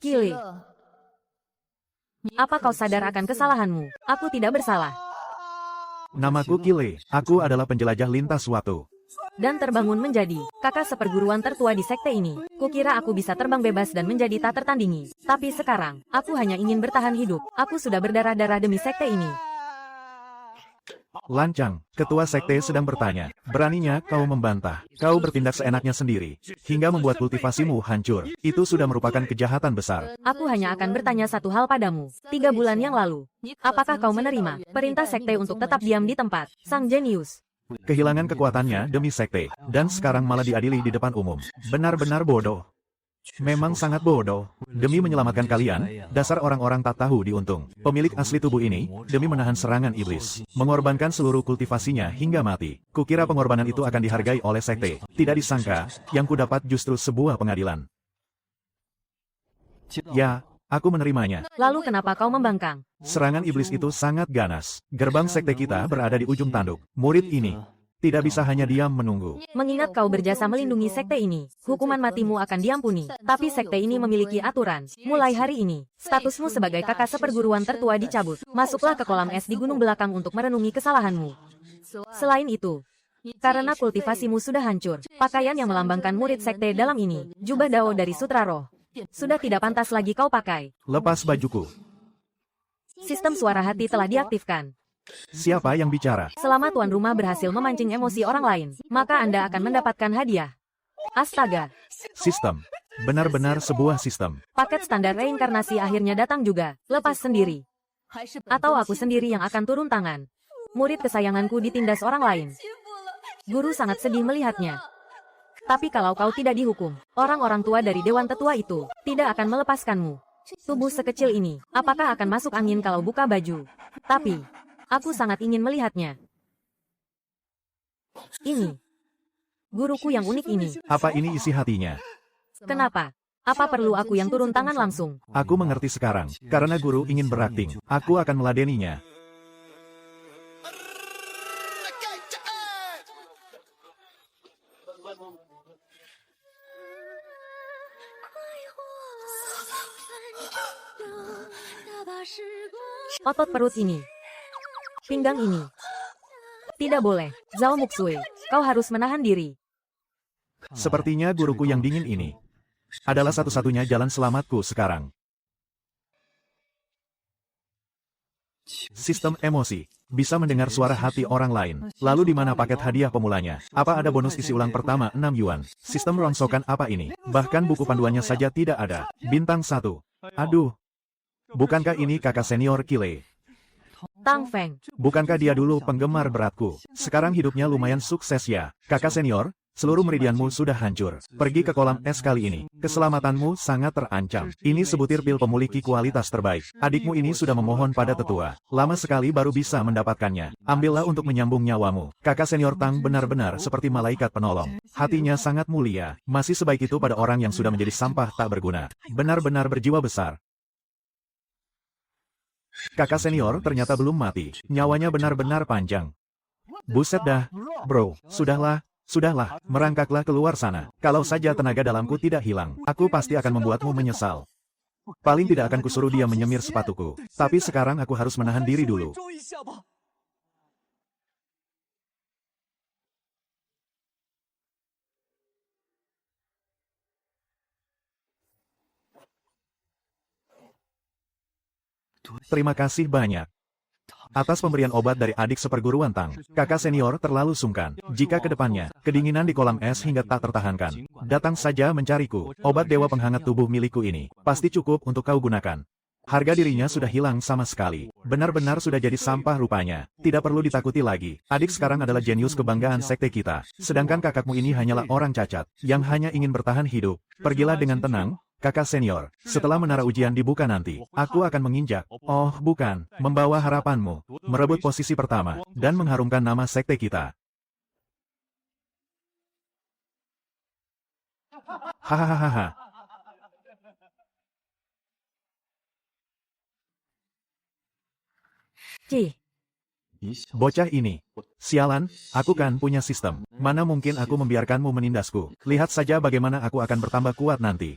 Kile. Apa kau sadar akan kesalahanmu? Aku tidak bersalah. Namaku Kile, aku adalah penjelajah lintas waktu. Dan terbangun menjadi kakak seperguruan tertua di sekte ini. Kukira aku bisa terbang bebas dan menjadi tak tertandingi. Tapi sekarang, aku hanya ingin bertahan hidup. Aku sudah berdarah-darah demi sekte ini. Lancang, ketua sekte sedang bertanya. Beraninya kau membantah. Kau bertindak seenaknya sendiri, hingga membuat kultivasimu hancur. Itu sudah merupakan kejahatan besar. Aku hanya akan bertanya satu hal padamu. 3 bulan yang lalu, apakah kau menerima perintah sekte untuk tetap diam di tempat? Sang jenius Kehilangan kekuatannya demi sekte, dan sekarang malah diadili di depan umum. Benar-benar bodoh. Memang sangat bodoh. Demi menyelamatkan kalian, dasar orang-orang tak tahu diuntung. Pemilik asli tubuh ini, demi menahan serangan iblis, mengorbankan seluruh kultivasinya hingga mati. Kukira pengorbanan itu akan dihargai oleh sekte. Tidak disangka, yang kudapat justru sebuah pengadilan. Ya, aku menerimanya. Lalu kenapa kau membangkang? Serangan iblis itu sangat ganas. Gerbang sekte kita berada di ujung tanduk. Murid ini tidak bisa hanya diam menunggu. Mengingat kau berjasa melindungi sekte ini, hukuman matimu akan diampuni. Tapi sekte ini memiliki aturan. Mulai hari ini, statusmu sebagai kakak seperguruan tertua dicabut. Masuklah ke kolam es di gunung belakang untuk merenungi kesalahanmu. Selain itu, karena kultivasimu sudah hancur, pakaian yang melambangkan murid sekte dalam ini, jubah dao dari Sutra Roh, sudah tidak pantas lagi kau pakai. Lepas bajuku. Sistem suara hati telah diaktifkan. Siapa yang bicara? Selama tuan rumah berhasil memancing emosi orang lain, maka Anda akan mendapatkan hadiah. Astaga. Sistem. Benar-benar sebuah sistem. Paket standar reinkarnasi akhirnya datang juga. Lepas sendiri. Atau aku sendiri yang akan turun tangan. Murid kesayanganku ditindas orang lain. Guru sangat sedih melihatnya. Tapi kalau kau tidak dihukum, orang-orang tua dari Dewan Tetua itu tidak akan melepaskanmu. Tubuh sekecil ini, apakah akan masuk angin kalau buka baju? Tapi, aku sangat ingin melihatnya. Ini. Guruku yang unik ini. Apa ini isi hatinya? Kenapa? Apa perlu aku yang turun tangan langsung? Aku mengerti sekarang. Karena guru ingin berakting, aku akan meladeninya. Otot perut ini. Pinggang ini. Tidak boleh. Zhao Muxue, kau harus menahan diri. Sepertinya guruku yang dingin ini adalah satu-satunya jalan selamatku sekarang. Sistem emosi. Bisa mendengar suara hati orang lain. Lalu di mana paket hadiah pemulanya? Apa ada bonus isi ulang pertama 6 yuan? Sistem rongsokan apa ini? Bahkan buku panduannya saja tidak ada. Bintang 1. Aduh. Bukankah ini kakak senior Kile? Tang Feng. Bukankah dia dulu penggemar beratku? Sekarang hidupnya lumayan sukses ya. Kakak senior, seluruh meridianmu sudah hancur. Pergi ke kolam es kali ini. Keselamatanmu sangat terancam. Ini sebutir pil pemulih kualitas terbaik. Adikmu ini sudah memohon pada tetua. Lama sekali baru bisa mendapatkannya. Ambillah untuk menyambung nyawamu. Kakak senior Tang benar-benar seperti malaikat penolong. Hatinya sangat mulia. Masih sebaik itu pada orang yang sudah menjadi sampah tak berguna. Benar-benar berjiwa besar. Kakak senior ternyata belum mati. Nyawanya benar-benar panjang. Buset dah. Bro, sudahlah. Sudahlah, merangkaklah keluar sana. Kalau saja tenaga dalamku tidak hilang, aku pasti akan membuatmu menyesal. Paling tidak akan kusuruh dia menyemir sepatuku. Tapi sekarang aku harus menahan diri dulu. Terima kasih banyak atas pemberian obat dari adik seperguruan Tang. Kakak senior terlalu sungkan. Jika kedepannya, kedinginan di kolam es hingga tak tertahankan, datang saja mencariku. Obat dewa penghangat tubuh milikku ini pasti cukup untuk kau gunakan. Harga dirinya sudah hilang sama sekali. Benar-benar sudah jadi sampah rupanya. Tidak perlu ditakuti lagi. Adik sekarang adalah jenius kebanggaan sekte kita. Sedangkan kakakmu ini hanyalah orang cacat, yang hanya ingin bertahan hidup. Pergilah dengan tenang, kakak senior. Setelah menara ujian dibuka nanti, aku akan menginjak. Oh, bukan. Membawa harapanmu. Merebut posisi pertama, dan mengharumkan nama sekte kita. Hahaha. Cih. Bocah ini. Sialan, aku kan punya sistem. Mana mungkin aku membiarkanmu menindasku. Lihat saja bagaimana aku akan bertambah kuat nanti.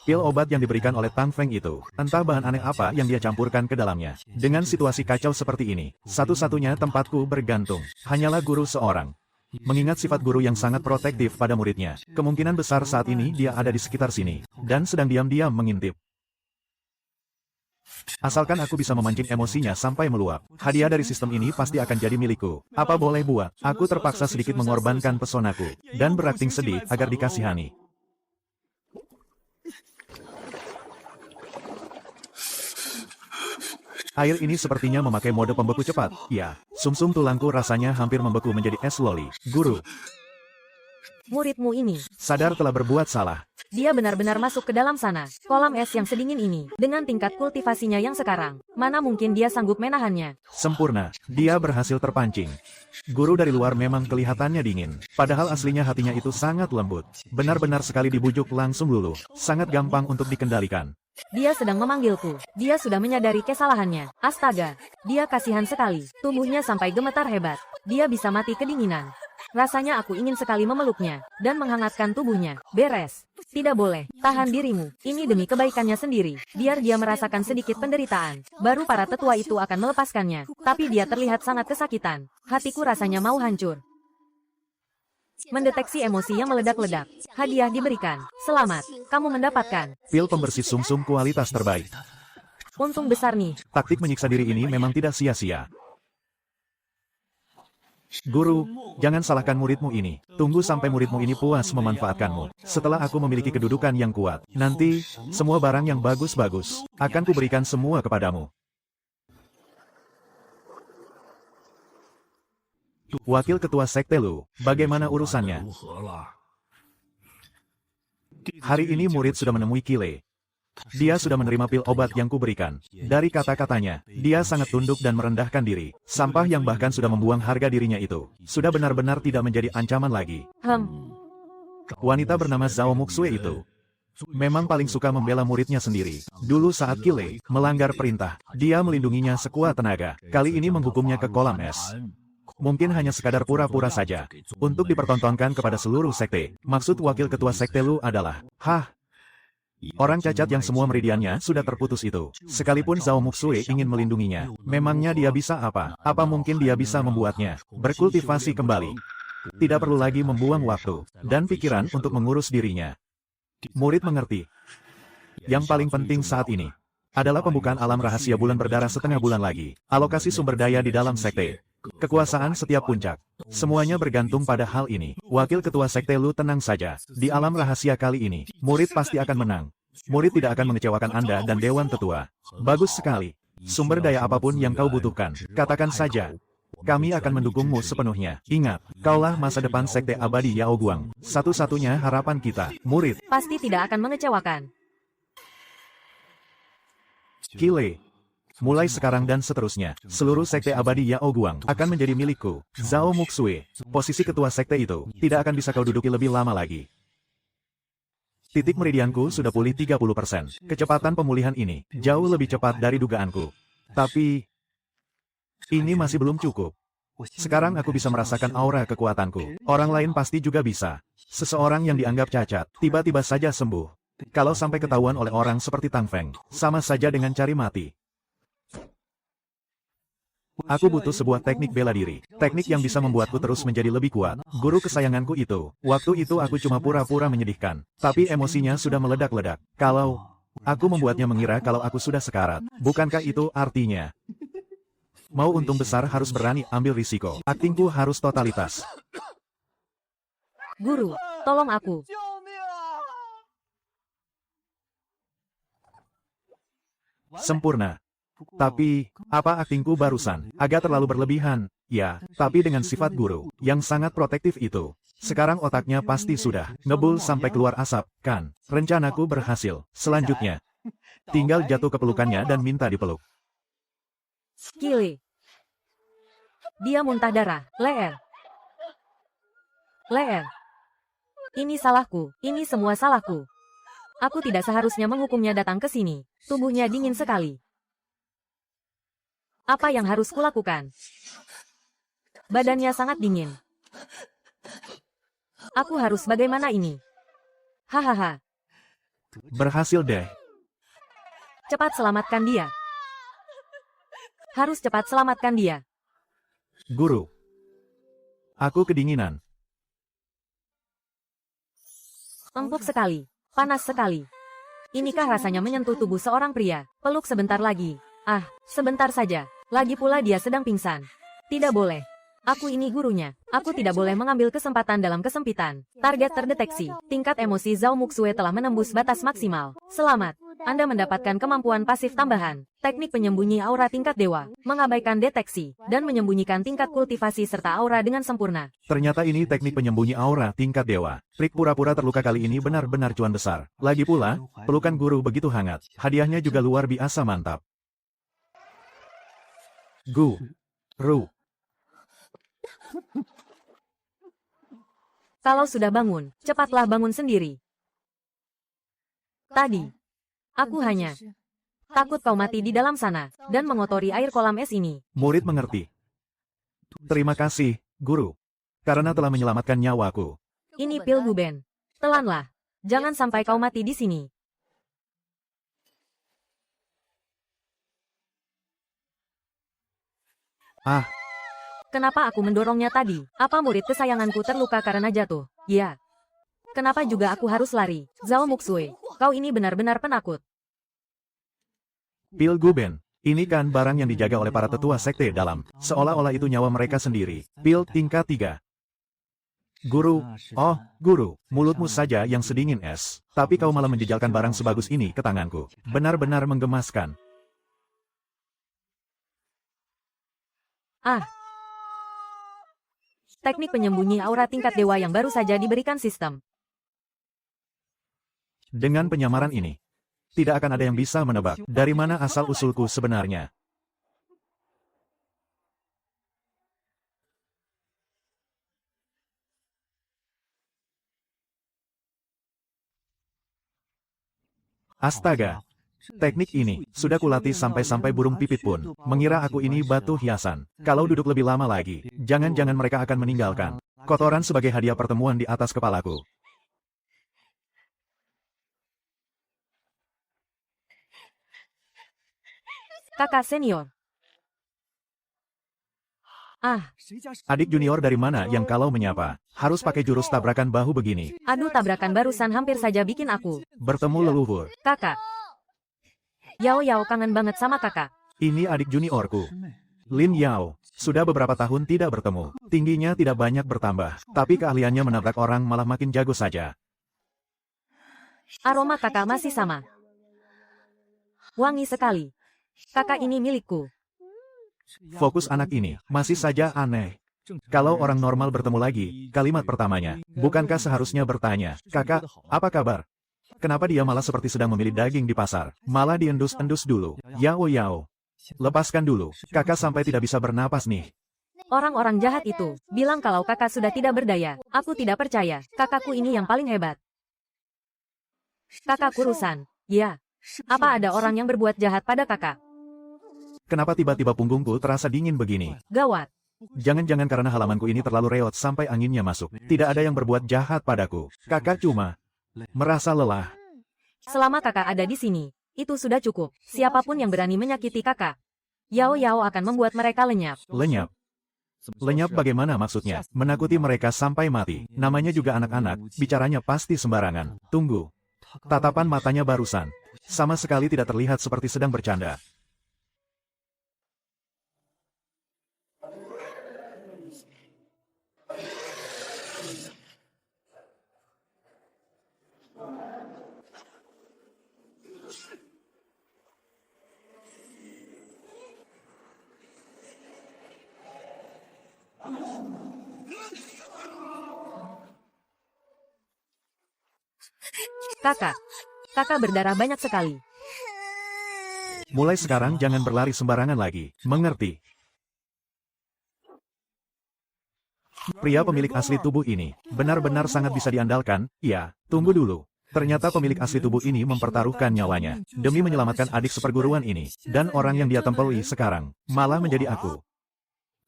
Pil obat yang diberikan oleh Tang Feng itu, entah bahan aneh apa yang dia campurkan ke dalamnya. Dengan situasi kacau seperti ini, satu-satunya tempatku bergantung hanyalah guru seorang. Mengingat sifat guru yang sangat protektif pada muridnya, kemungkinan besar saat ini dia ada di sekitar sini, dan sedang diam-diam mengintip. Asalkan aku bisa memancing emosinya sampai meluap, hadiah dari sistem ini pasti akan jadi milikku. Apa boleh buat, aku terpaksa sedikit mengorbankan pesonaku, dan berakting sedih agar dikasihani. Air ini sepertinya memakai mode pembeku cepat. Ya, sumsum tulangku rasanya hampir membeku menjadi es loli. Guru, Muridmu ini, sadar telah berbuat salah. dia benar-benar masuk ke dalam sana. Kolam es yang sedingin ini, dengan tingkat kultivasinya yang sekarang, mana mungkin dia sanggup menahannya. Sempurna, dia berhasil terpancing. Guru dari luar memang kelihatannya dingin, padahal aslinya hatinya itu sangat lembut. Benar-benar sekali dibujuk langsung luluh, sangat gampang untuk dikendalikan. Dia sedang memanggilku. Dia sudah menyadari kesalahannya. Astaga, dia kasihan sekali. Tubuhnya sampai gemetar hebat. Dia bisa mati kedinginan. Rasanya aku ingin sekali memeluknya dan menghangatkan tubuhnya. Beres. Tidak boleh. Tahan dirimu. Ini demi kebaikannya sendiri. Biar dia merasakan sedikit penderitaan. Baru para tetua itu akan melepaskannya. Tapi dia terlihat sangat kesakitan. Hatiku rasanya mau hancur. Mendeteksi emosi yang meledak-ledak. Hadiah diberikan. Selamat. Kamu mendapatkan Pil pembersih sumsum kualitas terbaik. untung besar nih. Taktik menyiksa diri ini memang tidak sia-sia. Guru, jangan salahkan muridmu ini. Tunggu sampai muridmu ini puas memanfaatkanmu. Setelah aku memiliki kedudukan yang kuat, nanti, semua barang yang bagus-bagus, akan kuberikan semua kepadamu. Wakil Ketua Sekte Lu, bagaimana urusannya? Hari ini murid sudah menemui Kile. Dia sudah menerima pil obat yang kuberikan. Dari kata-katanya, dia sangat tunduk dan merendahkan diri. Sampah yang bahkan sudah membuang harga dirinya itu, sudah benar-benar tidak menjadi ancaman lagi. Wanita bernama Zhao Muxue itu, memang paling suka membela muridnya sendiri. Dulu saat Kile melanggar perintah, dia melindunginya sekuat tenaga. Kali ini menghukumnya ke kolam es. Mungkin hanya sekadar pura-pura saja, untuk dipertontonkan kepada seluruh sekte. Maksud wakil ketua sekte Lu adalah, orang cacat yang semua meridiannya sudah terputus itu. Sekalipun Zhao Muxue ingin melindunginya, memangnya dia bisa apa? Apa mungkin dia bisa membuatnya berkultivasi kembali? Tidak perlu lagi membuang waktu dan pikiran untuk mengurus dirinya. Murid mengerti. Yang paling penting saat ini adalah pembukaan alam rahasia bulan berdarah setengah bulan lagi. Alokasi sumber daya di dalam sekte. Kekuasaan setiap puncak. Semuanya bergantung pada hal ini. Wakil ketua sekte Lu tenang saja. Di alam rahasia kali ini, murid pasti akan menang. Murid tidak akan mengecewakan Anda dan Dewan Tetua. Bagus sekali. Sumber daya apapun yang kau butuhkan, katakan saja. Kami akan mendukungmu sepenuhnya. Ingat, kaulah masa depan sekte abadi Yao Guang. Satu-satunya harapan kita. Murid. Pasti tidak akan mengecewakan. Kile. Mulai sekarang dan seterusnya, seluruh sekte abadi Yao Guang akan menjadi milikku. Zhao Muxue, posisi ketua sekte itu, tidak akan bisa kau duduki lebih lama lagi. Titik meridianku sudah pulih 30%. Kecepatan pemulihan ini, jauh lebih cepat dari dugaanku. Tapi, ini masih belum cukup. Sekarang aku bisa merasakan aura kekuatanku. Orang lain pasti juga bisa. Seseorang yang dianggap cacat, tiba-tiba saja sembuh. Kalau sampai ketahuan oleh orang seperti Tang Feng, sama saja dengan cari mati. Aku butuh sebuah teknik bela diri. Teknik yang bisa membuatku terus menjadi lebih kuat. Guru kesayanganku itu. Waktu itu aku cuma pura-pura menyedihkan. Tapi emosinya sudah meledak-ledak. Kalau aku membuatnya mengira kalau aku sudah sekarat. Bukankah itu artinya? Mau untung besar harus berani ambil risiko. Aktingku harus totalitas. Guru, tolong aku. Sempurna. Tapi, apa aktingku barusan? Agak terlalu berlebihan. Ya, tapi dengan sifat guru, yang sangat protektif itu. Sekarang otaknya pasti sudah ngebul sampai keluar asap, kan? Rencanaku berhasil. Selanjutnya, tinggal jatuh ke pelukannya dan minta dipeluk. Kile. Dia muntah darah. Leer. Leer. Ini salahku. Ini semua salahku. Aku tidak seharusnya menghukumnya datang ke sini. Tubuhnya dingin sekali. Apa yang harus kulakukan? Badannya sangat dingin. Aku harus bagaimana ini? Hahaha. Berhasil deh. Cepat selamatkan dia. Harus cepat selamatkan dia. Guru. Aku kedinginan. Empuk sekali. Panas sekali. Inikah rasanya menyentuh tubuh seorang pria? Peluk sebentar lagi. Ah, sebentar saja. Lagi pula dia sedang pingsan. Tidak boleh. Aku ini gurunya. Aku tidak boleh mengambil kesempatan dalam kesempitan. Target terdeteksi. Tingkat emosi Zhao Muxue telah menembus batas maksimal. Selamat. Anda mendapatkan kemampuan pasif tambahan. Teknik penyembunyi aura tingkat dewa. Mengabaikan deteksi. Dan menyembunyikan tingkat kultivasi serta aura dengan sempurna. Ternyata ini teknik penyembunyi aura tingkat dewa. Trik pura-pura terluka kali ini benar-benar cuan besar. Lagi pula, pelukan guru begitu hangat. Hadiahnya juga luar biasa mantap. Guru. Kalau sudah bangun, cepatlah bangun sendiri. Tadi, aku hanya takut kau mati di dalam sana, dan mengotori air kolam es ini. Murid mengerti. Terima kasih, guru. Karena telah menyelamatkan nyawaku. Ini pil Guben. Telanlah. Jangan sampai kau mati di sini. Ah, Kenapa aku mendorongnya tadi? Apa murid kesayanganku terluka karena jatuh? Ya. Kenapa juga aku harus lari? Zhao Muxue, kau ini benar-benar penakut. pil Guben. Ini kan barang yang dijaga oleh para tetua sekte dalam. Seolah-olah itu nyawa mereka sendiri. Pil tingkat 3. Guru, oh, guru, mulutmu saja yang sedingin es. Tapi kau malah menjejalkan barang sebagus ini ke tanganku. Benar-benar menggemaskan. Ah. Teknik penyembunyi aura tingkat dewa yang baru saja diberikan sistem. Dengan penyamaran ini, tidak akan ada yang bisa menebak dari mana asal-usulku sebenarnya. Astaga. Teknik ini sudah kulatih sampai-sampai burung pipit pun mengira aku ini batu hiasan. Kalau duduk lebih lama lagi, jangan-jangan mereka akan meninggalkan kotoran sebagai hadiah pertemuan di atas kepalaku. Kakak senior. Ah, Adik junior dari mana yang kalau menyapa? Harus pakai jurus tabrakan bahu begini. aduh tabrakan barusan hampir saja bikin aku. Bertemu leluhur. Kakak. Yao kangen banget sama kakak. Ini adik juniorku. Lin Yao. Sudah beberapa tahun tidak bertemu. Tingginya tidak banyak bertambah. Tapi keahliannya menabrak orang malah makin jago saja. Aroma kakak masih sama. Wangi sekali. Kakak ini milikku. Fokus anak ini masih saja aneh. Kalau orang normal bertemu lagi, kalimat pertamanya, bukankah seharusnya bertanya, kakak, apa kabar? Kenapa dia malah seperti sedang memilih daging di pasar? Malah diendus-endus dulu. Yao. Lepaskan dulu. Kakak sampai tidak bisa bernapas nih. Orang-orang jahat itu bilang kalau kakak sudah tidak berdaya. Aku tidak percaya. Kakakku ini yang paling hebat. Kakak kurusan. Ya. Apa ada orang yang berbuat jahat pada kakak? Kenapa tiba-tiba punggungku terasa dingin begini? Gawat. Jangan-jangan karena halamanku ini terlalu reot sampai anginnya masuk. Tidak ada yang berbuat jahat padaku. Kakak cuma merasa lelah. Selama kakak ada di sini, itu sudah cukup. Siapapun yang berani menyakiti kakak, Yao akan membuat mereka lenyap. Lenyap. Lenyap bagaimana maksudnya? Menakuti mereka sampai mati. Namanya juga anak-anak, bicaranya pasti sembarangan. Tunggu. Tatapan matanya barusan. Sama sekali tidak terlihat seperti sedang bercanda. Kakak berdarah banyak sekali. Mulai sekarang jangan berlari sembarangan lagi. Mengerti? Pria pemilik asli tubuh ini benar-benar sangat bisa diandalkan. Ya, tunggu dulu. Ternyata pemilik asli tubuh ini mempertaruhkan nyawanya demi menyelamatkan adik seperguruan ini. Dan orang yang dia tempeli sekarang malah menjadi aku.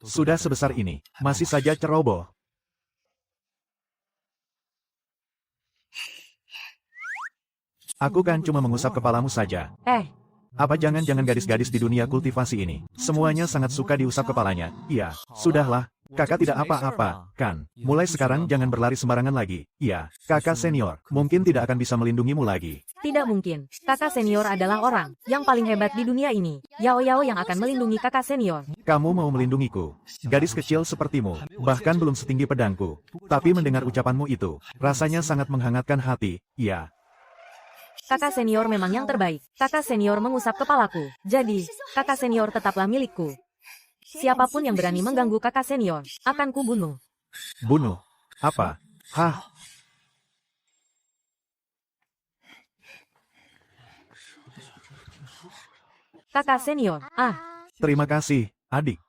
Sudah sebesar ini, masih saja ceroboh. Aku kan cuma mengusap kepalamu saja. Apa jangan-jangan gadis-gadis di dunia kultivasi ini, semuanya sangat suka diusap kepalanya? Iya, sudahlah, kakak tidak apa-apa, kan? Mulai sekarang jangan berlari sembarangan lagi. Iya, kakak senior, mungkin tidak akan bisa melindungimu lagi. Tidak mungkin. Kakak senior adalah orang yang paling hebat di dunia ini. Yao Yao yang akan melindungi kakak senior. Kamu mau melindungiku? Gadis kecil sepertimu, bahkan belum setinggi pedangku. Tapi mendengar ucapanmu itu, rasanya sangat menghangatkan hati, iya. Kakak senior memang yang terbaik. Kakak senior mengusap kepalaku. Jadi, kakak senior tetaplah milikku. Siapapun yang berani mengganggu kakak senior, akan kubunuh. Bunuh? Apa? Hah? Kakak senior, Terima kasih, adik.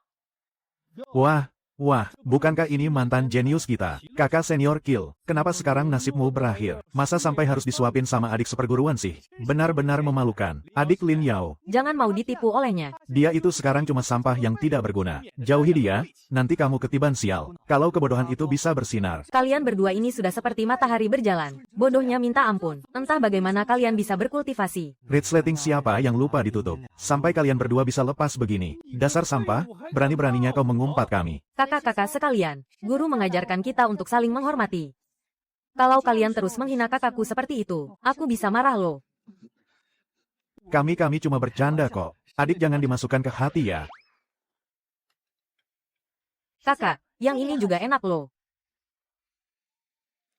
Wah, bukankah ini mantan jenius kita? Kakak senior Kill, kenapa sekarang nasibmu berakhir? Masa sampai harus disuapin sama adik seperguruan sih? Benar-benar memalukan. Adik Lin Yao. Jangan mau ditipu olehnya. Dia itu sekarang cuma sampah yang tidak berguna. Jauhi dia, nanti kamu ketiban sial. Kalau kebodohan itu bisa bersinar. Kalian berdua ini sudah seperti matahari berjalan. Bodohnya minta ampun. Entah bagaimana kalian bisa berkultivasi. Resleting siapa yang lupa ditutup? Sampai kalian berdua bisa lepas begini. Dasar sampah, berani-beraninya kau mengumpat kami. Kakak-kakak sekalian, guru mengajarkan kita untuk saling menghormati. Kalau kalian terus menghina kakakku seperti itu, aku bisa marah loh. Kami cuma bercanda kok. Adik jangan dimasukkan ke hati ya. Kakak, yang ini juga enak loh.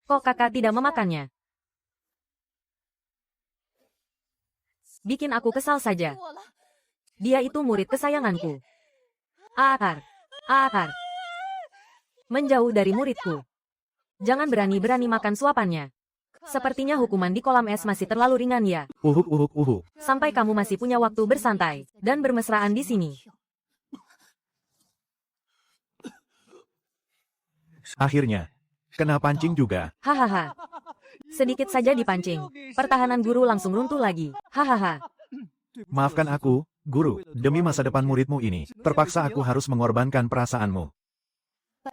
Kok kakak tidak memakannya? Bikin aku kesal saja. Dia itu murid kesayanganku. Akar. Menjauh dari muridku. Jangan berani-berani makan suapannya. Sepertinya hukuman di kolam es masih terlalu ringan ya. Uhuk. Sampai kamu masih punya waktu bersantai dan bermesraan di sini. Akhirnya, kena pancing juga. Hahaha. Sedikit saja dipancing. Pertahanan guru langsung runtuh lagi. Hahaha. Maafkan aku, guru, demi masa depan muridmu ini, terpaksa aku harus mengorbankan perasaanmu.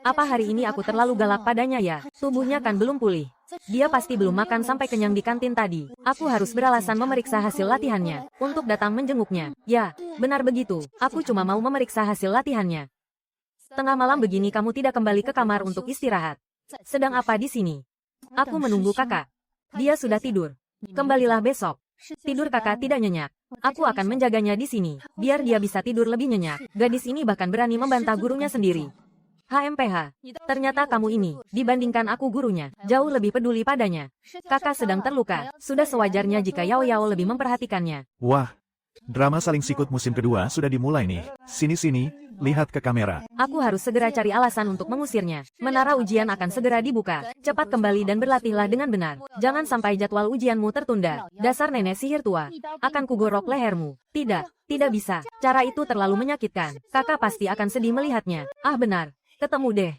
Apa hari ini aku terlalu galak padanya ya? Tubuhnya kan belum pulih. Dia pasti belum makan sampai kenyang di kantin tadi. Aku harus beralasan memeriksa hasil latihannya untuk datang menjenguknya. Ya, benar begitu. Aku cuma mau memeriksa hasil latihannya. Tengah malam begini kamu tidak kembali ke kamar untuk istirahat. Sedang apa di sini? Aku menunggu kakak. Dia sudah tidur. Kembalilah besok. Tidur kakak tidak nyenyak. Aku akan menjaganya di sini, biar dia bisa tidur lebih nyenyak. Gadis ini bahkan berani membantah gurunya sendiri. HMPH, ternyata kamu ini, dibandingkan aku gurunya, jauh lebih peduli padanya. Kakak sedang terluka, sudah sewajarnya jika Yao Yao lebih memperhatikannya. Wah, drama saling sikut musim kedua sudah dimulai nih. Sini, lihat ke kamera. Aku harus segera cari alasan untuk mengusirnya. Menara ujian akan segera dibuka. Cepat kembali dan berlatihlah dengan benar. Jangan sampai jadwal ujianmu tertunda. Dasar nenek sihir tua. Akan kugorok lehermu. Tidak bisa. Cara itu terlalu menyakitkan. Kakak pasti akan sedih melihatnya. Benar. Ketemu deh.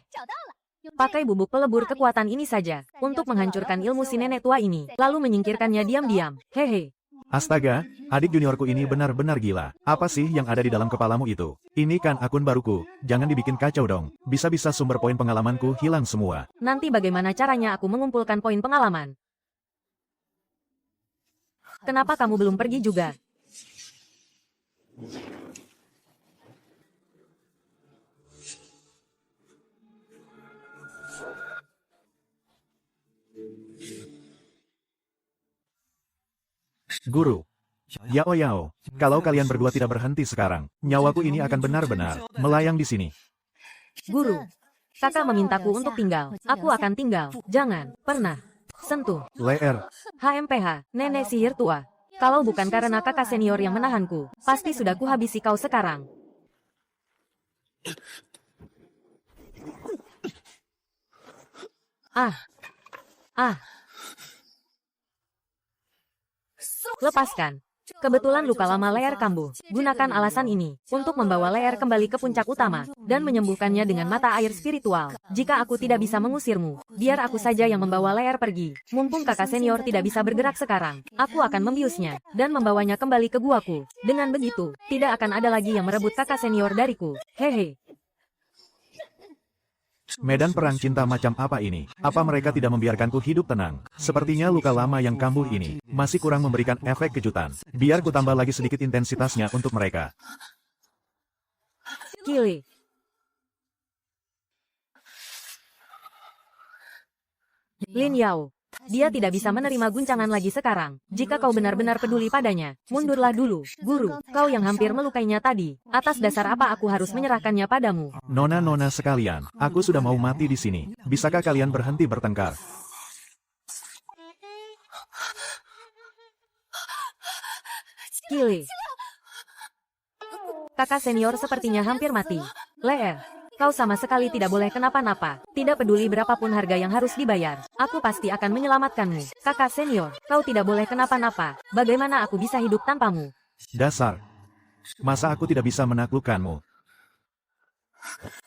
Pakai bubuk pelebur kekuatan ini saja, untuk menghancurkan ilmu si nenek tua ini, lalu menyingkirkannya diam-diam. Hehe. Astaga, adik juniorku ini benar-benar gila. Apa sih yang ada di dalam kepalamu itu? Ini kan akun baruku, jangan dibikin kacau dong. Bisa-bisa sumber poin pengalamanku hilang semua. Nanti bagaimana caranya aku mengumpulkan poin pengalaman? Kenapa kamu belum pergi juga? Guru. Yao, kalau kalian berdua tidak berhenti sekarang, nyawaku ini akan benar-benar melayang di sini. Guru, kakak memintaku untuk tinggal. Aku akan tinggal. Jangan pernah sentuh Leer. HMPH, nenek sihir tua. Kalau bukan karena kakak senior yang menahanku, pasti sudah kuhabisi kau sekarang. Lepaskan. Kebetulan luka lama leher kambuh. Gunakan alasan ini untuk membawa leher kembali ke puncak utama dan menyembuhkannya dengan mata air spiritual. Jika aku tidak bisa mengusirmu, biar aku saja yang membawa leher pergi. Mumpung kakak senior tidak bisa bergerak sekarang, aku akan membiusnya dan membawanya kembali ke guaku. Dengan begitu, tidak akan ada lagi yang merebut kakak senior dariku. Hehe. Medan perang cinta macam apa ini? Apa mereka tidak membiarkanku hidup tenang? Sepertinya luka lama yang kambuh ini masih kurang memberikan efek kejutan. Biar ku tambah lagi sedikit intensitasnya untuk mereka. Kile. Lin Yao. Dia tidak bisa menerima guncangan lagi sekarang. Jika kau benar-benar peduli padanya, mundurlah dulu. Guru, kau yang hampir melukainya tadi. Atas dasar apa aku harus menyerahkannya padamu? Nona-nona sekalian, aku sudah mau mati di sini. Bisakah kalian berhenti bertengkar? Kile. Kakak senior sepertinya hampir mati. Leer. Kau sama sekali tidak boleh kenapa-napa. Tidak peduli berapapun harga yang harus dibayar. Aku pasti akan menyelamatkanmu. Kakak senior, kau tidak boleh kenapa-napa. Bagaimana aku bisa hidup tanpamu? Dasar. Masa aku tidak bisa menaklukkanmu?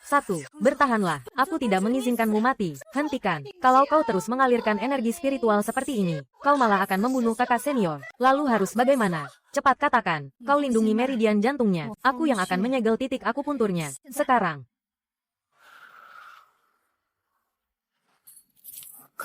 1. Bertahanlah. Aku tidak mengizinkanmu mati. Hentikan. Kalau kau terus mengalirkan energi spiritual seperti ini, kau malah akan membunuh kakak senior. Lalu harus bagaimana? Cepat katakan. Kau lindungi meridian jantungnya. Aku yang akan menyegel titik akupunturnya. Sekarang.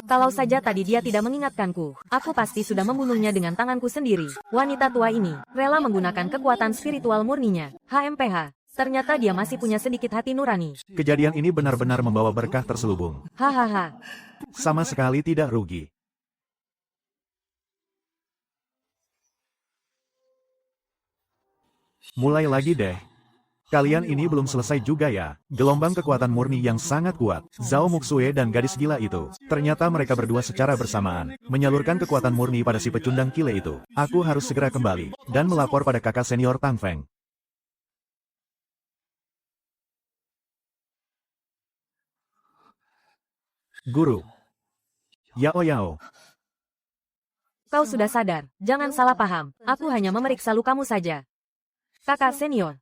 Kalau saja tadi dia tidak mengingatkanku, aku pasti sudah membunuhnya dengan tanganku sendiri. Wanita tua ini rela menggunakan kekuatan spiritual murninya. HMPH. Ternyata dia masih punya sedikit hati nurani. Kejadian ini benar-benar membawa berkah terselubung. Hahaha. Sama sekali tidak rugi. Mulai lagi deh. Kalian ini belum selesai juga ya. Gelombang kekuatan murni yang sangat kuat. Zhao Muxue dan gadis gila itu. Ternyata mereka berdua secara bersamaan menyalurkan kekuatan murni pada si pecundang Kile itu. Aku harus segera kembali dan melapor pada kakak senior Tang Feng. Guru. Yao Yao. Kau sudah sadar. Jangan salah paham. Aku hanya memeriksa lukamu saja. Kakak senior,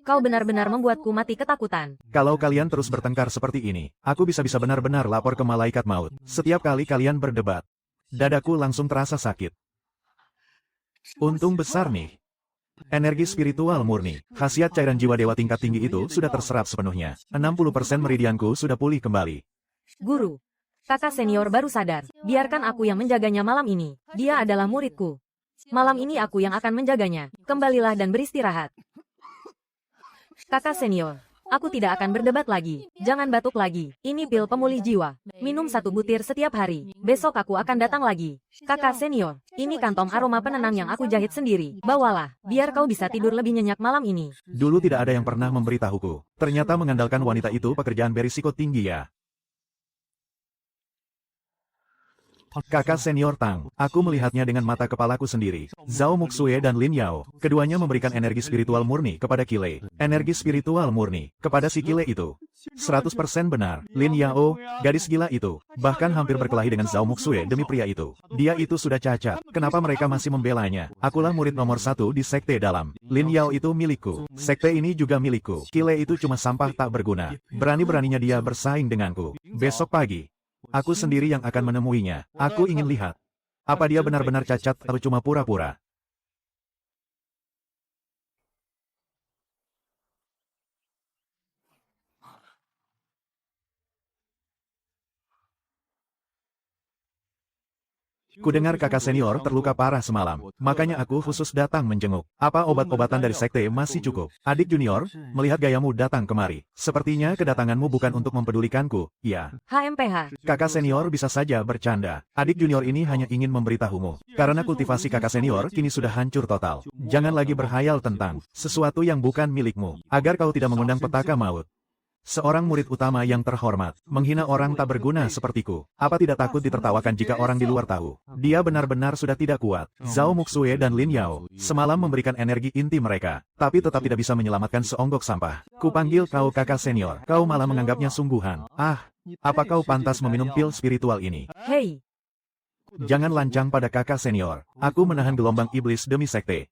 Kau benar-benar membuatku mati ketakutan. Kalau kalian terus bertengkar seperti ini, aku bisa-bisa benar-benar lapor ke malaikat maut. Setiap kali kalian berdebat, dadaku langsung terasa sakit. Untung besar nih. Energi spiritual murni, khasiat cairan jiwa dewa tingkat tinggi itu sudah terserap sepenuhnya. 60% meridianku sudah pulih kembali. Guru, kakak senior baru sadar. Biarkan aku yang menjaganya malam ini. Dia adalah muridku. Malam ini aku yang akan menjaganya. Kembalilah dan beristirahat. Kakak senior, aku tidak akan berdebat lagi. Jangan batuk lagi. Ini pil pemulih jiwa. Minum 1 butir setiap hari. Besok aku akan datang lagi. Kakak senior, ini kantong aroma penenang yang aku jahit sendiri. Bawalah, biar kau bisa tidur lebih nyenyak malam ini. Dulu tidak ada yang pernah memberitahuku. Ternyata mengandalkan wanita itu pekerjaan berisiko tinggi ya. Kakak senior Tang, aku melihatnya dengan mata kepalaku sendiri. Zhao Muxue dan Lin Yao, keduanya memberikan energi spiritual murni kepada Kile. Energi spiritual murni kepada si Kile itu. 100% benar. Lin Yao, gadis gila itu, bahkan hampir berkelahi dengan Zhao Muxue demi pria itu. Dia itu sudah cacat. Kenapa mereka masih membelanya? Akulah murid nomor 1 di sekte dalam. Lin Yao itu milikku. Sekte ini juga milikku. Kile itu cuma sampah tak berguna. Berani-beraninya dia bersaing denganku. Besok pagi, aku sendiri yang akan menemuinya. Aku ingin lihat. Apa dia benar-benar cacat atau cuma pura-pura? Kudengar kakak senior terluka parah semalam, makanya aku khusus datang menjenguk. Apa obat-obatan dari sekte masih cukup? Adik junior, melihat gayamu datang kemari. Sepertinya kedatanganmu bukan untuk mempedulikanku, ya. HMPH. Kakak senior bisa saja bercanda. Adik junior ini hanya ingin memberitahumu. Karena kultivasi kakak senior kini sudah hancur total. Jangan lagi berhayal tentang sesuatu yang bukan milikmu, agar kau tidak mengundang petaka maut. Seorang murid utama yang terhormat, menghina orang tak berguna sepertiku. Apa tidak takut ditertawakan jika orang di luar tahu? Dia benar-benar sudah tidak kuat. Zhao Muxue dan Lin Yao semalam memberikan energi inti mereka, tapi tetap tidak bisa menyelamatkan seonggok sampah. Kupanggil kau kakak senior, kau malah menganggapnya sungguhan. Ah, apa kau pantas meminum pil spiritual ini? Hei, Jangan lancang pada kakak senior. Aku menahan gelombang iblis demi sekte.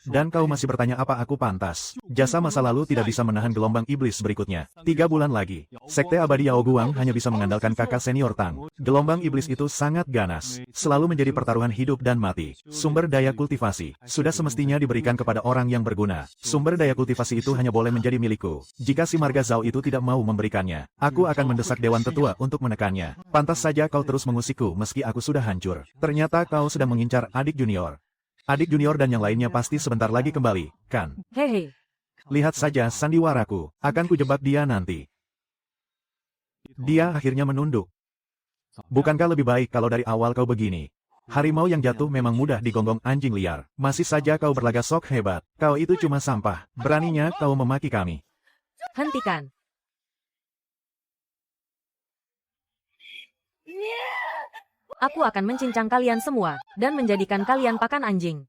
Dan kau masih bertanya apa aku pantas. Jasa masa lalu tidak bisa menahan gelombang iblis berikutnya. 3 bulan lagi. Sekte abadi Yao Guang hanya bisa mengandalkan kakak senior Tang. Gelombang iblis itu sangat ganas. Selalu menjadi pertaruhan hidup dan mati. Sumber daya kultivasi. Sudah semestinya diberikan kepada orang yang berguna. Sumber daya kultivasi itu hanya boleh menjadi milikku. Jika si marga Zhao itu tidak mau memberikannya, aku akan mendesak Dewan Tetua untuk menekannya. Pantas saja kau terus mengusikku meski aku sudah hancur. Ternyata kau sedang mengincar adik junior. Adik junior dan yang lainnya pasti sebentar lagi kembali, kan? Hehe. Lihat saja sandiwaraku, akan kujebak dia nanti. Dia akhirnya menunduk. Bukankah lebih baik kalau dari awal kau begini? Harimau yang jatuh memang mudah digonggong anjing liar. Masih saja kau berlagak sok hebat. Kau itu cuma sampah. Beraninya kau memaki kami. Hentikan. Aku akan mencincang kalian semua, dan menjadikan kalian pakan anjing.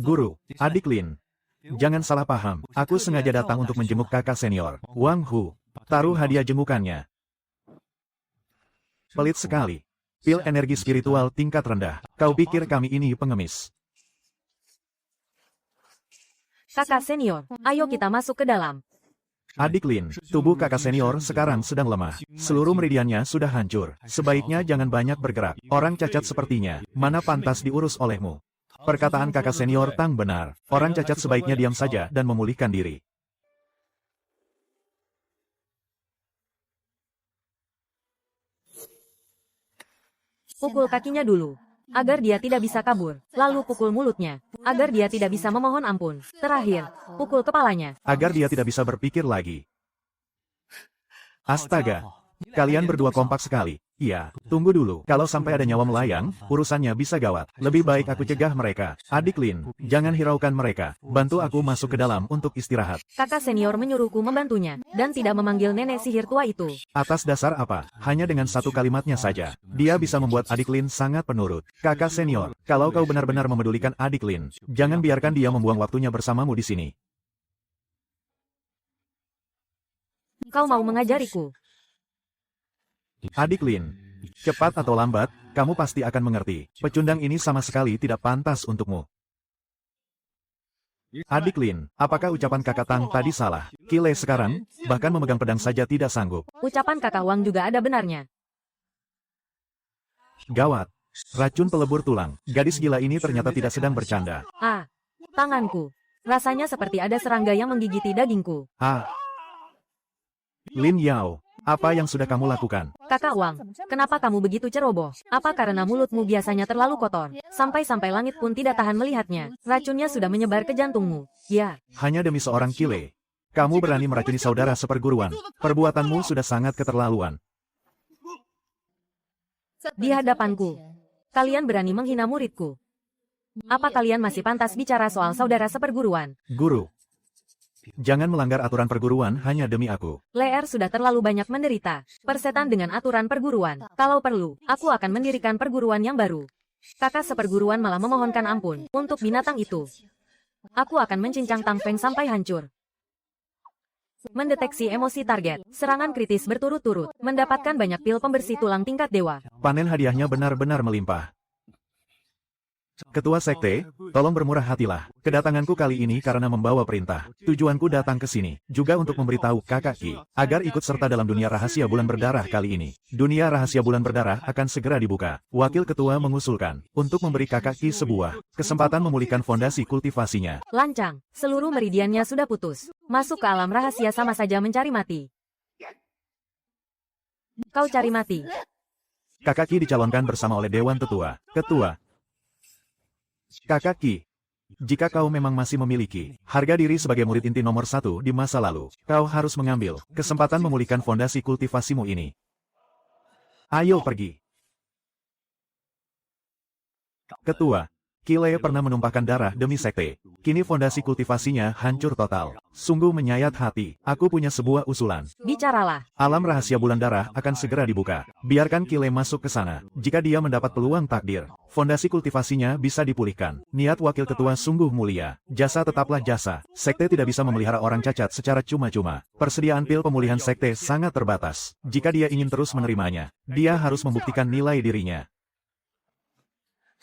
Guru, adik Lin. Jangan salah paham, aku sengaja datang untuk menjenguk kakak senior, Wang Hu. Taruh hadiah jengukannya. Pelit sekali. Pil energi spiritual tingkat rendah. Kau pikir kami ini pengemis? Kakak senior, ayo kita masuk ke dalam. Adik Lin, tubuh kakak senior sekarang sedang lemah. Seluruh meridiannya sudah hancur. Sebaiknya jangan banyak bergerak. Orang cacat sepertinya, mana pantas diurus olehmu. Perkataan kakak senior Tang benar. Orang cacat sebaiknya diam saja dan memulihkan diri. Pukul kakinya dulu, agar dia tidak bisa kabur. Lalu pukul mulutnya, agar dia tidak bisa memohon ampun. Terakhir, pukul kepalanya. Agar dia tidak bisa berpikir lagi. Astaga. Kalian berdua kompak sekali. Iya, tunggu dulu. Kalau sampai ada nyawa melayang, urusannya bisa gawat. Lebih baik aku cegah mereka. Adik Lin, jangan hiraukan mereka. Bantu aku masuk ke dalam untuk istirahat. Kakak senior menyuruhku membantunya, dan tidak memanggil nenek sihir tua itu. Atas dasar apa? Hanya dengan satu kalimatnya saja. Dia bisa membuat adik Lin sangat penurut. Kakak senior, kalau kau benar-benar memedulikan adik Lin, jangan biarkan dia membuang waktunya bersamamu di sini. Kau mau mengajariku? Adik Lin, cepat atau lambat, kamu pasti akan mengerti. Pecundang ini sama sekali tidak pantas untukmu. Adik Lin, apakah ucapan kakak Tang tadi salah? Kile sekarang, bahkan memegang pedang saja tidak sanggup. Ucapan kakak Wang juga ada benarnya. Gawat. Racun pelebur tulang. Gadis gila ini ternyata tidak sedang bercanda. Ah, tanganku. Rasanya seperti ada serangga yang menggigiti dagingku. Ah. Lin Yao. Apa yang sudah kamu lakukan? Kakak Wang, kenapa kamu begitu ceroboh? Apa karena mulutmu biasanya terlalu kotor? Sampai-sampai langit pun tidak tahan melihatnya. Racunnya sudah menyebar ke jantungmu. Ya. Hanya demi seorang Kile. Kamu berani meracuni saudara seperguruan. Perbuatanmu sudah sangat keterlaluan. Di hadapanku, kalian berani menghina muridku. Apa kalian masih pantas bicara soal saudara seperguruan? Guru. Jangan melanggar aturan perguruan hanya demi aku. Leer sudah terlalu banyak menderita. Persetan dengan aturan perguruan. Kalau perlu, aku akan mendirikan perguruan yang baru. Kakak seperguruan malah memohonkan ampun untuk binatang itu. Aku akan mencincang Tang Feng sampai hancur. Mendeteksi emosi target. Serangan kritis berturut-turut. Mendapatkan banyak pil pembersih tulang tingkat dewa. Panen hadiahnya benar-benar melimpah. Ketua Sekte, tolong bermurah hatilah. Kedatanganku kali ini karena membawa perintah. Tujuanku datang ke sini, juga untuk memberitahu kakak Ki, agar ikut serta dalam dunia rahasia bulan berdarah kali ini. Dunia rahasia bulan berdarah akan segera dibuka. Wakil ketua mengusulkan, untuk memberi kakak Ki sebuah kesempatan memulihkan fondasi kultivasinya. Lancang, seluruh meridiannya sudah putus. Masuk ke alam rahasia sama saja mencari mati. Kau cari mati. Kakak Ki dicalonkan bersama oleh Dewan Tetua. Ketua. Kakak Ki, jika kau memang masih memiliki harga diri sebagai murid inti nomor 1 di masa lalu, kau harus mengambil kesempatan memulihkan fondasi kultivasimu ini. Ayo pergi. Ketua, Kile pernah menumpahkan darah demi sekte. Kini fondasi kultivasinya hancur total. Sungguh menyayat hati. Aku punya sebuah usulan. Bicaralah. Alam rahasia bulan darah akan segera dibuka. Biarkan Kile masuk ke sana. Jika dia mendapat peluang takdir, fondasi kultivasinya bisa dipulihkan. Niat wakil ketua sungguh mulia. Jasa tetaplah jasa. Sekte tidak bisa memelihara orang cacat secara cuma-cuma. Persediaan pil pemulihan sekte sangat terbatas. Jika dia ingin terus menerimanya, dia harus membuktikan nilai dirinya.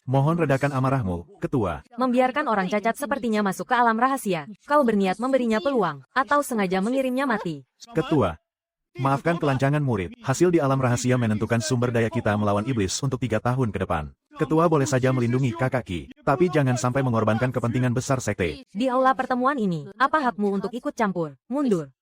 Mohon redakan amarahmu, Ketua. Membiarkan orang cacat sepertinya masuk ke alam rahasia. Kau berniat memberinya peluang, atau sengaja mengirimnya mati. Ketua. Maafkan kelancangan murid. Hasil di alam rahasia menentukan sumber daya kita melawan iblis untuk 3 tahun ke depan. Ketua boleh saja melindungi kakak Ki, tapi jangan sampai mengorbankan kepentingan besar sekte. Di aula pertemuan ini, apa hakmu untuk ikut campur? Mundur.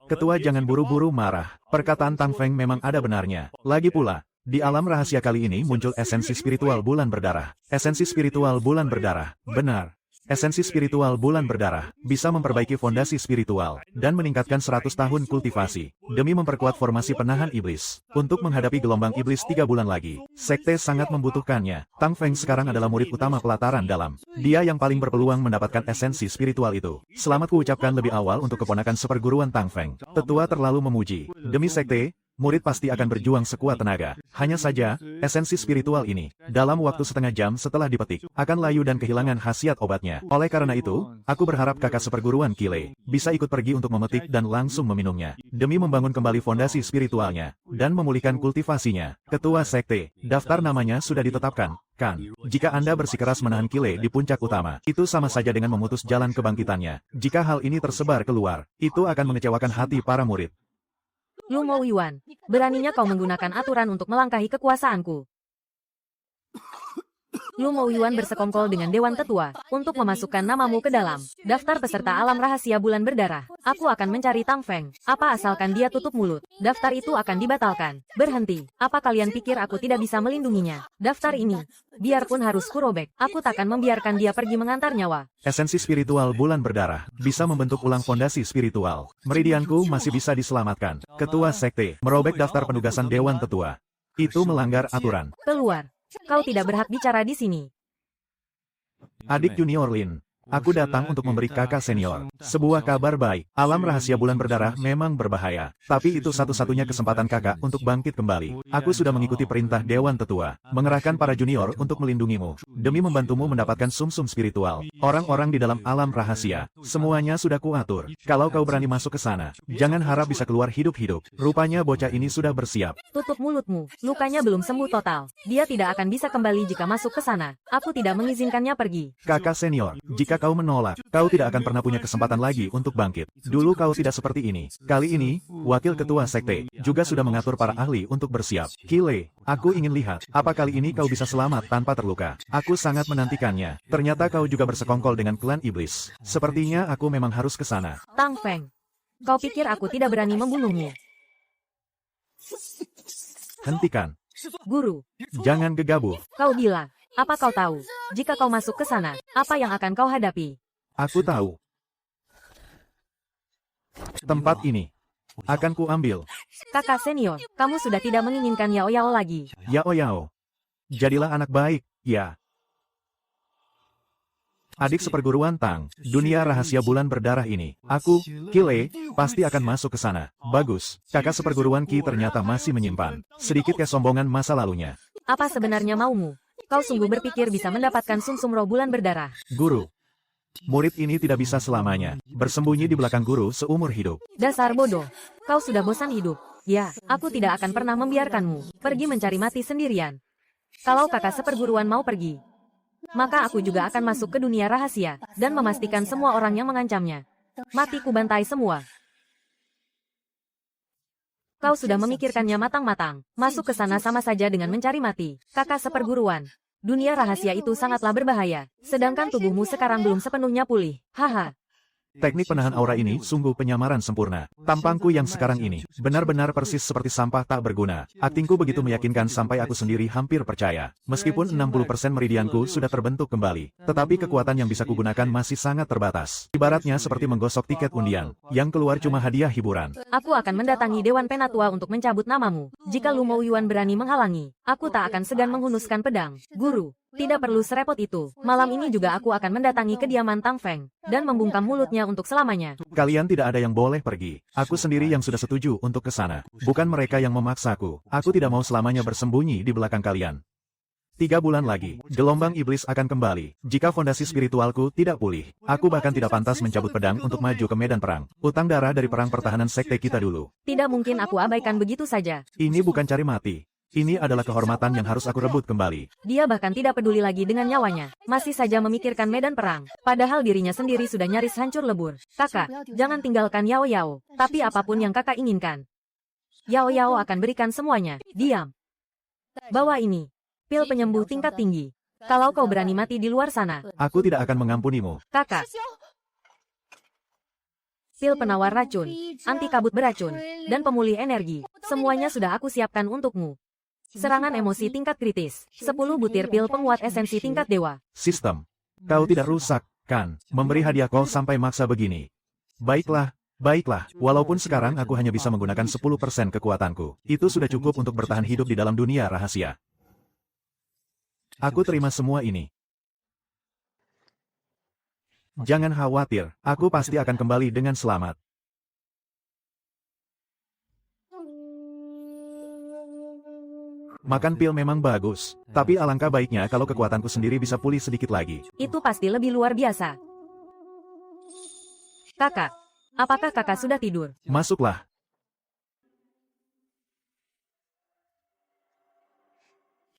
Ketua jangan buru-buru marah. Perkataan Tang Feng memang ada benarnya. Lagi pula, di alam rahasia kali ini muncul esensi spiritual bulan berdarah. Esensi spiritual bulan berdarah. Benar. Esensi spiritual bulan berdarah bisa memperbaiki fondasi spiritual dan meningkatkan 100 tahun kultivasi demi memperkuat formasi penahan iblis. Untuk menghadapi gelombang iblis 3 bulan lagi, sekte sangat membutuhkannya. Tang Feng sekarang adalah murid utama pelataran dalam. Dia yang paling berpeluang mendapatkan esensi spiritual itu. Selamat kuucapkan lebih awal untuk keponakan seperguruan Tang Feng. Tetua terlalu memuji. Demi sekte, murid pasti akan berjuang sekuat tenaga. Hanya saja, esensi spiritual ini, dalam waktu setengah jam setelah dipetik, akan layu dan kehilangan khasiat obatnya. Oleh karena itu, aku berharap kakak seperguruan Kile bisa ikut pergi untuk memetik dan langsung meminumnya, demi membangun kembali fondasi spiritualnya, dan memulihkan kultivasinya. Ketua Sekte, daftar namanya sudah ditetapkan, kan? Jika Anda bersikeras menahan Kile di puncak utama, itu sama saja dengan memutus jalan kebangkitannya. Jika hal ini tersebar keluar, itu akan mengecewakan hati para murid. Lu Mo Yuan, beraninya kau menggunakan aturan untuk melangkahi kekuasaanku. Lu Mo Yuan bersekongkol dengan Dewan Tetua untuk memasukkan namamu ke dalam daftar peserta alam rahasia bulan berdarah. Aku akan mencari Tang Feng. Apa asalkan dia tutup mulut, daftar itu akan dibatalkan. Berhenti. Apa kalian pikir aku tidak bisa melindunginya? Daftar ini, biarpun harus kurobek, aku takkan membiarkan dia pergi mengantar nyawa. Esensi spiritual bulan berdarah bisa membentuk ulang fondasi spiritual. Meridianku masih bisa diselamatkan. Ketua Sekte merobek daftar penugasan Dewan Tetua. Itu melanggar aturan. Keluar. Kau tidak berhak bicara di sini. Adik junior Lin, aku datang untuk memberi kakak senior sebuah kabar baik. Alam rahasia bulan berdarah memang berbahaya, tapi itu satu-satunya kesempatan kakak untuk bangkit kembali. Aku sudah mengikuti perintah Dewan Tetua, mengerahkan para junior untuk melindungimu, demi membantumu mendapatkan sumsum spiritual. Orang-orang di dalam alam rahasia, semuanya sudah kuatur. Kalau kau berani masuk ke sana, jangan harap bisa keluar hidup-hidup. Rupanya bocah ini sudah bersiap. Tutup mulutmu, lukanya belum sembuh total. Dia tidak akan bisa kembali jika masuk ke sana. Aku tidak mengizinkannya pergi. Kakak senior, jika kau menolak, kau tidak akan pernah punya kesempatan lagi untuk bangkit. Dulu kau tidak seperti ini. Kali ini, Wakil Ketua Sekte juga sudah mengatur para ahli untuk bersiap. Kile, aku ingin lihat, apa kali ini kau bisa selamat tanpa terluka. Aku sangat menantikannya. Ternyata kau juga bersekongkol dengan klan iblis. Sepertinya aku memang harus ke sana. Tang Feng, kau pikir aku tidak berani membunuhmu? Hentikan. Guru, Jangan gegabah. kau gila. Apa kau tahu? Jika kau masuk ke sana, apa yang akan kau hadapi? Aku tahu. Tempat ini akan kuambil. Kakak senior, kamu sudah tidak menginginkan Yao Yao lagi. Yao Yao. Jadilah anak baik, ya. Adik seperguruan Tang, dunia rahasia bulan berdarah ini. Aku, Kile, pasti akan masuk ke sana. Bagus, kakak seperguruan Ki ternyata masih menyimpan sedikit kesombongan masa lalunya. Apa sebenarnya maumu? Kau sungguh berpikir bisa mendapatkan sumsum roh bulan berdarah? Guru, murid ini tidak bisa selamanya bersembunyi di belakang guru seumur hidup. Dasar bodoh. Kau sudah bosan hidup. Ya, aku tidak akan pernah membiarkanmu pergi mencari mati sendirian. Kalau kakak seperguruan mau pergi, maka aku juga akan masuk ke dunia rahasia dan memastikan semua orang yang mengancamnya mati kubantai semua. Kau sudah memikirkannya matang-matang. Masuk ke sana sama saja dengan mencari mati. Kakak seperguruan. Dunia rahasia itu sangatlah berbahaya. Sedangkan tubuhmu sekarang belum sepenuhnya pulih. Haha. Teknik penahan aura ini sungguh penyamaran sempurna. Tampangku yang sekarang ini benar-benar persis seperti sampah tak berguna. Aktingku begitu meyakinkan sampai aku sendiri hampir percaya. Meskipun 60% meridianku sudah terbentuk kembali, tetapi kekuatan yang bisa kugunakan masih sangat terbatas. Ibaratnya seperti menggosok tiket undian, yang keluar cuma hadiah hiburan. Aku akan mendatangi Dewan Penatua untuk mencabut namamu. Jika Lu Mo Yuan berani menghalangi, aku tak akan segan menghunuskan pedang. Guru, tidak perlu serepot itu. Malam ini juga aku akan mendatangi kediaman Tang Feng dan membungkam mulutnya untuk selamanya. Kalian tidak ada yang boleh pergi. Aku sendiri yang sudah setuju untuk ke sana. Bukan mereka yang memaksaku. Aku tidak mau selamanya bersembunyi di belakang kalian. 3 bulan lagi, gelombang iblis akan kembali. Jika fondasi spiritualku tidak pulih, aku bahkan tidak pantas mencabut pedang untuk maju ke medan perang. Utang darah dari perang pertahanan sekte kita dulu. Tidak mungkin aku abaikan begitu saja. Ini bukan cari mati. Ini adalah kehormatan yang harus aku rebut kembali. Dia bahkan tidak peduli lagi dengan nyawanya. Masih saja memikirkan medan perang. Padahal dirinya sendiri sudah nyaris hancur lebur. Kakak, jangan tinggalkan Yao Yao. Tapi apapun yang kakak inginkan, Yao Yao akan berikan semuanya. Diam. Bawa ini. Pil penyembuh tingkat tinggi. Kalau kau berani mati di luar sana, Aku tidak akan mengampunimu. kakak. Pil penawar racun, anti kabut beracun, dan pemulih energi. Semuanya sudah aku siapkan untukmu. Serangan emosi tingkat kritis. 10 butir pil penguat esensi tingkat dewa. Sistem. Kau tidak rusak, kan? Memberi hadiah kau sampai maksa begini. Baiklah, baiklah. Walaupun sekarang aku hanya bisa menggunakan 10% kekuatanku. Itu sudah cukup untuk bertahan hidup di dalam dunia rahasia. Aku terima semua ini. Jangan khawatir, aku pasti akan kembali dengan selamat. Makan pil memang bagus, tapi alangkah baiknya kalau kekuatanku sendiri bisa pulih sedikit lagi. Itu pasti lebih luar biasa. Kakak, apakah kakak sudah tidur? Masuklah.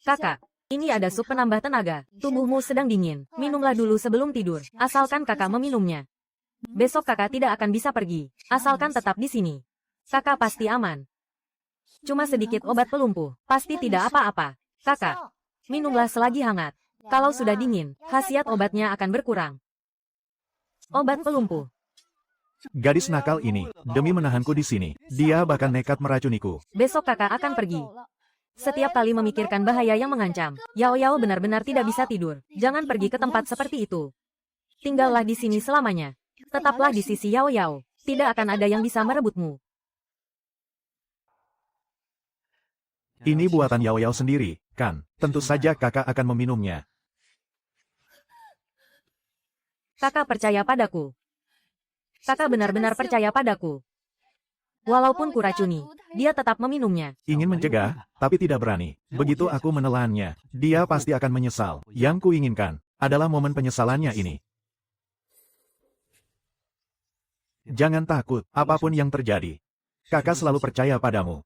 Kakak, ini ada sup penambah tenaga. Tubuhmu sedang dingin. Minumlah dulu sebelum tidur. Asalkan kakak meminumnya. Besok kakak tidak akan bisa pergi. Asalkan tetap di sini. Kakak pasti aman. Cuma sedikit obat pelumpuh. Pasti tidak apa-apa. Kakak, minumlah selagi hangat. Kalau sudah dingin, khasiat obatnya akan berkurang. Obat pelumpuh. Gadis nakal ini, demi menahanku di sini, dia bahkan nekat meracuniku. Besok kakak akan pergi. Setiap kali memikirkan bahaya yang mengancam, Yao Yao benar-benar tidak bisa tidur. Jangan pergi ke tempat seperti itu. Tinggallah di sini selamanya. Tetaplah di sisi Yao Yao. Tidak akan ada yang bisa merebutmu. Ini buatan Yao Yao sendiri, kan? Tentu saja kakak akan meminumnya. Kakak percaya padaku. Kakak benar-benar percaya padaku. Walaupun kuracuni, dia tetap meminumnya. Ingin mencegah, tapi tidak berani. Begitu aku menelannya, dia pasti akan menyesal. Yang kuinginkan adalah momen penyesalannya ini. Jangan takut, apapun yang terjadi. Kakak selalu percaya padamu.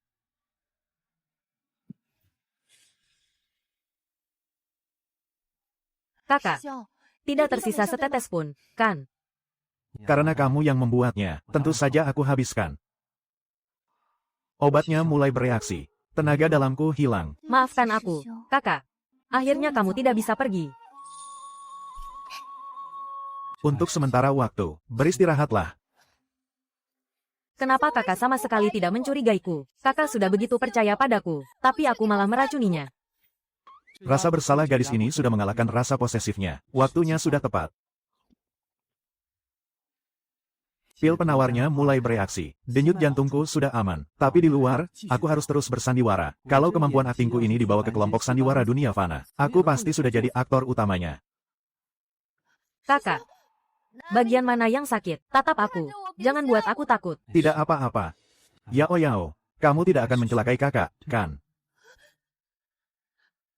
Kakak, tidak tersisa setetes pun, kan? Karena kamu yang membuatnya, tentu saja aku habiskan. Obatnya mulai bereaksi. Tenaga dalamku hilang. Maafkan aku, kakak. Akhirnya kamu tidak bisa pergi. Untuk sementara waktu, beristirahatlah. Kenapa kakak sama sekali tidak mencurigaiku? Kakak sudah begitu percaya padaku, tapi aku malah meracuninya. Rasa bersalah gadis ini sudah mengalahkan rasa posesifnya. Waktunya sudah tepat. Pil penawarnya mulai bereaksi. Denyut jantungku sudah aman. Tapi di luar, aku harus terus bersandiwara. Kalau kemampuan aktingku ini dibawa ke kelompok sandiwara dunia fana, aku pasti sudah jadi aktor utamanya. Kakak, bagian mana yang sakit? Tatap aku. Jangan buat aku takut. Tidak apa-apa. Yao Yao, kamu tidak akan mencelakai kakak, kan?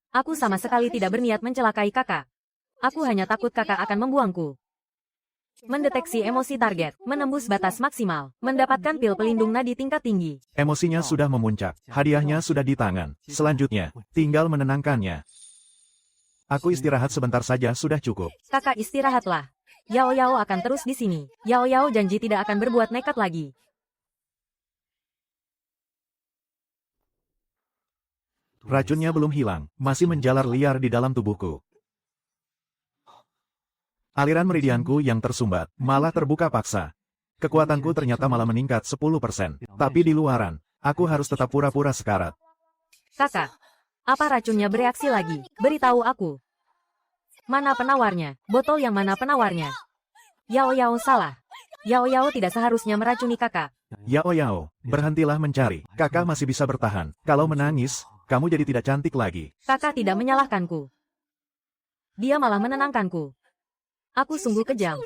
Aku sama sekali tidak berniat mencelakai kakak. Aku hanya takut kakak akan membuangku. Mendeteksi emosi target, menembus batas maksimal, mendapatkan pil pelindung nadi tingkat tinggi. Emosinya sudah memuncak, hadiahnya sudah di tangan. Selanjutnya, tinggal menenangkannya. Aku istirahat sebentar saja sudah cukup. Kakak istirahatlah. Yao Yao akan terus di sini. Yao Yao janji tidak akan berbuat nekat lagi. Racunnya belum hilang, masih menjalar liar di dalam tubuhku. Aliran meridianku yang tersumbat, malah terbuka paksa. Kekuatanku ternyata malah meningkat 10%. Tapi di luaran, aku harus tetap pura-pura sekarat. Kakak, apa racunnya bereaksi lagi? Beritahu aku. Mana penawarnya? Botol yang mana penawarnya? Yao Yao salah. Yao Yao tidak seharusnya meracuni kakak. Yao Yao, berhentilah mencari. Kakak masih bisa bertahan. Kalau menangis, kamu jadi tidak cantik lagi. Kakak tidak menyalahkanku. Dia malah menenangkanku. Aku sungguh kejam.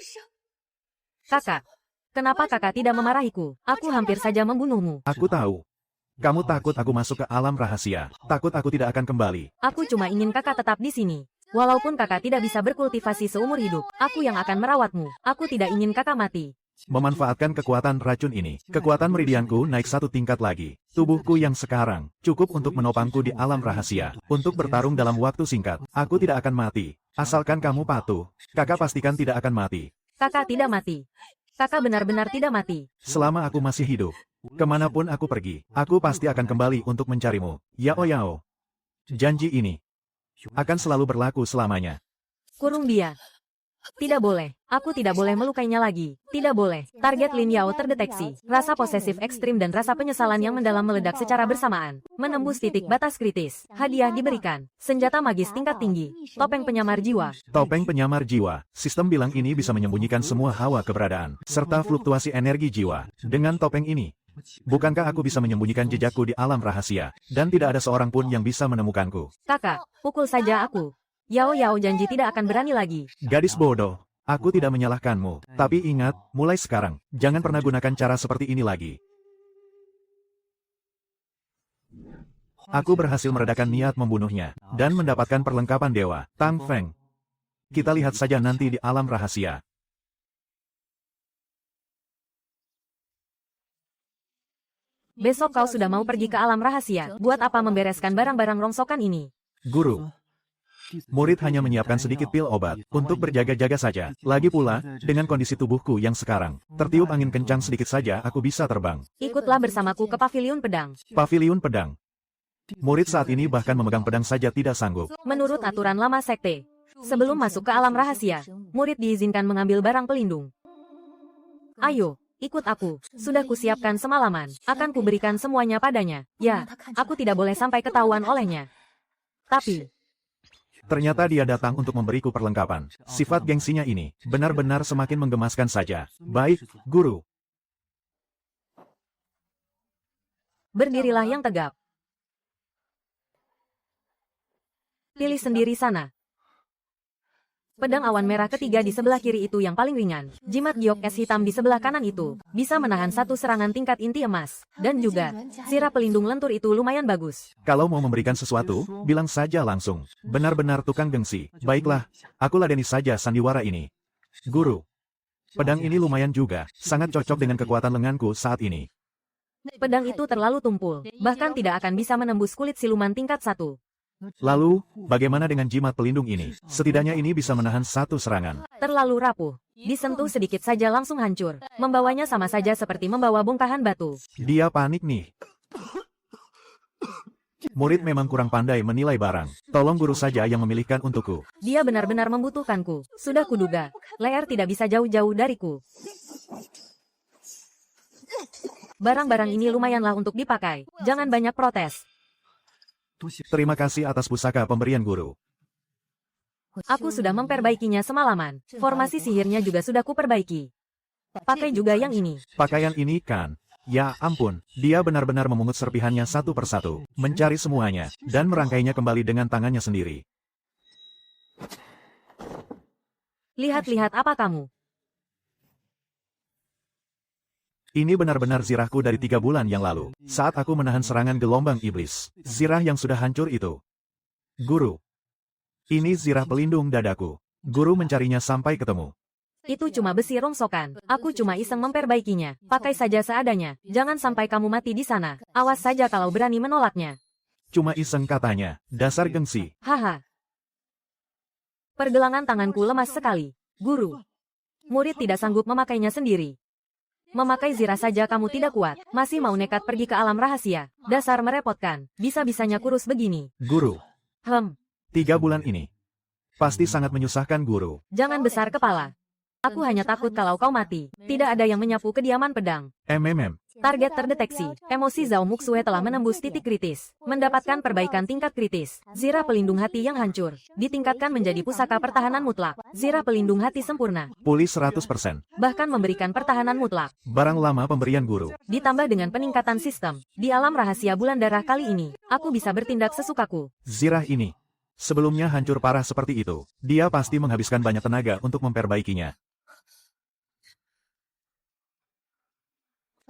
Kakak, kenapa kakak tidak memarahiku? Aku hampir saja membunuhmu. Aku tahu. Kamu takut aku masuk ke alam rahasia. Takut aku tidak akan kembali. Aku cuma ingin kakak tetap di sini. Walaupun kakak tidak bisa berkultivasi seumur hidup, aku yang akan merawatmu. Aku tidak ingin kakak mati. Memanfaatkan kekuatan racun ini, kekuatan meridianku naik 1 tingkat lagi. Tubuhku yang sekarang cukup untuk menopangku di alam rahasia. Untuk bertarung dalam waktu singkat, aku tidak akan mati. Asalkan kamu patuh, kakak pastikan tidak akan mati. Kakak tidak mati. Kakak benar-benar tidak mati. Selama aku masih hidup, kemanapun aku pergi, aku pasti akan kembali untuk mencarimu. Yao Yao. Janji ini akan selalu berlaku selamanya. Kurung dia. Tidak boleh. Aku tidak boleh melukainya lagi. Tidak boleh. Target Lin Yao terdeteksi. Rasa posesif ekstrim dan rasa penyesalan yang mendalam meledak secara bersamaan. Menembus titik batas kritis. Hadiah diberikan. Senjata magis tingkat tinggi. Topeng penyamar jiwa. Topeng penyamar jiwa. Sistem bilang ini bisa menyembunyikan semua hawa keberadaan, serta fluktuasi energi jiwa. Dengan topeng ini, bukankah aku bisa menyembunyikan jejakku di alam rahasia, dan tidak ada seorang pun yang bisa menemukanku? Kakak, pukul saja aku. Yao Yao janji tidak akan berani lagi. Gadis bodoh, aku tidak menyalahkanmu. Tapi ingat, mulai sekarang, jangan pernah gunakan cara seperti ini lagi. Aku berhasil meredakan niat membunuhnya, dan mendapatkan perlengkapan dewa, Tang Feng. Kita lihat saja nanti di alam rahasia. Besok kau sudah mau pergi ke alam rahasia. Buat apa membereskan barang-barang rongsokan ini? Guru, murid hanya menyiapkan sedikit pil obat untuk berjaga-jaga saja. Lagi pula, dengan kondisi tubuhku yang sekarang, tertiup angin kencang sedikit saja aku bisa terbang. Ikutlah bersamaku ke paviliun pedang. Paviliun pedang. Murid saat ini bahkan memegang pedang saja tidak sanggup. Menurut aturan lama sekte, sebelum masuk ke alam rahasia, murid diizinkan mengambil barang pelindung. Ayo, ikut aku. Sudah kusiapkan semalaman. Akan kuberikan semuanya padanya. Ya, aku tidak boleh sampai ketahuan olehnya. Tapi Ternyata dia datang untuk memberiku perlengkapan. Sifat gengsinya ini benar-benar semakin menggemaskan saja. Baik, guru. berdirilah yang tegap. Pilih sendiri sana. Pedang awan merah ketiga di sebelah kiri itu yang paling ringan. Jimat giok es hitam di sebelah kanan itu bisa menahan satu serangan tingkat inti emas. Dan juga, sirah pelindung lentur itu lumayan bagus. Kalau mau memberikan sesuatu, bilang saja langsung. Benar-benar tukang gengsi. Baiklah, aku ladeni saja sandiwara ini. Guru, pedang ini lumayan juga, sangat cocok dengan kekuatan lenganku saat ini. Pedang itu terlalu tumpul, bahkan tidak akan bisa menembus kulit siluman tingkat 1. Lalu, bagaimana dengan jimat pelindung ini? Setidaknya ini bisa menahan satu serangan. Terlalu rapuh. Disentuh sedikit saja langsung hancur. Membawanya sama saja seperti membawa bongkahan batu. Dia panik nih. Murid memang kurang pandai menilai barang. Tolong guru saja yang memilihkan untukku. Dia benar-benar membutuhkanku. Sudah kuduga. Leer tidak bisa jauh-jauh dariku. Barang-barang ini lumayanlah untuk dipakai. Jangan banyak protes. Terima kasih atas pusaka pemberian guru. Aku sudah memperbaikinya semalaman. Formasi sihirnya juga sudah kuperbaiki. Pakai juga yang ini. Pakaian ini kan? Ya ampun, dia benar-benar memungut serpihannya satu persatu, mencari semuanya, dan merangkainya kembali dengan tangannya sendiri. Lihat-lihat apa kamu? Ini benar-benar zirahku dari 3 bulan yang lalu, saat aku menahan serangan gelombang iblis. Zirah yang sudah hancur itu. Guru, ini zirah pelindung dadaku. Guru mencarinya sampai ketemu. Itu cuma besi rongsokan. Aku cuma iseng memperbaikinya. Pakai saja seadanya. Jangan sampai kamu mati di sana. Awas saja kalau berani menolaknya. Cuma iseng katanya, dasar gengsi. Haha. Pergelangan tanganku lemas sekali. Guru. Murid tidak sanggup memakainya sendiri. Memakai zirah saja kamu tidak kuat. Masih mau nekat pergi ke alam rahasia. Dasar merepotkan. Bisa-bisanya kurus begini. Guru, 3 bulan ini pasti sangat menyusahkan guru. Jangan besar kepala. Aku hanya takut kalau kau mati. Tidak ada yang menyapu kediaman pedang. Target terdeteksi. Emosi Zhao Muxue telah menembus titik kritis. Mendapatkan perbaikan tingkat kritis. Zirah pelindung hati yang hancur. Ditingkatkan menjadi pusaka pertahanan mutlak. Zirah pelindung hati sempurna. Pulih 100%. Bahkan memberikan pertahanan mutlak. Barang lama pemberian guru. Ditambah dengan peningkatan sistem. Di alam rahasia bulan darah kali ini, aku bisa bertindak sesukaku. Zirah ini sebelumnya hancur parah seperti itu. Dia pasti menghabiskan banyak tenaga untuk memperbaikinya.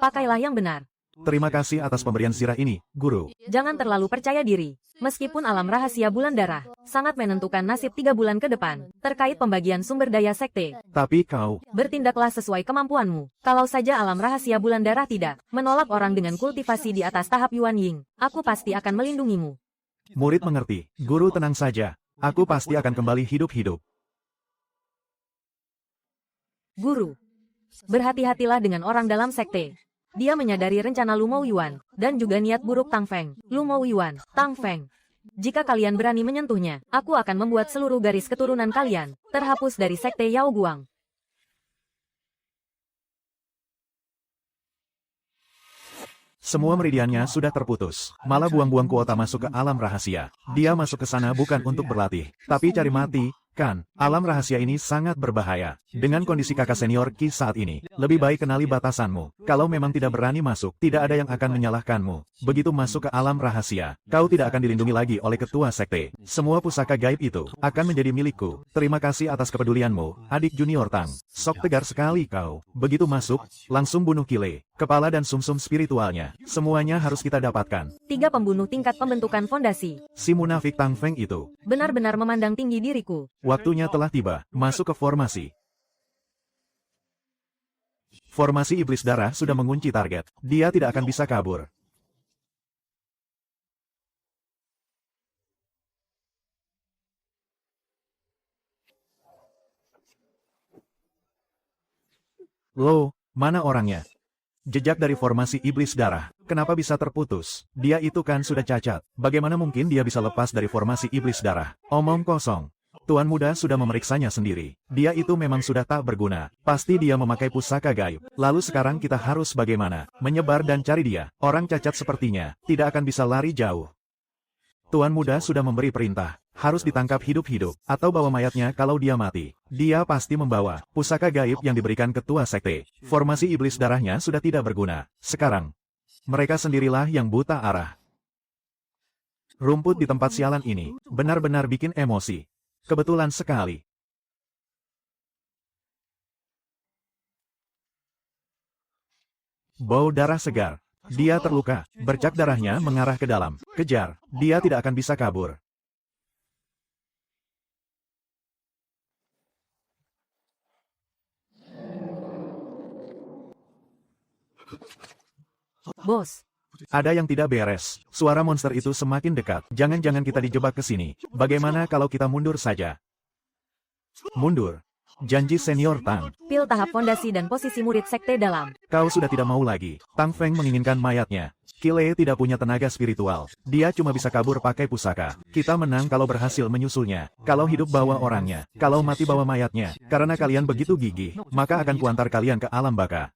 Pakailah yang benar. Terima kasih atas pemberian sirah ini, Guru. Jangan terlalu percaya diri. Meskipun alam rahasia bulan darah sangat menentukan nasib 3 bulan ke depan terkait pembagian sumber daya sekte. Tapi kau, Bertindaklah sesuai kemampuanmu. Kalau saja alam rahasia bulan darah tidak menolak orang dengan kultivasi di atas tahap Yuan Ying, aku pasti akan melindungimu. murid mengerti. Guru tenang saja. Aku pasti akan kembali hidup-hidup. Guru, berhati-hatilah dengan orang dalam sekte. Dia menyadari rencana Lu Mou Yuan, dan juga niat buruk Tang Feng. Lu Mou Yuan, Tang Feng. Jika kalian berani menyentuhnya, aku akan membuat seluruh garis keturunan kalian terhapus dari sekte Yao Guang. Semua meridiannya sudah terputus. Malah buang-buang kuota masuk ke alam rahasia. Dia masuk ke sana bukan untuk berlatih, tapi cari mati. Kan, alam rahasia ini sangat berbahaya. Dengan kondisi kakak senior Qi saat ini, lebih baik kenali batasanmu. Kalau memang tidak berani masuk, tidak ada yang akan menyalahkanmu. Begitu masuk ke alam rahasia, kau tidak akan dilindungi lagi oleh ketua sekte. Semua pusaka gaib itu akan menjadi milikku. Terima kasih atas kepedulianmu, adik junior Tang. Sok tegar sekali kau. Begitu masuk, langsung bunuh Kile, kepala dan sumsum spiritualnya. Semuanya harus kita dapatkan. 3 pembunuh tingkat pembentukan fondasi. Si munafik Tang Feng itu Benar-benar memandang tinggi diriku. waktunya telah tiba, masuk ke formasi. Formasi iblis darah sudah mengunci target. Dia tidak akan bisa kabur. Loh, mana orangnya? Jejak dari formasi iblis darah, kenapa bisa terputus? Dia itu kan sudah cacat. Bagaimana mungkin dia bisa lepas dari formasi iblis darah? Omong kosong. Tuan muda sudah memeriksanya sendiri. Dia itu memang sudah tak berguna. Pasti dia memakai pusaka gaib. Lalu sekarang kita harus bagaimana? Menyebar dan cari dia. Orang cacat sepertinya tidak akan bisa lari jauh. Tuan muda sudah memberi perintah. Harus ditangkap hidup-hidup, atau bawa mayatnya kalau dia mati. Dia pasti membawa pusaka gaib yang diberikan ketua sekte. Formasi iblis darahnya sudah tidak berguna. Sekarang, mereka sendirilah yang buta arah. Rumput di tempat sialan ini benar-benar bikin emosi. Kebetulan sekali. Bau darah segar. Dia terluka. Bercak darahnya mengarah ke dalam. Kejar. Dia tidak akan bisa kabur. Bos, Ada yang tidak beres. Suara monster itu semakin dekat. Jangan-jangan kita dijebak ke sini. Bagaimana kalau kita mundur saja? Mundur. Janji senior Tang. pil tahap fondasi dan posisi murid sekte dalam. Kau sudah tidak mau lagi. Tang Feng menginginkan mayatnya. Kile tidak punya tenaga spiritual. Dia cuma bisa kabur pakai pusaka. Kita menang kalau berhasil menyusulnya. Kalau hidup bawa orangnya. Kalau mati bawa mayatnya. Karena kalian begitu gigih, maka akan kuantar kalian ke alam baka.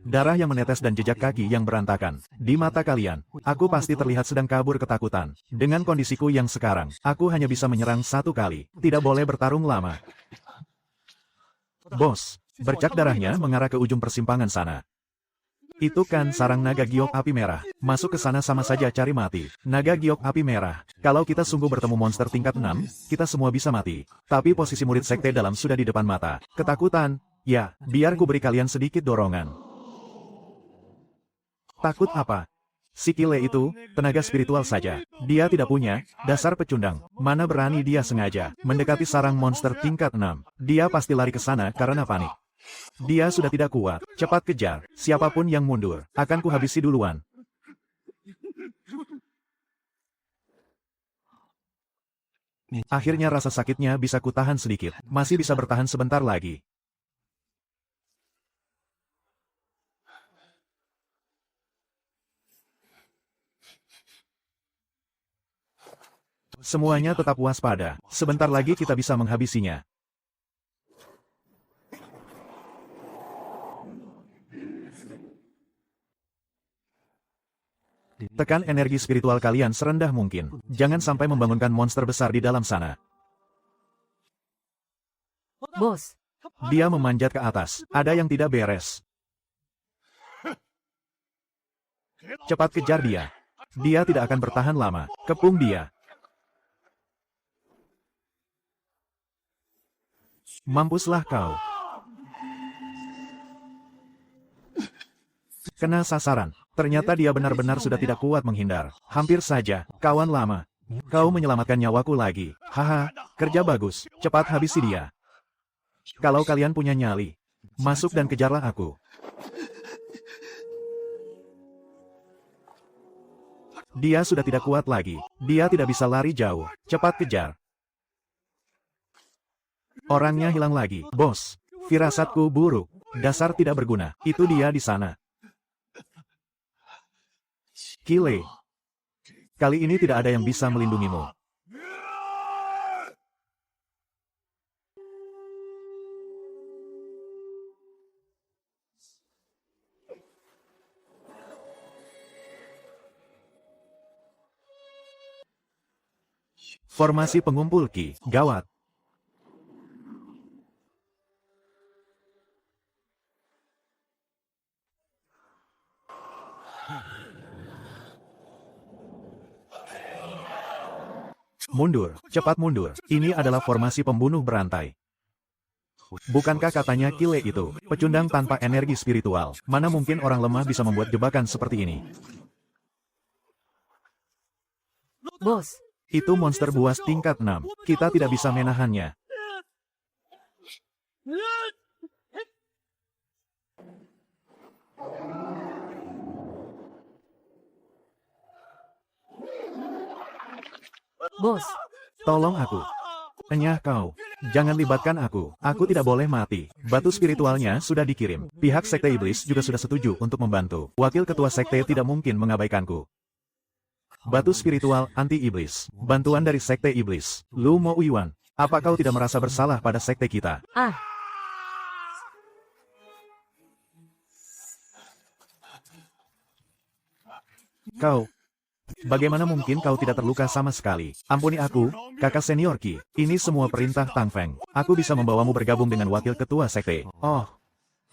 Darah yang menetes dan jejak kaki yang berantakan. Di mata kalian, aku pasti terlihat sedang kabur ketakutan. Dengan kondisiku yang sekarang, aku hanya bisa menyerang 1 kali. Tidak boleh bertarung lama. Bos, bercak darahnya mengarah ke ujung persimpangan sana. Itu kan sarang naga giok api merah. Masuk ke sana sama saja cari mati. Naga giok api merah. Kalau kita sungguh bertemu monster tingkat 6, kita semua bisa mati. Tapi posisi murid sekte dalam sudah di depan mata. Ketakutan? Ya, biar ku beri kalian sedikit dorongan. Takut apa? Si Kile itu, tenaga spiritual saja. Dia tidak punya, dasar pecundang. Mana berani dia sengaja mendekati sarang monster tingkat 6. Dia pasti lari ke sana karena panik. Dia sudah tidak kuat. Cepat kejar. Siapapun yang mundur, akan kuhabisi duluan. Akhirnya rasa sakitnya bisa kutahan sedikit. Masih bisa bertahan sebentar lagi. Semuanya tetap waspada. Sebentar lagi kita bisa menghabisinya. Tekan energi spiritual kalian serendah mungkin. Jangan sampai membangunkan monster besar di dalam sana. Bos, Dia memanjat ke atas. Ada yang tidak beres. Cepat kejar dia. Dia tidak akan bertahan lama. Kepung dia. Mampuslah kau. Kena sasaran. Ternyata dia benar-benar sudah tidak kuat menghindar. Hampir saja, kawan lama. Kau menyelamatkan nyawaku lagi. Haha, kerja bagus. Cepat habisi dia. Kalau kalian punya nyali, masuk dan kejarlah aku. Dia sudah tidak kuat lagi. Dia tidak bisa lari jauh. Cepat kejar. Orangnya hilang lagi. Bos, firasatku buruk. Dasar tidak berguna. Itu dia di sana. Kile. Kali ini tidak ada yang bisa melindungimu. Formasi pengumpul Ki, gawat. Mundur, cepat mundur. Ini adalah formasi pembunuh berantai. Bukankah katanya Kile itu, pecundang tanpa energi spiritual? Mana mungkin orang lemah bisa membuat jebakan seperti ini? Bos, Itu monster buas tingkat 6. Kita tidak bisa menahannya. bos, Tolong aku. Enyah kau. Jangan libatkan aku. Aku tidak boleh mati. Batu spiritualnya sudah dikirim. Pihak Sekte Iblis juga sudah setuju untuk membantu. Wakil Ketua Sekte tidak mungkin mengabaikanku. Batu spiritual anti-iblis. Bantuan dari Sekte Iblis. Lu Mo Uiwan. Apa kau tidak merasa bersalah pada sekte kita? Kau. Bagaimana mungkin kau tidak terluka sama sekali? Ampuni aku, kakak senior Ki. Ini semua perintah Tang Feng. Aku bisa membawamu bergabung dengan wakil ketua sekte. Oh.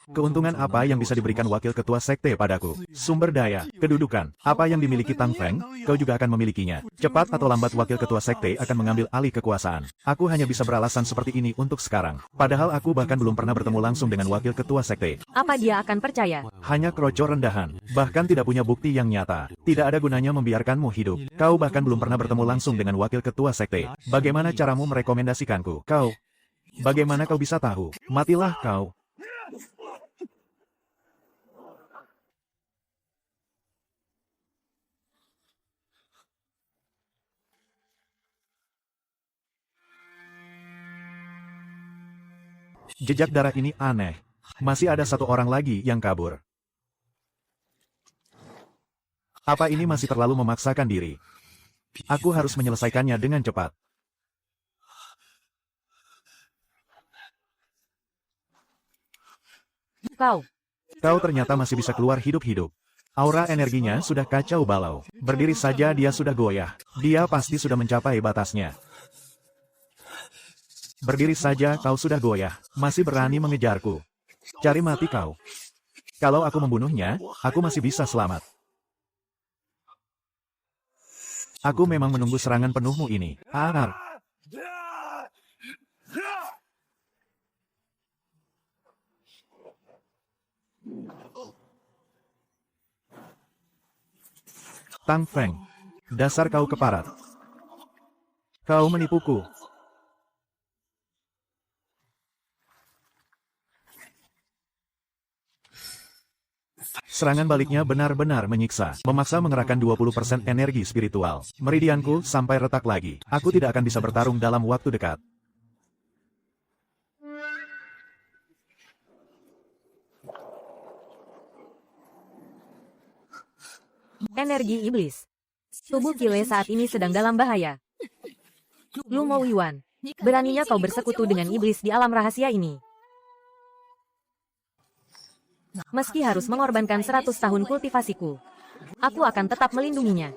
Keuntungan apa yang bisa diberikan wakil ketua sekte padaku? Sumber daya, kedudukan, apa yang dimiliki Tang Feng, kau juga akan memilikinya. Cepat atau lambat wakil ketua sekte akan mengambil alih kekuasaan. Aku hanya bisa beralasan seperti ini untuk sekarang. Padahal aku bahkan belum pernah bertemu langsung dengan wakil ketua sekte. apa dia akan percaya? Hanya kroco rendahan, bahkan tidak punya bukti yang nyata. Tidak ada gunanya membiarkanmu hidup. Kau bahkan belum pernah bertemu langsung dengan wakil ketua sekte. Bagaimana caramu merekomendasikanku? Kau. Bagaimana kau bisa tahu? Matilah kau. Jejak darah ini aneh. Masih ada satu orang lagi yang kabur. Apa ini masih terlalu memaksakan diri? Aku harus menyelesaikannya dengan cepat. Kau ternyata masih bisa keluar hidup-hidup. Aura energinya sudah kacau balau. Berdiri saja dia sudah goyah. Dia pasti sudah mencapai batasnya. Berdiri saja kau sudah goyah, masih berani mengejarku. Cari mati kau. Kalau aku membunuhnya, aku masih bisa selamat. Aku memang menunggu serangan penuhmu ini. Tang Feng, dasar kau keparat. Kau menipuku. Serangan baliknya benar-benar menyiksa, memaksa mengerahkan 20% energi spiritual. Meridianku sampai retak lagi. Aku tidak akan bisa bertarung dalam waktu dekat. Energi iblis. Tubuh Kile saat ini sedang dalam bahaya. Lu Mo Iwan, beraninya kau bersekutu dengan iblis di alam rahasia ini. Meski harus mengorbankan 100 tahun kultivasiku, aku akan tetap melindunginya.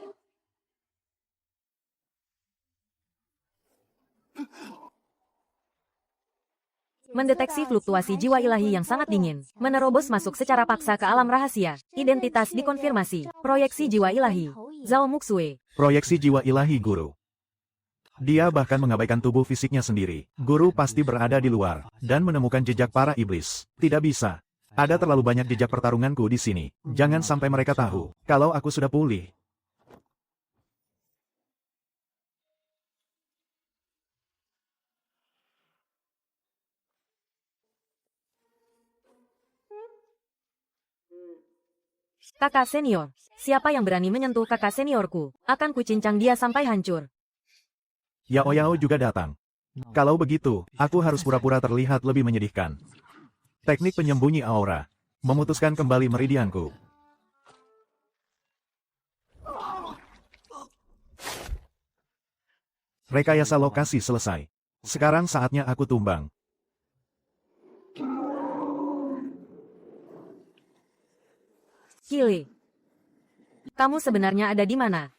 Mendeteksi fluktuasi jiwa ilahi yang sangat dingin, menerobos masuk secara paksa ke alam rahasia. Identitas dikonfirmasi. Proyeksi jiwa ilahi. Zhao Muxue. Proyeksi jiwa ilahi guru. Dia bahkan mengabaikan tubuh fisiknya sendiri. Guru pasti berada di luar, dan menemukan jejak para iblis. Tidak bisa. Ada terlalu banyak jejak pertarunganku di sini. Jangan sampai mereka tahu kalau aku sudah pulih. Kakak senior, siapa yang berani menyentuh kakak seniorku? Akan kucincang dia sampai hancur. Yao Yao juga datang. Kalau begitu, aku harus pura-pura terlihat lebih menyedihkan. Teknik penyembunyi aura. Memutuskan kembali meridianku. Rekayasa lokasi selesai. Sekarang saatnya aku tumbang. Kili, kamu sebenarnya ada di mana?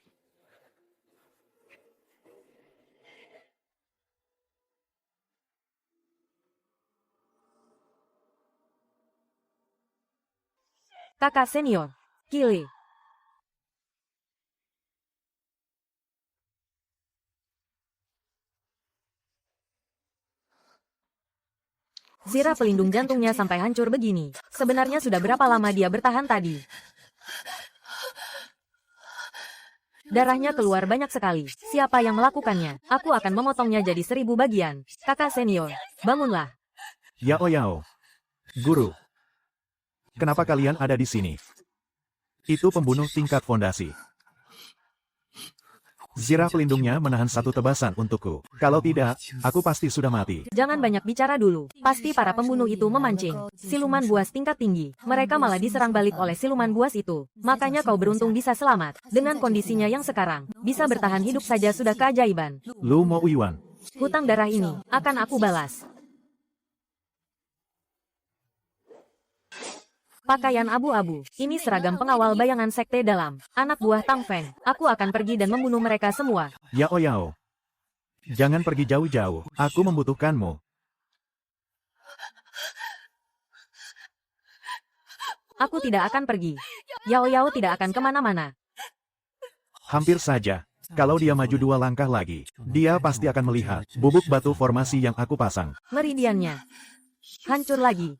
Kakak senior, Kili. Zira pelindung jantungnya sampai hancur begini. Sebenarnya sudah berapa lama dia bertahan tadi? Darahnya keluar banyak sekali. Siapa yang melakukannya? Aku akan memotongnya jadi 1000 bagian. Kakak senior, bangunlah. Yao Yao. Guru. Kenapa kalian ada di sini? Itu pembunuh tingkat fondasi. Zirah pelindungnya menahan satu tebasan untukku. Kalau tidak, aku pasti sudah mati. Jangan banyak bicara dulu. Pasti para pembunuh itu memancing. Siluman buas tingkat tinggi. Mereka malah diserang balik oleh siluman buas itu. Makanya kau beruntung bisa selamat. Dengan kondisinya yang sekarang, bisa bertahan hidup saja sudah keajaiban. Lu Mo Uiwan. Hutang darah ini akan aku balas. Pakaian abu-abu. Ini seragam pengawal bayangan sekte dalam. Anak buah Tang Feng. Aku akan pergi dan membunuh mereka semua. Yao Yao. Jangan pergi jauh-jauh. Aku membutuhkanmu. Aku tidak akan pergi. Yao Yao tidak akan kemana-mana. Hampir saja. Kalau dia maju 2 langkah lagi, dia pasti akan melihat bubuk batu formasi yang aku pasang. Meridiannya hancur lagi.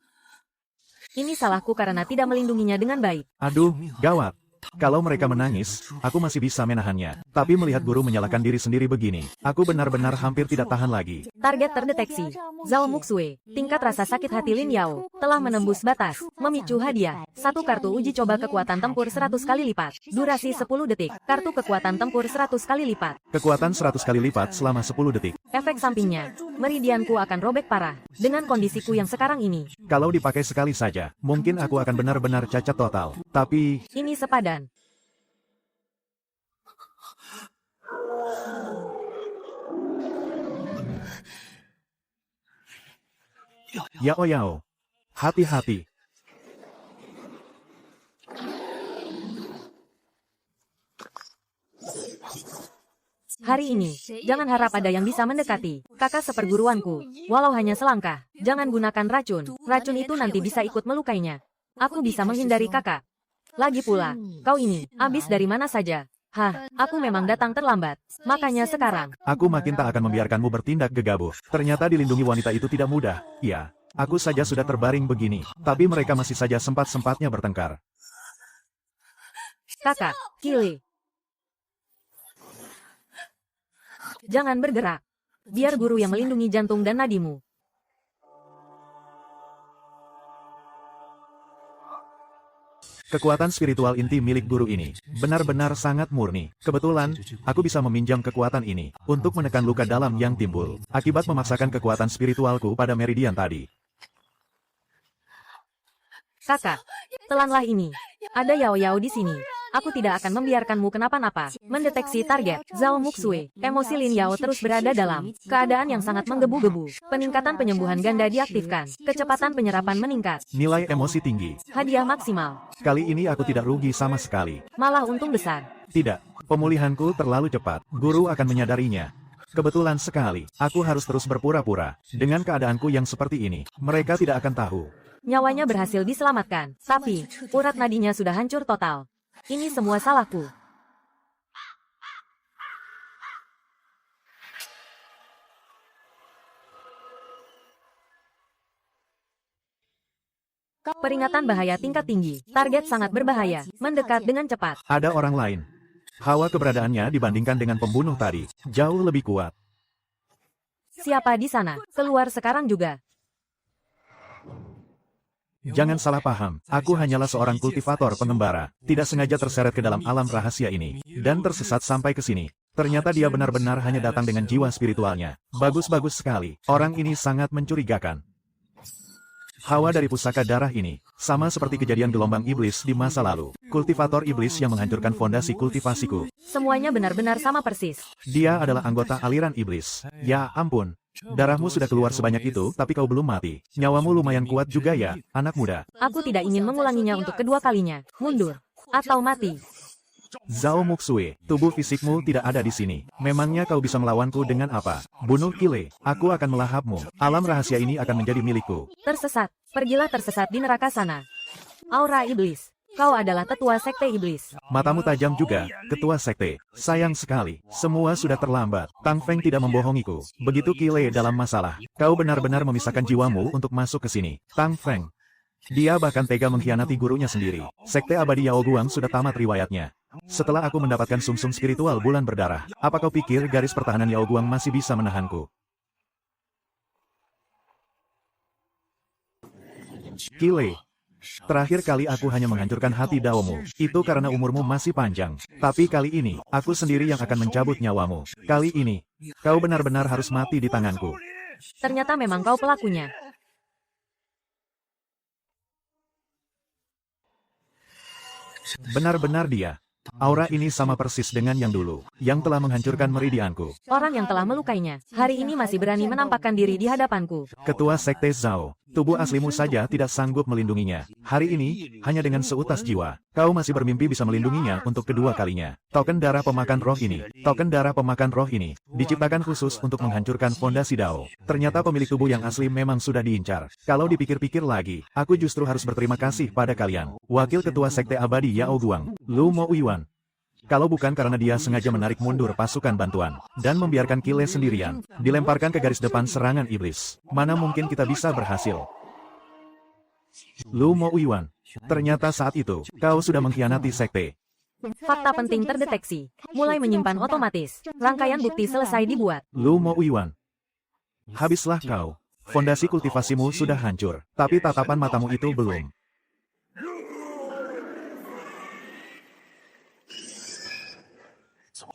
Ini salahku karena tidak melindunginya dengan baik. Aduh, gawat. Kalau mereka menangis, aku masih bisa menahannya. Tapi melihat guru menyalahkan diri sendiri begini, aku benar-benar hampir tidak tahan lagi. Target terdeteksi. Zhao Muxue. Tingkat rasa sakit hati Lin Yao telah menembus batas. Memicu hadiah. 1 kartu uji coba kekuatan tempur 100 kali lipat. Durasi 10 detik. Kartu kekuatan tempur 100 kali lipat. Kekuatan 100 kali lipat selama 10 detik. Efek sampingnya, meridianku akan robek parah. Dengan kondisiku yang sekarang ini, Kalau dipakai sekali saja, mungkin aku akan benar-benar cacat total. Tapi, ini sepadan. Yao Yao. Hati-hati. Hari ini, jangan harap ada yang bisa mendekati kakak seperguruanku. Walau hanya selangkah, jangan gunakan racun. Racun itu nanti bisa ikut melukainya. Aku bisa menghindari kakak. Lagi pula, kau ini, habis dari mana saja? Hah, aku memang datang terlambat. Makanya sekarang, Aku makin tak akan membiarkanmu bertindak gegabah. Ternyata dilindungi wanita itu tidak mudah. Ya, aku saja sudah terbaring begini. Tapi mereka masih saja sempat-sempatnya bertengkar. kakak, Kili. Jangan bergerak. Biar guru yang melindungi jantung dan nadimu. Kekuatan spiritual inti milik guru ini benar-benar sangat murni. Kebetulan, aku bisa meminjam kekuatan ini untuk menekan luka dalam yang timbul akibat memaksakan kekuatan spiritualku pada meridian tadi. Kakak, telanlah ini. Ada Yao Yao di sini. Aku tidak akan membiarkanmu kenapa-napa. Mendeteksi target, Zhao Muxue. Emosi Lin Yao terus berada dalam keadaan yang sangat menggebu-gebu. Peningkatan penyembuhan ganda diaktifkan. Kecepatan penyerapan meningkat. Nilai emosi tinggi. Hadiah maksimal. Kali ini aku tidak rugi sama sekali. Malah untung besar. Tidak, pemulihanku terlalu cepat. Guru akan menyadarinya. Kebetulan sekali, aku harus terus berpura-pura. Dengan keadaanku yang seperti ini, mereka tidak akan tahu. Nyawanya berhasil diselamatkan. Tapi, urat nadinya sudah hancur total. Ini semua salahku. Peringatan bahaya tingkat tinggi. Target sangat berbahaya. Mendekat dengan cepat. Ada orang lain. Hawa keberadaannya dibandingkan dengan pembunuh tadi jauh lebih kuat. Siapa di sana? Keluar sekarang juga. Jangan salah paham, aku hanyalah seorang kultivator pengembara, tidak sengaja terseret ke dalam alam rahasia ini, dan tersesat sampai ke sini. Ternyata dia benar-benar hanya datang dengan jiwa spiritualnya. Bagus-bagus sekali, orang ini sangat mencurigakan. Hawa dari pusaka darah ini, sama seperti kejadian gelombang iblis di masa lalu. Kultivator iblis yang menghancurkan fondasi kultivasiku. Semuanya benar-benar sama persis. Dia adalah anggota aliran iblis. Ya ampun. Darahmu sudah keluar sebanyak itu, tapi kau belum mati. Nyawamu lumayan kuat juga ya, anak muda. Aku tidak ingin mengulanginya untuk kedua kalinya. Mundur. Atau mati. Zhao Muxue, tubuh fisikmu tidak ada di sini. Memangnya kau bisa melawanku dengan apa? Bunuh Kile, aku akan melahapmu. Alam rahasia ini akan menjadi milikku. Tersesat. Pergilah tersesat di neraka sana. Aura iblis. Kau adalah tetua sekte iblis. Matamu tajam juga, ketua sekte. Sayang sekali, semua sudah terlambat. Tang Feng tidak membohongiku. Begitu Kile dalam masalah, kau benar-benar memisahkan jiwamu untuk masuk ke sini. Tang Feng. Dia bahkan tega mengkhianati gurunya sendiri. Sekte abadi Yao Guang sudah tamat riwayatnya. Setelah aku mendapatkan sumsum spiritual bulan berdarah, apa kau pikir garis pertahanan Yao Guang masih bisa menahanku? Kile. Terakhir kali aku hanya menghancurkan hati Daomu, itu karena umurmu masih panjang. Tapi kali ini, aku sendiri yang akan mencabut nyawamu. Kali ini, kau benar-benar harus mati di tanganku. Ternyata memang kau pelakunya. Benar-benar dia. Aura ini sama persis dengan yang dulu, yang telah menghancurkan meridianku. Orang yang telah melukainya, hari ini masih berani menampakkan diri di hadapanku. Ketua Sekte Zhao, tubuh aslimu saja tidak sanggup melindunginya. Hari ini, hanya dengan seutas jiwa, kau masih bermimpi bisa melindunginya untuk kedua kalinya. Token darah pemakan roh ini, diciptakan khusus untuk menghancurkan fondasi Dao. Ternyata pemilik tubuh yang asli memang sudah diincar. Kalau dipikir-pikir lagi, aku justru harus berterima kasih pada kalian. Wakil Ketua Sekte Abadi Yao Guang, Lu Mo Uiwan. Kalau bukan karena dia sengaja menarik mundur pasukan bantuan, dan membiarkan Kile sendirian, dilemparkan ke garis depan serangan iblis, mana mungkin kita bisa berhasil. Lu Mo Uiwan, ternyata saat itu, kau sudah mengkhianati sekte. Fakta penting terdeteksi. Mulai menyimpan otomatis. Rangkaian bukti selesai dibuat. Lu Mo Uiwan, habislah kau. Fondasi kultivasimu sudah hancur, tapi tatapan matamu itu belum.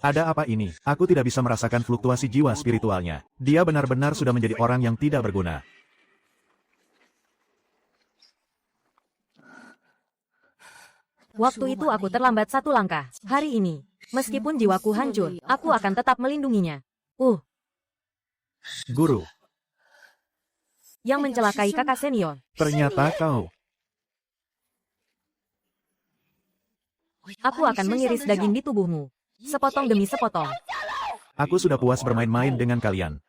Ada apa ini? Aku tidak bisa merasakan fluktuasi jiwa spiritualnya. Dia benar-benar sudah menjadi orang yang tidak berguna. Waktu itu aku terlambat satu langkah. Hari ini, meskipun jiwaku hancur, aku akan tetap melindunginya. Guru, Yang mencelakai kakak senior. ternyata kau. Aku akan mengiris daging di tubuhmu. Sepotong demi sepotong. Aku sudah puas bermain-main dengan kalian.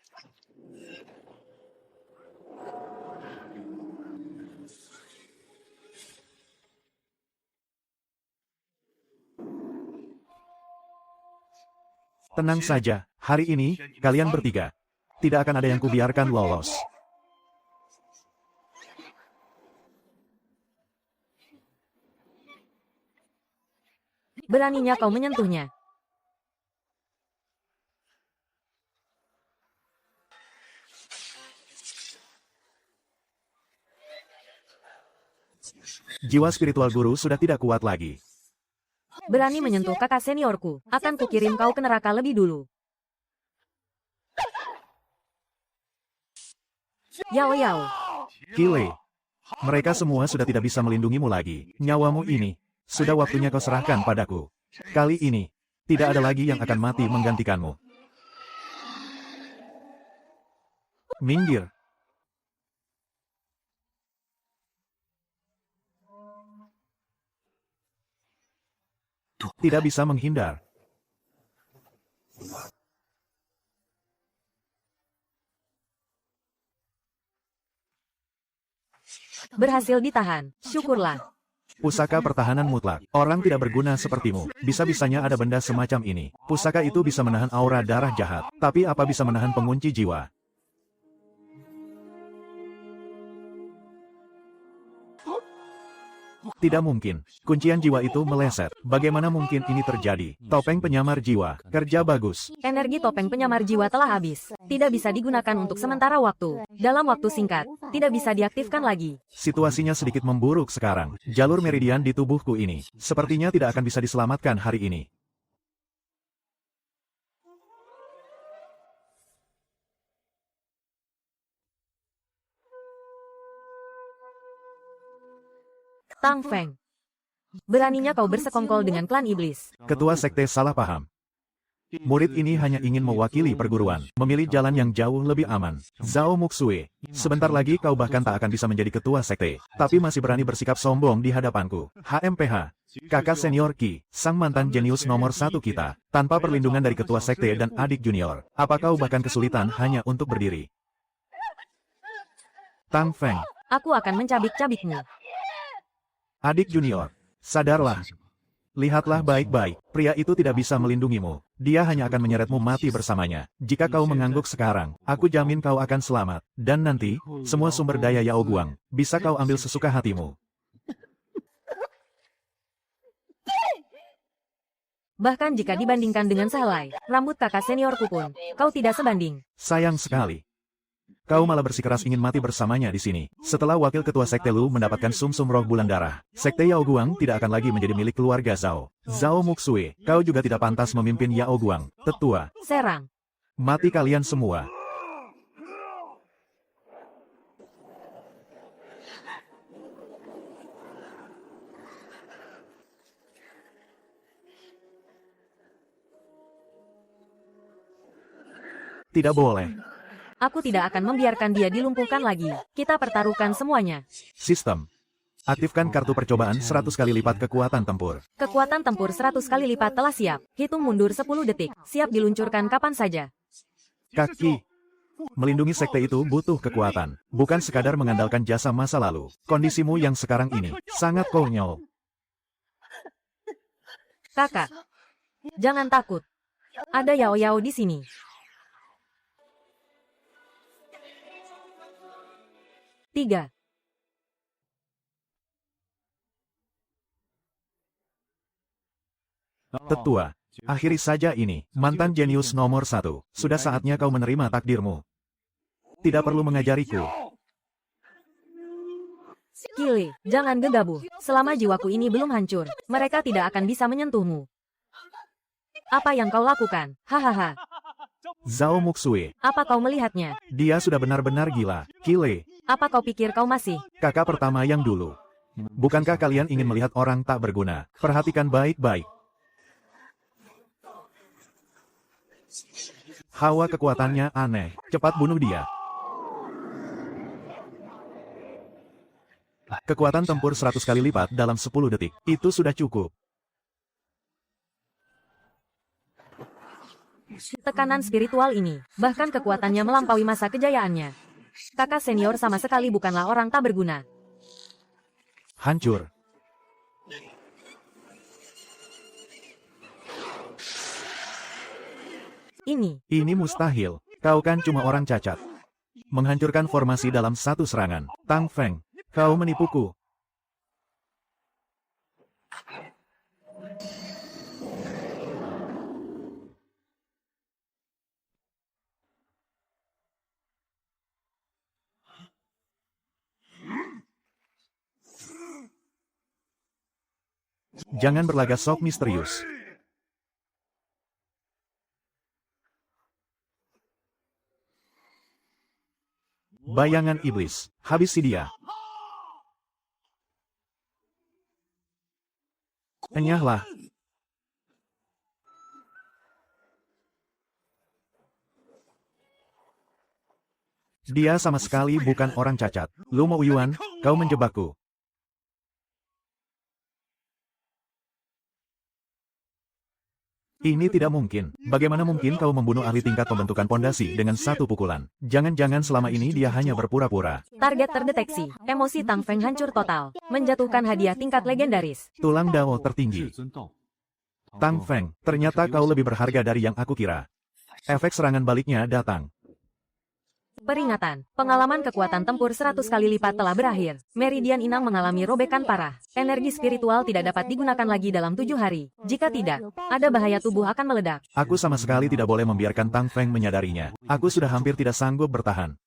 Tenang saja, hari ini, kalian bertiga. Tidak akan ada yang kubiarkan lolos. Beraninya kau menyentuhnya. Jiwa spiritual guru sudah tidak kuat lagi. Berani menyentuh kakak seniorku. Akan kukirim kau ke neraka lebih dulu. Yao Yao. Kile, mereka semua sudah tidak bisa melindungimu lagi. Nyawamu ini, sudah waktunya kau serahkan padaku. Kali ini, tidak ada lagi yang akan mati menggantikanmu. Minggir. Tidak bisa menghindar. Berhasil ditahan. Syukurlah. Pusaka pertahanan mutlak. Orang tidak berguna sepertimu. Bisa-bisanya ada benda semacam ini. Pusaka itu bisa menahan aura darah jahat. Tapi apa bisa menahan pengunci jiwa? Tidak mungkin. Kuncian jiwa itu meleset. Bagaimana mungkin ini terjadi? Topeng penyamar jiwa. Kerja bagus. Energi topeng penyamar jiwa telah habis. Tidak bisa digunakan untuk sementara waktu. Dalam waktu singkat, tidak bisa diaktifkan lagi. Situasinya sedikit memburuk sekarang. Jalur meridian di tubuhku ini sepertinya tidak akan bisa diselamatkan hari ini. Tang Feng. Beraninya kau bersekongkol dengan klan iblis. Ketua sekte salah paham. Murid ini hanya ingin mewakili perguruan, memilih jalan yang jauh lebih aman. Zhao Muxue, sebentar lagi kau bahkan tak akan bisa menjadi ketua sekte, tapi masih berani bersikap sombong di hadapanku. HMPH, kakak senior Qi, sang mantan jenius nomor 1 kita, tanpa perlindungan dari ketua sekte dan adik junior. Apa kau bahkan kesulitan hanya untuk berdiri? Tang Feng, Aku akan mencabik-cabikmu. adik junior, sadarlah. Lihatlah baik-baik, pria itu tidak bisa melindungimu. Dia hanya akan menyeretmu mati bersamanya. Jika kau mengangguk sekarang, aku jamin kau akan selamat. Dan nanti, semua sumber daya Yao Guang, bisa kau ambil sesuka hatimu. Bahkan jika dibandingkan dengan sehelai rambut kakak seniorku pun, kau tidak sebanding. Sayang sekali. Kau malah bersikeras ingin mati bersamanya di sini. Setelah wakil ketua sekte Lu mendapatkan sumsum roh bulan darah, sekte Yao Guang tidak akan lagi menjadi milik keluarga Zhao. Zhao Muxue, kau juga tidak pantas memimpin Yao Guang. Tetua, Serang. mati kalian semua. Tidak boleh. Aku tidak akan membiarkan dia dilumpuhkan lagi. Kita pertaruhkan semuanya. Sistem. Aktifkan kartu percobaan 100 kali lipat kekuatan tempur. Kekuatan tempur 100 kali lipat telah siap. Hitung mundur 10 detik. Siap diluncurkan kapan saja. Kaki. Melindungi sekte itu butuh kekuatan. Bukan sekadar mengandalkan jasa masa lalu. Kondisimu yang sekarang ini sangat konyol. Kakak. Jangan takut. Ada Yao-Yao di sini. Tiga. Tetua, akhiri saja ini. Mantan jenius nomor 1. Sudah saatnya kau menerima takdirmu. Tidak perlu mengajariku. Kile, jangan gegabah. Selama jiwaku ini belum hancur, mereka tidak akan bisa menyentuhmu. Apa yang kau lakukan? Hahaha. Zhao Muxue, Apa kau melihatnya? dia sudah benar-benar gila. Kile, Apa kau pikir kau masih? kakak pertama yang dulu. Bukankah kalian ingin melihat orang tak berguna? Perhatikan baik-baik. Hawa kekuatannya aneh. Cepat bunuh dia. Kekuatan tempur 100 kali lipat dalam 10 detik. Itu sudah cukup. Tekanan spiritual ini, bahkan kekuatannya melampaui masa kejayaannya. Kakak senior sama sekali bukanlah orang tak berguna. Hancur. Ini mustahil. Kau kan cuma orang cacat. Menghancurkan formasi dalam satu serangan. Tang Feng, kau menipuku. Jangan berlagak sok misterius. Bayangan iblis, habisi dia. Enyahlah. Dia sama sekali bukan orang cacat. Lu Mo Yuan, kau menjebakku. Ini tidak mungkin. Bagaimana mungkin kau membunuh ahli tingkat pembentukan pondasi dengan satu pukulan? Jangan-jangan selama ini dia hanya berpura-pura. Target terdeteksi. Emosi Tang Feng hancur total. Menjatuhkan hadiah tingkat legendaris. Tulang Dao tertinggi. Tang Feng, ternyata kau lebih berharga dari yang aku kira. Efek serangan baliknya datang. Peringatan, pengalaman kekuatan tempur 100 kali lipat telah berakhir. Meridian inang mengalami robekan parah. Energi spiritual tidak dapat digunakan lagi dalam 7 hari. Jika tidak, ada bahaya tubuh akan meledak. Aku sama sekali tidak boleh membiarkan Tang Feng menyadarinya. Aku sudah hampir tidak sanggup bertahan.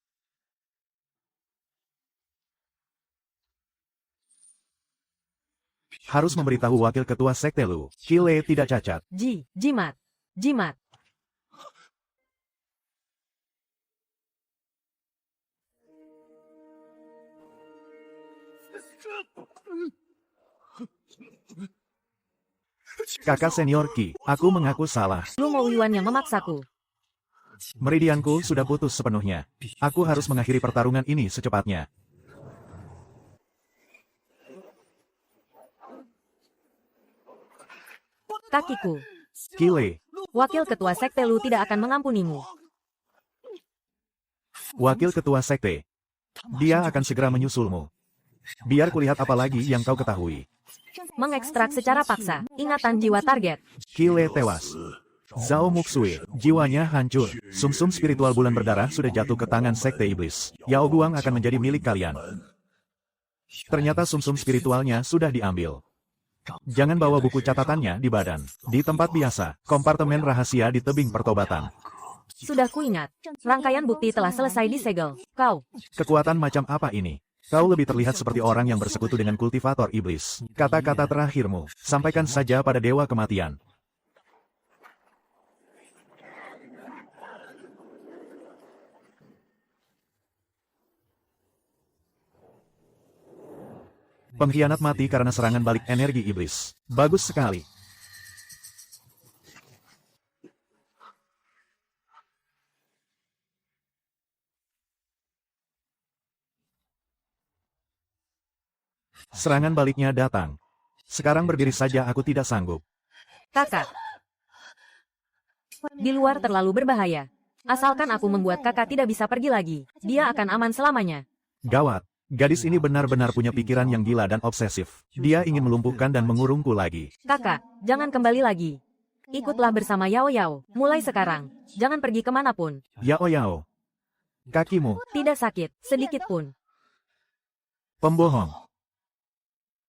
Harus memberitahu wakil ketua sekte Lu. Qile tidak cacat. Jimat. Jimat. Kakak senior Qi, aku mengaku salah. Lu Mo Yuan yang memaksaku. Meridianku sudah putus sepenuhnya. Aku harus mengakhiri pertarungan ini secepatnya. Kakiku. Qile, Wakil ketua sekte Lu tidak akan mengampunimu. wakil ketua sekte. Dia akan segera menyusulmu. Biar kulihat apa lagi yang kau ketahui. Mengekstrak secara paksa. Ingatan jiwa target. Qile tewas. Zhao Muxue, jiwanya hancur. Sumsum spiritual bulan berdarah sudah jatuh ke tangan sekte iblis. Yao Guang akan menjadi milik kalian. Ternyata sumsum spiritualnya sudah diambil. Jangan bawa buku catatannya di badan. Di tempat biasa, kompartemen rahasia di tebing pertobatan. Sudah kuingat. Rangkaian bukti telah selesai disegel. Kau. Kekuatan macam apa ini? Kau lebih terlihat seperti orang yang bersekutu dengan kultivator iblis. Kata-kata terakhirmu, sampaikan saja pada dewa kematian. Pengkhianat mati karena serangan balik energi iblis. Bagus sekali. Serangan baliknya datang. Sekarang berdiri saja aku tidak sanggup. Kakak. Di luar terlalu berbahaya. Asalkan aku membuat kakak tidak bisa pergi lagi, dia akan aman selamanya. Gawat. Gadis ini benar-benar punya pikiran yang gila dan obsesif. Dia ingin melumpuhkan dan mengurungku lagi. Kakak, jangan kembali lagi. Ikutlah bersama Yao Yao. Mulai sekarang, jangan pergi kemanapun. Yao Yao. Kakimu. Tidak sakit, sedikit pun. Pembohong.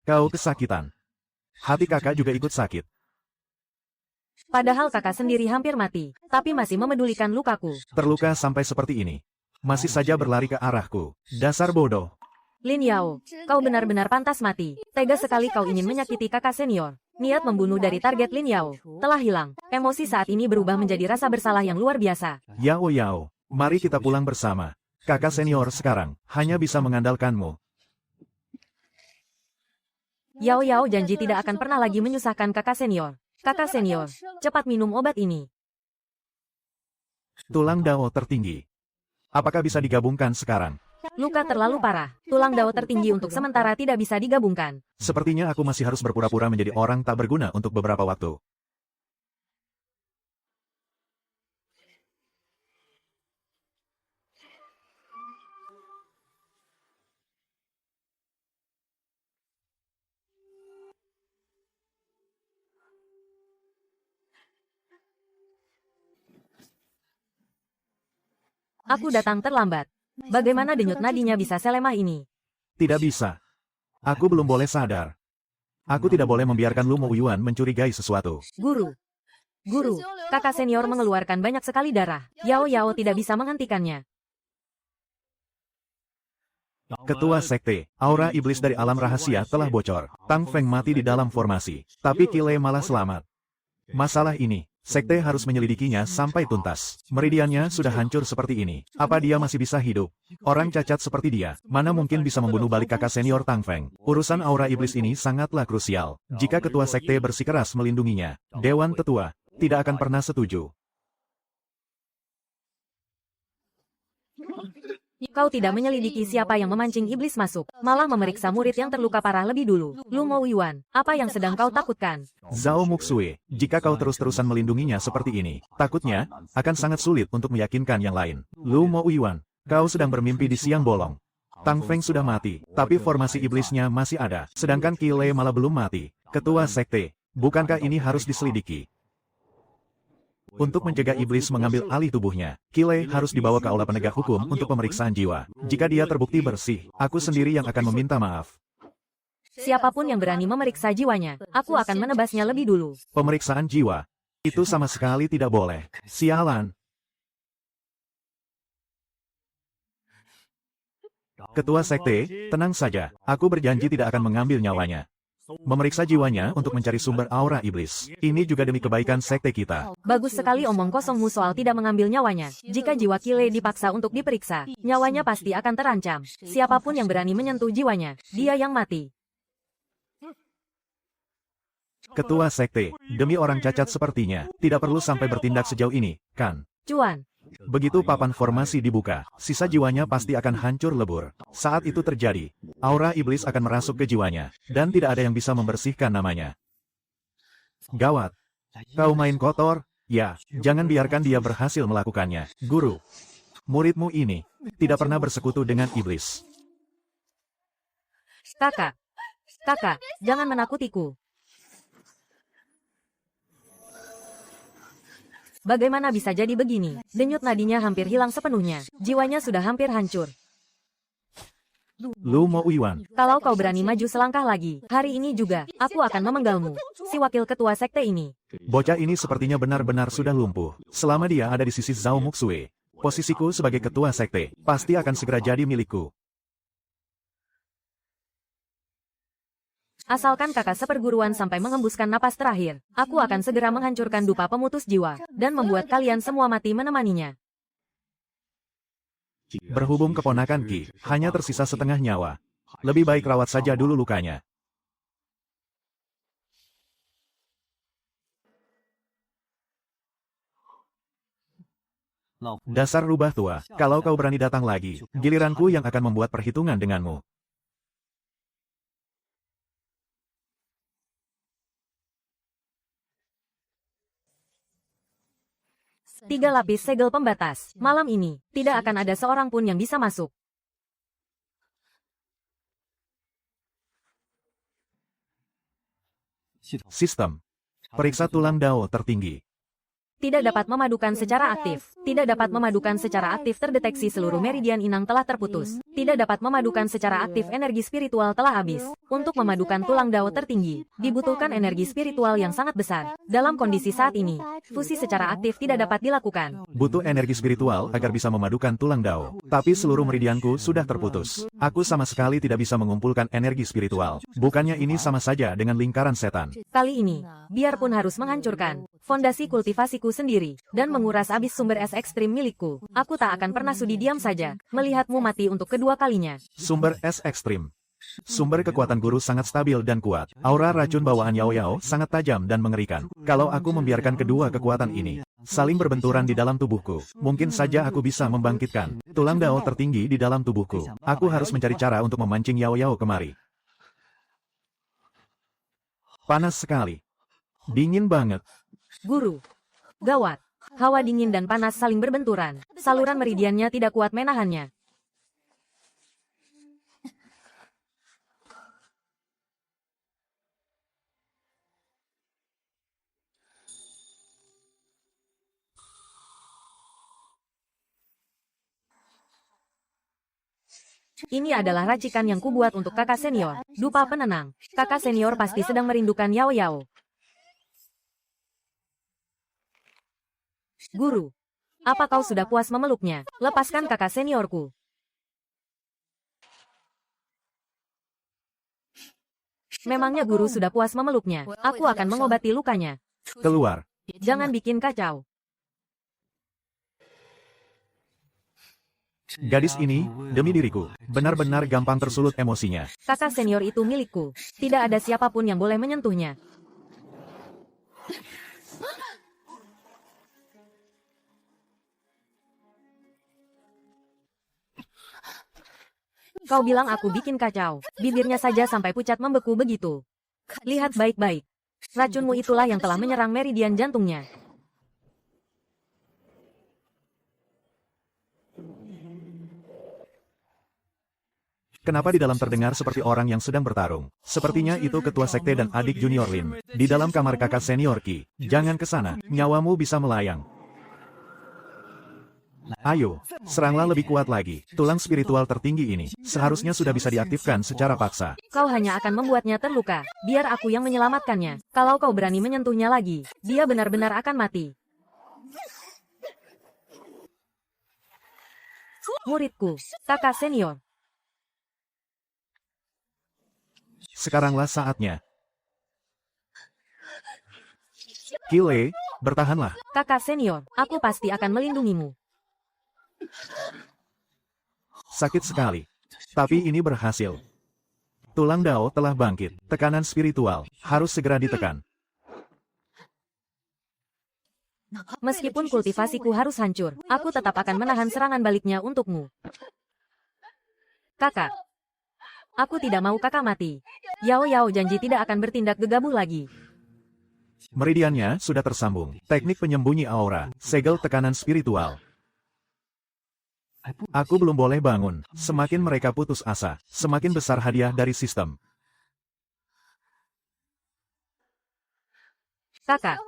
Kau kesakitan. Hati kakak juga ikut sakit. Padahal kakak sendiri hampir mati, tapi masih memedulikan lukaku. Terluka sampai seperti ini. Masih saja berlari ke arahku. Dasar bodoh. Lin Yao, kau benar-benar pantas mati. Tega sekali kau ingin menyakiti kakak senior. Niat membunuh dari target Lin Yao telah hilang. Emosi saat ini berubah menjadi rasa bersalah yang luar biasa. Yao Yao, mari kita pulang bersama. Kakak senior sekarang hanya bisa mengandalkanmu. Yao Yao janji tidak akan pernah lagi menyusahkan kakak senior. Kakak senior, cepat minum obat ini. Tulang Dao tertinggi. Apakah bisa digabungkan sekarang? Luka terlalu parah. Tulang Dao tertinggi untuk sementara tidak bisa digabungkan. Sepertinya aku masih harus berpura-pura menjadi orang tak berguna untuk beberapa waktu. Aku datang terlambat. Bagaimana denyut nadinya bisa selemah ini? Tidak bisa. Aku belum boleh sadar. Aku tidak boleh membiarkan Lu Mo Yuan mencurigai sesuatu. Guru. Guru, kakak senior mengeluarkan banyak sekali darah. Yao Yao tidak bisa menghentikannya. Ketua sekte, aura iblis dari alam rahasia telah bocor. Tang Feng mati di dalam formasi. Tapi Qile malah selamat. Masalah ini, sekte harus menyelidikinya sampai tuntas. Meridiannya sudah hancur seperti ini. Apa dia masih bisa hidup? Orang cacat seperti dia, mana mungkin bisa membunuh balik kakak senior Tang Feng? Urusan aura iblis ini sangatlah krusial. Jika ketua sekte bersikeras melindunginya, Dewan Tetua tidak akan pernah setuju. Kau tidak menyelidiki siapa yang memancing iblis masuk, malah memeriksa murid yang terluka parah lebih dulu. Lu Mo Yuan, apa yang sedang kau takutkan? Zhao Muxue, jika kau terus-terusan melindunginya seperti ini, takutnya akan sangat sulit untuk meyakinkan yang lain. Lu Mo Yuan, kau sedang bermimpi di siang bolong. Tang Feng sudah mati, tapi formasi iblisnya masih ada, sedangkan Qile malah belum mati. Ketua sekte, bukankah ini harus diselidiki? Untuk mencegah iblis mengambil alih tubuhnya, Kile harus dibawa ke aula penegak hukum untuk pemeriksaan jiwa. Jika dia terbukti bersih, aku sendiri yang akan meminta maaf. Siapapun yang berani memeriksa jiwanya, aku akan menebasnya lebih dulu. Pemeriksaan jiwa. Itu sama sekali tidak boleh. Sialan. Ketua Sekte, tenang saja. Aku berjanji tidak akan mengambil nyawanya. Memeriksa jiwanya untuk mencari sumber aura iblis. Ini juga demi kebaikan sekte kita. Bagus sekali omong kosongmu soal tidak mengambil nyawanya. Jika jiwa Kile dipaksa untuk diperiksa, nyawanya pasti akan terancam. Siapapun yang berani menyentuh jiwanya, dia yang mati. Ketua Sekte, demi orang cacat sepertinya, tidak perlu sampai bertindak sejauh ini, kan? Cuan. Begitu papan formasi dibuka, sisa jiwanya pasti akan hancur lebur. Saat itu terjadi, aura iblis akan merasuk ke jiwanya, dan tidak ada yang bisa membersihkan namanya. Gawat. Kau main kotor? Ya, jangan biarkan dia berhasil melakukannya. Guru, muridmu ini tidak pernah bersekutu dengan iblis. Kakak. Kakak, jangan menakutiku. Bagaimana bisa jadi begini? Denyut nadinya hampir hilang sepenuhnya. Jiwanya sudah hampir hancur. Lu Mo Uiwan, Kalau kau berani maju selangkah lagi, hari ini juga, aku akan memenggalmu. Si wakil ketua sekte ini. bocah ini sepertinya benar-benar sudah lumpuh. Selama dia ada di sisi Zhao Muxue, posisiku sebagai ketua sekte pasti akan segera jadi milikku. Asalkan kakak seperguruan sampai mengembuskan napas terakhir, aku akan segera menghancurkan dupa pemutus jiwa, dan membuat kalian semua mati menemaninya. Berhubung keponakan Ki hanya tersisa setengah nyawa, lebih baik rawat saja dulu lukanya. Dasar rubah tua, kalau kau berani datang lagi, giliranku yang akan membuat perhitungan denganmu. Tiga lapis segel pembatas. Malam ini, tidak akan ada seorang pun yang bisa masuk. Sistem. Periksa tulang Dao tertinggi. Tidak dapat memadukan secara aktif. Tidak dapat memadukan secara aktif terdeteksi seluruh meridian inang telah terputus. Tidak dapat memadukan secara aktif energi spiritual telah habis. Untuk memadukan tulang Dao tertinggi, dibutuhkan energi spiritual yang sangat besar. Dalam kondisi saat ini, fusi secara aktif tidak dapat dilakukan. Butuh energi spiritual agar bisa memadukan tulang Dao. Tapi seluruh meridianku sudah terputus. Aku sama sekali tidak bisa mengumpulkan energi spiritual. Bukannya ini sama saja dengan lingkaran setan. Kali ini, biarpun harus menghancurkan fondasi kultivasiku sendiri, dan menguras habis sumber es ekstrim milikku, aku tak akan pernah sudi diam saja, melihatmu mati untuk kedua kalinya. Sumber es ekstrim. Sumber kekuatan guru sangat stabil dan kuat. Aura racun bawaan Yao Yao sangat tajam dan mengerikan. Kalau aku membiarkan kedua kekuatan ini saling berbenturan di dalam tubuhku, mungkin saja aku bisa membangkitkan tulang Dao tertinggi di dalam tubuhku. Aku harus mencari cara untuk memancing Yao Yao kemari. Panas sekali. Dingin banget. Guru. Gawat. Hawa dingin dan panas saling berbenturan. Saluran meridiannya tidak kuat menahannya. Ini adalah racikan yang kubuat untuk kakak senior. Dupa penenang. Kakak senior pasti sedang merindukan Yao Yao. Guru, apa kau sudah puas memeluknya? Lepaskan kakak seniorku. Memangnya guru sudah puas memeluknya? Aku akan mengobati lukanya. Keluar. Jangan bikin kacau. Gadis ini, demi diriku, benar-benar gampang tersulut emosinya. Kakak senior itu milikku. Tidak ada siapapun yang boleh menyentuhnya. Kau bilang aku bikin kacau. Bibirnya saja sampai pucat membeku begitu. Lihat baik-baik. Racunmu itulah yang telah menyerang meridian jantungnya. Kenapa di dalam terdengar seperti orang yang sedang bertarung? Sepertinya itu ketua sekte dan adik junior Lin. Di dalam kamar kakak senior Qi. Jangan ke sana, nyawamu bisa melayang. Ayo, seranglah lebih kuat lagi. Tulang spiritual tertinggi ini seharusnya sudah bisa diaktifkan secara paksa. Kau hanya akan membuatnya terluka. Biar aku yang menyelamatkannya. Kalau kau berani menyentuhnya lagi, dia benar-benar akan mati. Muridku, kakak senior. Sekaranglah saatnya. Qile, bertahanlah. Kakak senior, aku pasti akan melindungimu. Sakit sekali. Tapi ini berhasil. Tulang Dao telah bangkit. Tekanan spiritual harus segera ditekan. Meskipun kultivasiku harus hancur, aku tetap akan menahan serangan baliknya untukmu. Kakak. Aku tidak mau kakak mati. Yao Yao janji tidak akan bertindak gegabah lagi. Meridiannya sudah tersambung. Teknik penyembunyi aura. Segel tekanan spiritual. Aku belum boleh bangun. Semakin mereka putus asa, semakin besar hadiah dari sistem. Kakak.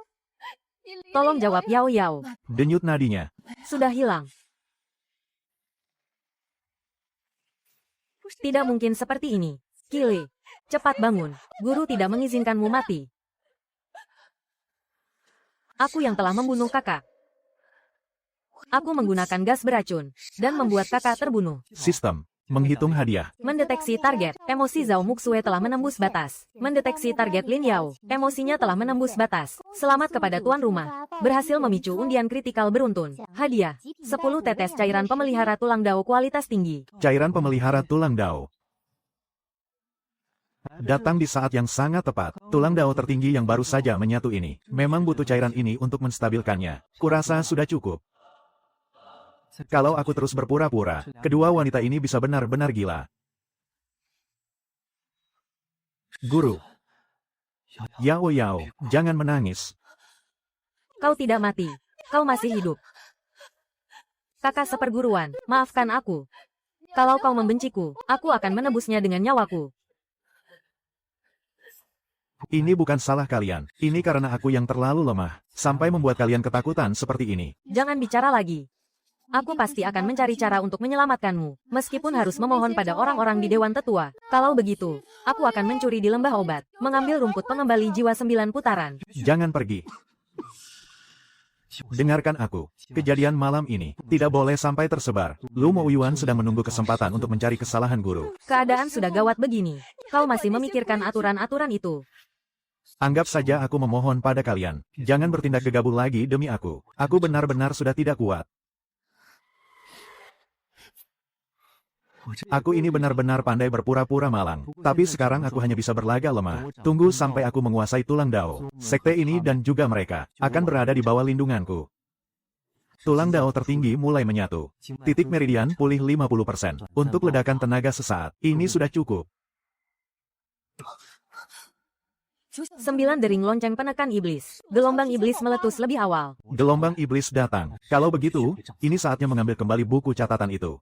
Tolong jawab Yao Yao. Denyut nadinya. Sudah hilang. Tidak mungkin seperti ini. Qile, cepat bangun. Guru tidak mengizinkanmu mati. Aku yang telah membunuh kakak. Aku menggunakan gas beracun, dan membuat kakak terbunuh. Sistem. Menghitung hadiah. Mendeteksi target, emosi Zhao Muxue telah menembus batas. Mendeteksi target Lin Yao, emosinya telah menembus batas. Selamat kepada tuan rumah. Berhasil memicu undian kritikal beruntun. Hadiah, 10 tetes cairan pemelihara tulang Dao kualitas tinggi. Cairan pemelihara tulang Dao. Datang di saat yang sangat tepat. Tulang Dao tertinggi yang baru saja menyatu ini. Memang butuh cairan ini untuk menstabilkannya. Kurasa sudah cukup. Kalau aku terus berpura-pura, kedua wanita ini bisa benar-benar gila. Guru. Yao Yao, jangan menangis. Kau tidak mati. Kau masih hidup. Kakak seperguruan, maafkan aku. Kalau kau membenciku, aku akan menebusnya dengan nyawaku. Ini bukan salah kalian. Ini karena aku yang terlalu lemah, sampai membuat kalian ketakutan seperti ini. Jangan bicara lagi. Aku pasti akan mencari cara untuk menyelamatkanmu, meskipun harus memohon pada orang-orang di Dewan Tetua. Kalau begitu, aku akan mencuri di lembah obat, mengambil rumput pengembali jiwa 9 putaran. Jangan pergi. Dengarkan aku. Kejadian malam ini tidak boleh sampai tersebar. Lu Mo Yuan sedang menunggu kesempatan untuk mencari kesalahan guru. Keadaan sudah gawat begini. Kau masih memikirkan aturan-aturan itu. Anggap saja aku memohon pada kalian. Jangan bertindak gegabah lagi demi aku. Aku benar-benar sudah tidak kuat. Aku ini benar-benar pandai berpura-pura malang. Tapi sekarang aku hanya bisa berlagak lemah. Tunggu sampai aku menguasai tulang Dao. Sekte ini dan juga mereka akan berada di bawah lindunganku. Tulang Dao tertinggi mulai menyatu. Titik meridian pulih 50%. Untuk ledakan tenaga sesaat, ini sudah cukup. 9 dering lonceng penekan iblis. Gelombang iblis meletus lebih awal. Gelombang iblis datang. Kalau begitu, ini saatnya mengambil kembali buku catatan itu.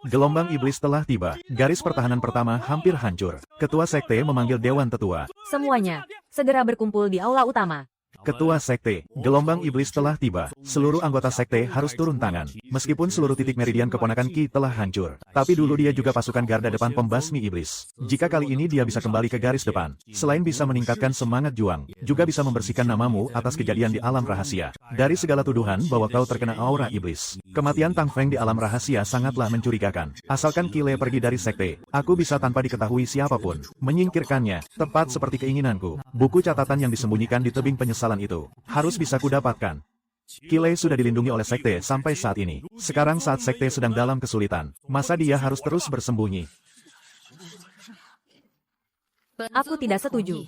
Gelombang iblis telah tiba. Garis pertahanan pertama hampir hancur. Ketua sekte memanggil Dewan Tetua. Semuanya, segera berkumpul di aula utama. Ketua sekte, gelombang iblis telah tiba. Seluruh anggota sekte harus turun tangan. Meskipun seluruh titik meridian keponakan Qi telah hancur. Tapi dulu dia juga pasukan garda depan pembasmi iblis. Jika kali ini dia bisa kembali ke garis depan, selain bisa meningkatkan semangat juang, juga bisa membersihkan namamu atas kejadian di alam rahasia. Dari segala tuduhan bahwa kau terkena aura iblis. Kematian Tang Feng di alam rahasia sangatlah mencurigakan. Asalkan Qile pergi dari sekte, aku bisa tanpa diketahui siapapun menyingkirkannya, tepat seperti keinginanku. Buku catatan yang disembunyikan di tebing penyesalan itu harus bisa kudapatkan. Qile sudah dilindungi oleh sekte sampai saat ini. Sekarang saat sekte sedang dalam kesulitan, masa dia harus terus bersembunyi? Aku tidak setuju.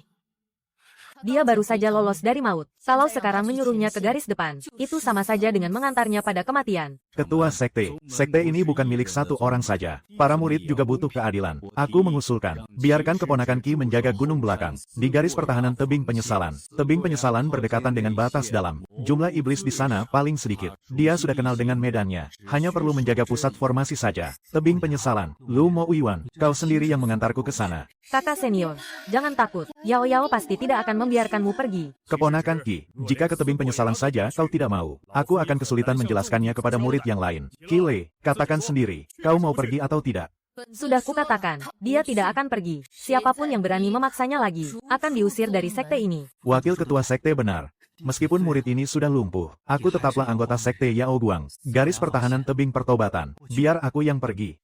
Dia baru saja lolos dari maut. Kalau sekarang menyuruhnya ke garis depan, itu sama saja dengan mengantarnya pada kematian. Ketua sekte, sekte ini bukan milik satu orang saja. Para murid juga butuh keadilan. Aku mengusulkan, biarkan keponakan Qi menjaga gunung belakang. Di garis pertahanan tebing penyesalan. Tebing penyesalan berdekatan dengan batas dalam. Jumlah iblis di sana paling sedikit. Dia sudah kenal dengan medannya. Hanya perlu menjaga pusat formasi saja. Tebing penyesalan. Lu Mo Uiwan, kau sendiri yang mengantarku ke sana. Kakak senior, jangan takut. Yao Yao pasti tidak akan membiarkanmu pergi. Keponakan Qi, jika ke tebing penyesalan saja kau tidak mau, aku akan kesulitan menjelaskannya kepada murid yang lain. Qi Lei, katakan sendiri, kau mau pergi atau tidak? Sudah kukatakan, dia tidak akan pergi. Siapapun yang berani memaksanya lagi, akan diusir dari sekte ini. Wakil ketua sekte benar. Meskipun murid ini sudah lumpuh, aku tetaplah anggota sekte Yao Guang. Garis pertahanan tebing pertobatan. Biar aku yang pergi.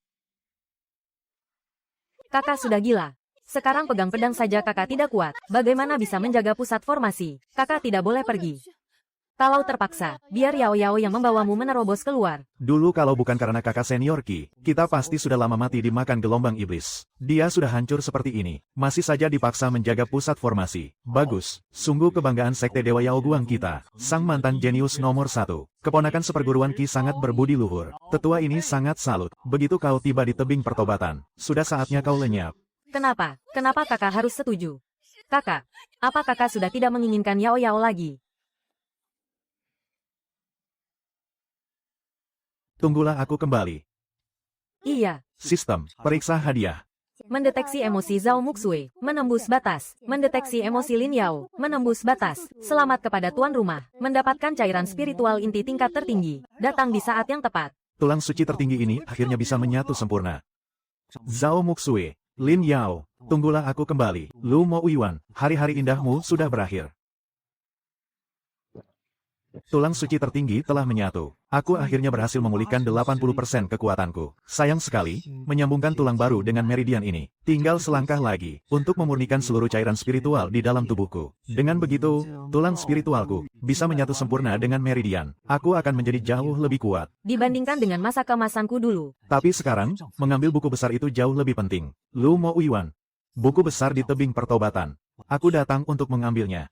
Kakak sudah gila. Sekarang pegang pedang saja kakak tidak kuat. Bagaimana bisa menjaga pusat formasi? Kakak tidak boleh pergi. Kalau terpaksa, biar Yao Yao yang membawamu menerobos keluar. Dulu kalau bukan karena kakak senior Qi, kita pasti sudah lama mati dimakan gelombang iblis. Dia sudah hancur seperti ini, masih saja dipaksa menjaga pusat formasi. Bagus, sungguh kebanggaan sekte Dewa Yao Guang kita. Sang mantan jenius nomor 1. Keponakan seperguruan Qi sangat berbudi luhur. Tetua ini sangat salut. Begitu kau tiba di tebing pertobatan, sudah saatnya kau lenyap. Kenapa? Kenapa kakak harus setuju? Kakak, apa kakak sudah tidak menginginkan Yao Yao lagi? Tunggulah aku kembali. Iya. Sistem, periksa hadiah. Mendeteksi emosi Zhao Muxue, menembus batas. Mendeteksi emosi Lin Yao, menembus batas. Selamat kepada tuan rumah, mendapatkan cairan spiritual inti tingkat tertinggi. Datang di saat yang tepat. Tulang suci tertinggi ini akhirnya bisa menyatu sempurna. Zhao Muxue, Lin Yao, tunggulah aku kembali. Lu Mo Uiwan, hari-hari indahmu sudah berakhir. Tulang suci tertinggi telah menyatu. Aku akhirnya berhasil memulihkan 80% kekuatanku. Sayang sekali, menyambungkan tulang baru dengan meridian ini. Tinggal selangkah lagi, untuk memurnikan seluruh cairan spiritual di dalam tubuhku. Dengan begitu, tulang spiritualku bisa menyatu sempurna dengan meridian. Aku akan menjadi jauh lebih kuat. Dibandingkan dengan masa kemasanku dulu. Tapi sekarang, mengambil buku besar itu jauh lebih penting. Lu Mo Uiwan. Buku besar di tebing pertobatan. Aku datang untuk mengambilnya.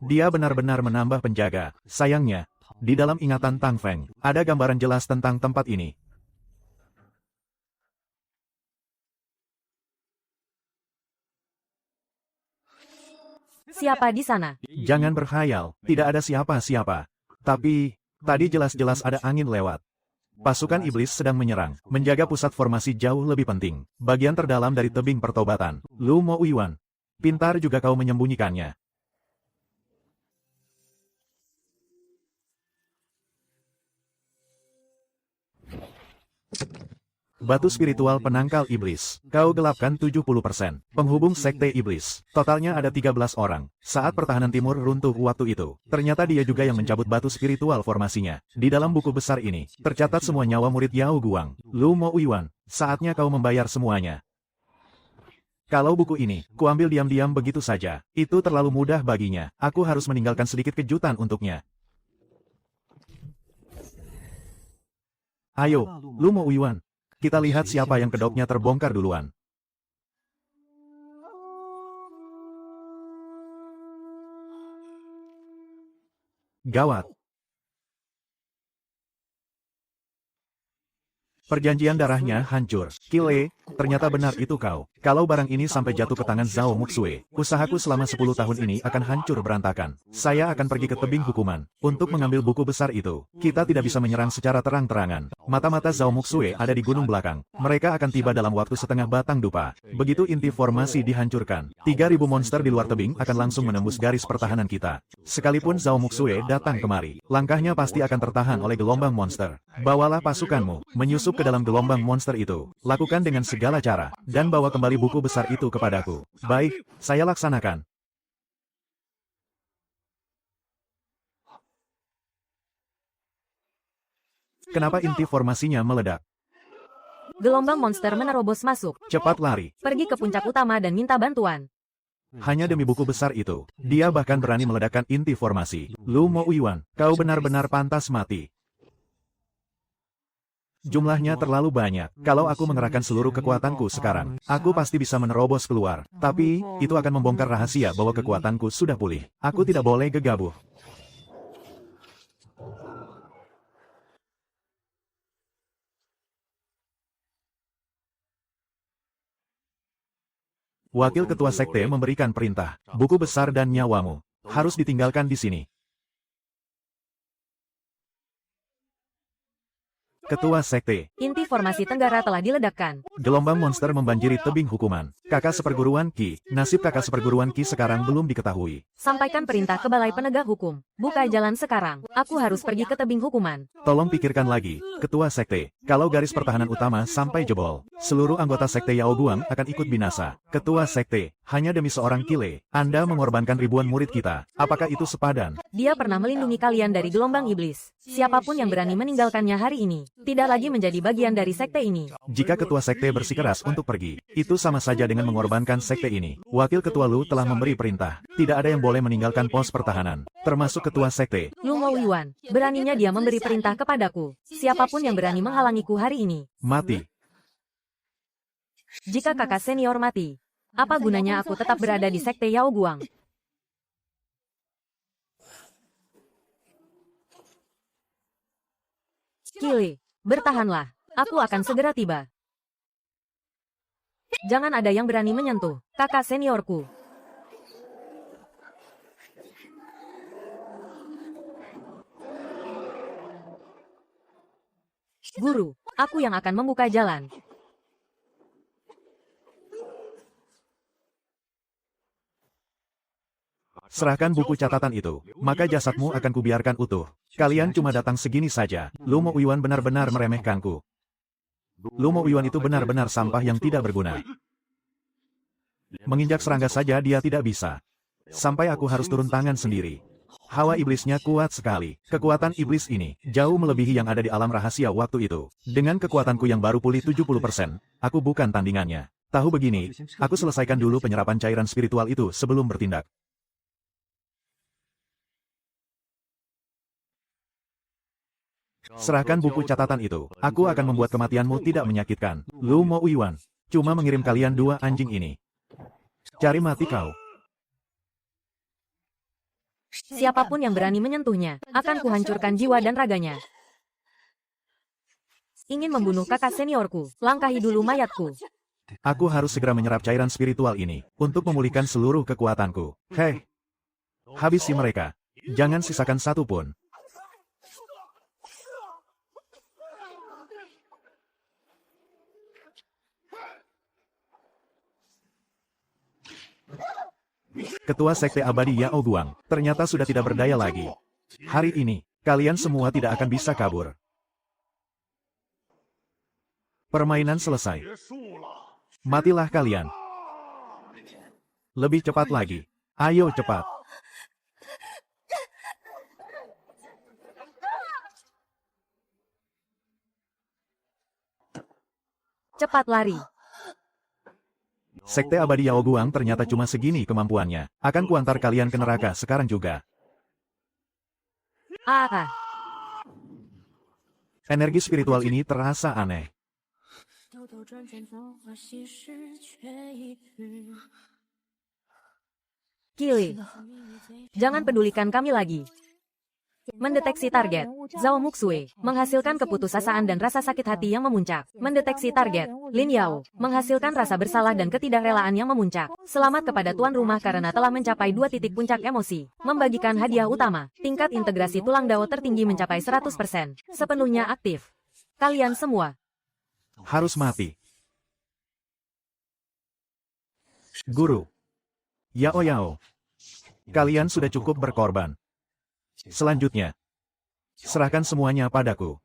Dia benar-benar menambah penjaga. Sayangnya, di dalam ingatan Tang Feng, ada gambaran jelas tentang tempat ini. Siapa di sana? Jangan berkhayal, tidak ada siapa-siapa. Tapi, tadi jelas-jelas ada angin lewat. Pasukan iblis sedang menyerang. Menjaga pusat formasi jauh lebih penting. Bagian terdalam dari tebing pertobatan. Lu Mo Uiwan. Pintar juga kau menyembunyikannya. Batu spiritual penangkal iblis. Kau gelapkan 70%. Penghubung sekte iblis. Totalnya ada 13 orang. Saat pertahanan timur runtuh waktu itu, ternyata dia juga yang mencabut batu spiritual formasinya. Di dalam buku besar ini, tercatat semua nyawa murid Yao Guang. Lu Mo Uiwan, saatnya kau membayar semuanya. Kalau buku ini, kuambil diam-diam begitu saja, itu terlalu mudah baginya. Aku harus meninggalkan sedikit kejutan untuknya. Ayo, Lu Mo Uiwan. Kita lihat siapa yang kedoknya terbongkar duluan. Gawat. Perjanjian darahnya hancur. Qi Lei, ternyata benar itu kau. Kalau barang ini sampai jatuh ke tangan Zhao Muxue, usahaku selama 10 tahun ini akan hancur berantakan. Saya akan pergi ke tebing hukuman untuk mengambil buku besar itu. Kita tidak bisa menyerang secara terang-terangan. Mata-mata Zhao Muxue ada di gunung belakang. Mereka akan tiba dalam waktu setengah batang dupa. Begitu inti formasi dihancurkan, 3.000 monster di luar tebing akan langsung menembus garis pertahanan kita. Sekalipun Zhao Muxue datang kemari, langkahnya pasti akan tertahan oleh gelombang monster. Bawalah pasukanmu, menyusup ke dalam gelombang monster itu. Lakukan dengan segala cara, dan bawa kembali buku besar itu kepadaku. Baik, saya laksanakan. Kenapa inti formasinya meledak? Gelombang monster menerobos masuk. Cepat lari. Pergi ke puncak utama dan minta bantuan. Hanya demi buku besar itu, dia bahkan berani meledakkan inti formasi. Lu Mo Uiwan, kau benar-benar pantas mati. Jumlahnya terlalu banyak. Kalau aku mengerahkan seluruh kekuatanku sekarang, aku pasti bisa menerobos keluar. Tapi, itu akan membongkar rahasia bahwa kekuatanku sudah pulih. Aku tidak boleh gegabah. Wakil ketua sekte memberikan perintah, buku besar dan nyawamu. Harus ditinggalkan di sini. Ketua Sekte. Inti formasi Tenggara telah diledakkan. Gelombang monster membanjiri tebing hukuman. Kakak seperguruan Ki. Nasib kakak seperguruan Ki sekarang belum diketahui. Sampaikan perintah ke Balai Penegak Hukum. Buka jalan sekarang. Aku harus pergi ke tebing hukuman. Tolong pikirkan lagi, Ketua Sekte. Kalau garis pertahanan utama sampai jebol, seluruh anggota Sekte Yao Guang akan ikut binasa. Ketua Sekte, hanya demi seorang Kile, Anda mengorbankan ribuan murid kita. Apakah itu sepadan? Dia pernah melindungi kalian dari gelombang iblis. Siapapun yang berani meninggalkannya hari ini, tidak lagi menjadi bagian dari sekte ini. Jika Ketua Sekte bersikeras untuk pergi, itu sama saja dengan mengorbankan sekte ini. Wakil Ketua Lu telah memberi perintah. Tidak ada yang boleh meninggalkan pos pertahanan, termasuk Ketua Sekte. Lu Mo Yuan, beraninya dia memberi perintah kepadaku. Siapapun yang berani menghalangiku hari ini, Mati. jika kakak senior mati, apa gunanya aku tetap berada di sekte Yao Guang? Kili, bertahanlah. Aku akan segera tiba. Jangan ada yang berani menyentuh kakak seniorku. Guru, aku yang akan membuka jalan. Serahkan buku catatan itu, maka jasadmu akan kubiarkan utuh. Kalian cuma datang segini saja. Lu Mo Yuan benar-benar meremehkanku. Lu Mo Yuan itu benar-benar sampah yang tidak berguna. Menginjak serangga saja dia tidak bisa. Sampai aku harus turun tangan sendiri. Hawa iblisnya kuat sekali. Kekuatan iblis ini jauh melebihi yang ada di alam rahasia waktu itu. Dengan kekuatanku yang baru pulih 70%, aku bukan tandingannya. Tahu begini, aku selesaikan dulu penyerapan cairan spiritual itu sebelum bertindak. Serahkan buku catatan itu. Aku akan membuat kematianmu tidak menyakitkan. Lu Mo Yuan. Cuma mengirim kalian dua anjing ini. Cari mati kau. Siapapun yang berani menyentuhnya, akan kuhancurkan jiwa dan raganya. Ingin membunuh kakak seniorku, langkahi dulu mayatku. Aku harus segera menyerap cairan spiritual ini, untuk memulihkan seluruh kekuatanku. Hei! Habisi mereka. Jangan sisakan satu pun. Ketua Sekte Abadi Yao Guang, ternyata sudah tidak berdaya lagi. Hari ini, kalian semua tidak akan bisa kabur. Permainan selesai. Matilah kalian. Lebih cepat lagi. Ayo cepat. Cepat lari. Sekte Abadi Yao Guang ternyata cuma segini kemampuannya. Akan kuantar kalian ke neraka sekarang juga. Ah, Energi spiritual ini terasa aneh. Kili, jangan pedulikan kami lagi. Mendeteksi target, Zhao Muxue, menghasilkan keputusasaan dan rasa sakit hati yang memuncak. Mendeteksi target, Lin Yao, menghasilkan rasa bersalah dan ketidakrelaan yang memuncak. Selamat kepada tuan rumah karena telah mencapai 2 titik puncak emosi. Membagikan hadiah utama, tingkat integrasi tulang Dao tertinggi mencapai 100%. Sepenuhnya aktif. Kalian semua Harus mati. Guru. Yao Yao. Kalian sudah cukup berkorban. Selanjutnya, serahkan semuanya padaku.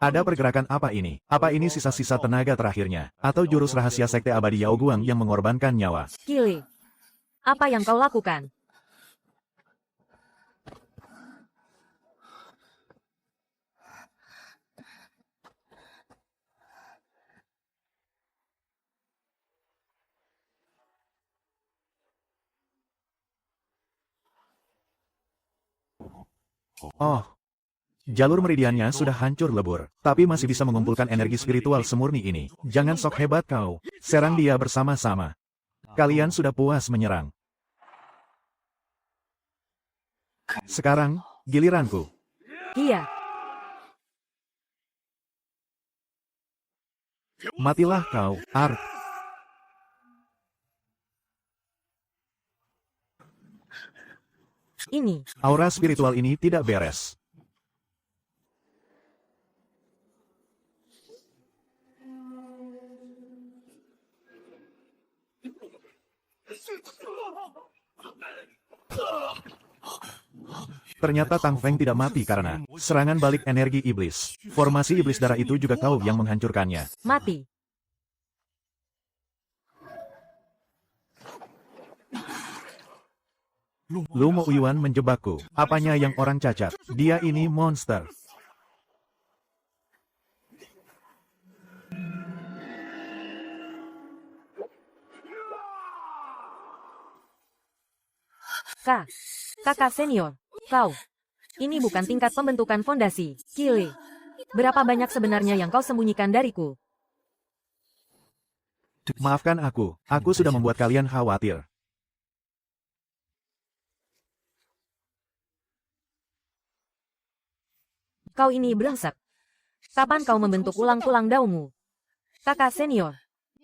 Ada pergerakan apa ini? Apa ini sisa-sisa tenaga terakhirnya? Atau jurus rahasia Sekte Abadi Yao Guang yang mengorbankan nyawa? Kili, apa yang kau lakukan? Oh, jalur meridiannya sudah hancur lebur, tapi masih bisa mengumpulkan energi spiritual semurni ini. Jangan sok hebat kau, serang dia bersama-sama. Kalian sudah puas menyerang. Sekarang, giliranku. Iya, Matilah kau, Art. Ini, Aura spiritual ini tidak beres. Ternyata Tang Feng tidak mati karena serangan balik energi iblis. Formasi iblis darah itu juga kau yang menghancurkannya. mati. Lu Mo Yuan menjebakku. Apanya yang orang cacat? Dia ini monster. Kakak senior, kau. Ini bukan tingkat pembentukan fondasi, Kile. Berapa banyak sebenarnya yang kau sembunyikan dariku? Maafkan aku sudah membuat kalian khawatir. Kau ini brengsek. Kapan kau membentuk ulang tulang daumu? Kakak senior,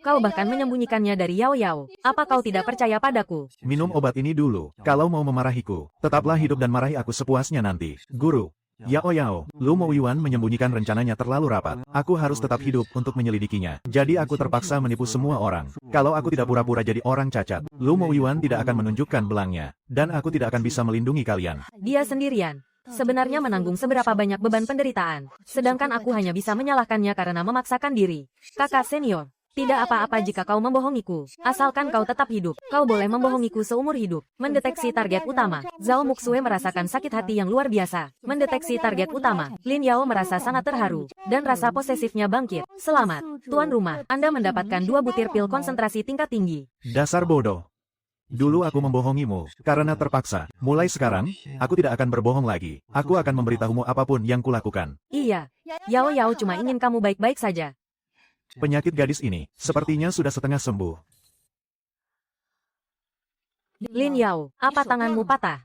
kau bahkan menyembunyikannya dari Yao Yao. Apa kau tidak percaya padaku? Minum obat ini dulu. Kalau mau memarahiku, tetaplah hidup dan marahi aku sepuasnya nanti. Guru. Yao Yao, Lu Mo Yuan menyembunyikan rencananya terlalu rapat. Aku harus tetap hidup untuk menyelidikinya. Jadi aku terpaksa menipu semua orang. Kalau aku tidak pura-pura jadi orang cacat, Lu Mo Yuan tidak akan menunjukkan belangnya. Dan aku tidak akan bisa melindungi kalian. Dia sendirian. Sebenarnya menanggung seberapa banyak beban penderitaan. Sedangkan aku hanya bisa menyalahkannya karena memaksakan diri. Kakak senior, tidak apa-apa jika kau membohongiku. Asalkan kau tetap hidup. Kau boleh membohongiku seumur hidup. Mendeteksi target utama. Zhao Muxue merasakan sakit hati yang luar biasa. Mendeteksi target utama. Lin Yao merasa sangat terharu. Dan rasa posesifnya bangkit. Selamat, tuan rumah. Anda mendapatkan 2 butir pil konsentrasi tingkat tinggi. Dasar bodoh. Dulu aku membohongimu, karena terpaksa. Mulai sekarang, aku tidak akan berbohong lagi. Aku akan memberitahumu apapun yang kulakukan. Iya, Yao Yao cuma ingin kamu baik-baik saja. Penyakit gadis ini, sepertinya sudah setengah sembuh. Lin Yao, apa tanganmu patah?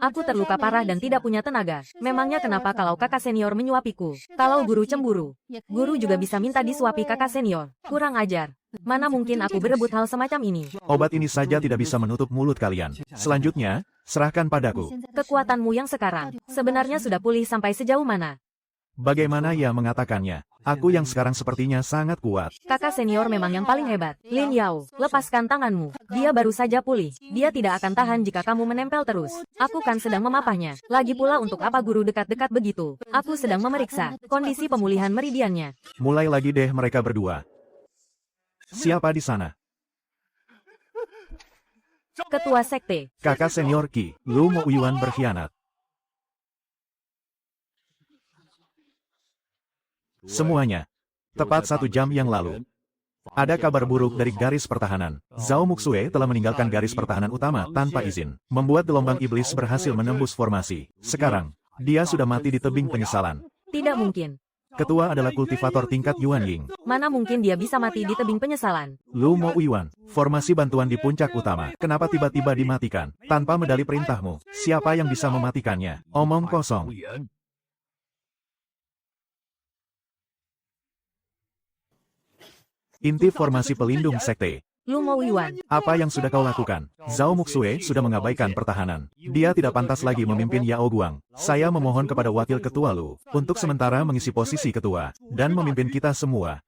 Aku terluka parah dan tidak punya tenaga. Memangnya kenapa kalau kakak senior menyuapiku? Kalau guru cemburu, guru juga bisa minta disuapi kakak senior. Kurang ajar. Mana mungkin aku berebut hal semacam ini? Obat ini saja tidak bisa menutup mulut kalian. Selanjutnya, serahkan padaku. Kekuatanmu yang sekarang, sebenarnya sudah pulih sampai sejauh mana? Bagaimana ia mengatakannya? Aku yang sekarang sepertinya sangat kuat. Kakak senior memang yang paling hebat. Lin Yao, lepaskan tanganmu. Dia baru saja pulih. Dia tidak akan tahan jika kamu menempel terus. Aku kan sedang memapahnya. Lagi pula untuk apa guru dekat-dekat begitu? Aku sedang memeriksa kondisi pemulihan meridiannya. Mulai lagi deh mereka berdua. Siapa di sana? Ketua Sekte. Kakak senior Qi, Lu Mo Yuan berkhianat. Semuanya. Tepat 1 jam yang lalu. Ada kabar buruk dari garis pertahanan. Zhao Muxue telah meninggalkan garis pertahanan utama tanpa izin. Membuat gelombang iblis berhasil menembus formasi. Sekarang, dia sudah mati di tebing penyesalan. Tidak mungkin. Ketua adalah kultivator tingkat Yuan Ying. Mana mungkin dia bisa mati di tebing penyesalan? Lu Mo Yuan, formasi bantuan di puncak utama. Kenapa tiba-tiba dimatikan? Tanpa medali perintahmu, siapa yang bisa mematikannya? Omong kosong. Inti formasi pelindung sekte. Lu Mo Yuan. Apa yang sudah kau lakukan? Zhao Muxue sudah mengabaikan pertahanan. Dia tidak pantas lagi memimpin Yao Guang. Saya memohon kepada wakil ketua Lu, untuk sementara mengisi posisi ketua, dan memimpin kita semua.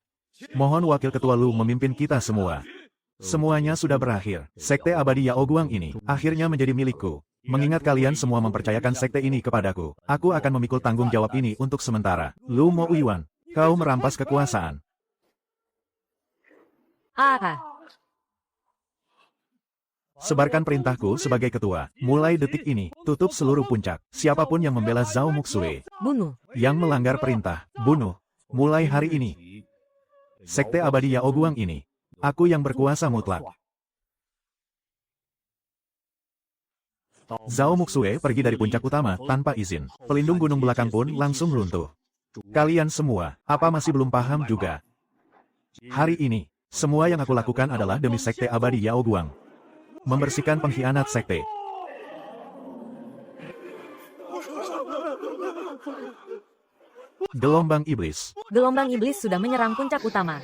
Mohon wakil ketua Lu memimpin kita semua. Semuanya sudah berakhir. Sekte abadi Yao Guang ini, akhirnya menjadi milikku. Mengingat kalian semua mempercayakan sekte ini kepadaku, aku akan memikul tanggung jawab ini untuk sementara. Lu Mo Yuan, kau merampas kekuasaan. Sebarkan perintahku sebagai ketua. Mulai detik ini, tutup seluruh puncak. Siapapun yang membela Zhao Muxue, Bunuh. yang melanggar perintah, bunuh. Mulai hari ini. Sekte abadi Yao Guang ini, aku yang berkuasa mutlak. Zhao Muxue pergi dari puncak utama tanpa izin. Pelindung gunung belakang pun langsung runtuh. Kalian semua, apa masih belum paham juga? Hari ini, semua yang aku lakukan adalah demi sekte abadi Yao Guang. Membersihkan pengkhianat sekte. Gelombang iblis. Gelombang iblis sudah menyerang puncak utama.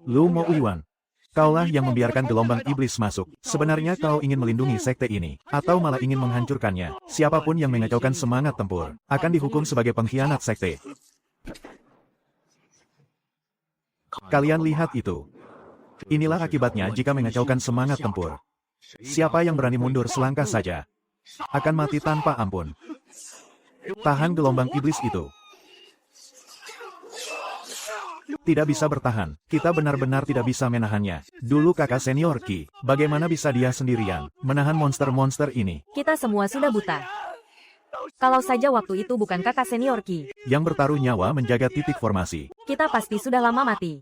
Lu Mo Yuan. Kaulah yang membiarkan gelombang iblis masuk. Sebenarnya kau ingin melindungi sekte ini, atau malah ingin menghancurkannya. Siapapun yang mengacaukan semangat tempur, akan dihukum sebagai pengkhianat sekte. Kalian lihat itu. Inilah akibatnya jika mengacaukan semangat tempur. Siapa yang berani mundur selangkah saja, akan mati tanpa ampun. Tahan gelombang iblis itu. Tidak bisa bertahan. Kita benar-benar tidak bisa menahannya. Dulu kakak senior Qi, bagaimana bisa dia sendirian menahan monster-monster ini? Kita semua sudah buta. Kalau saja waktu itu bukan kakak senior Qi, Yang bertaruh nyawa menjaga titik formasi. kita pasti sudah lama mati.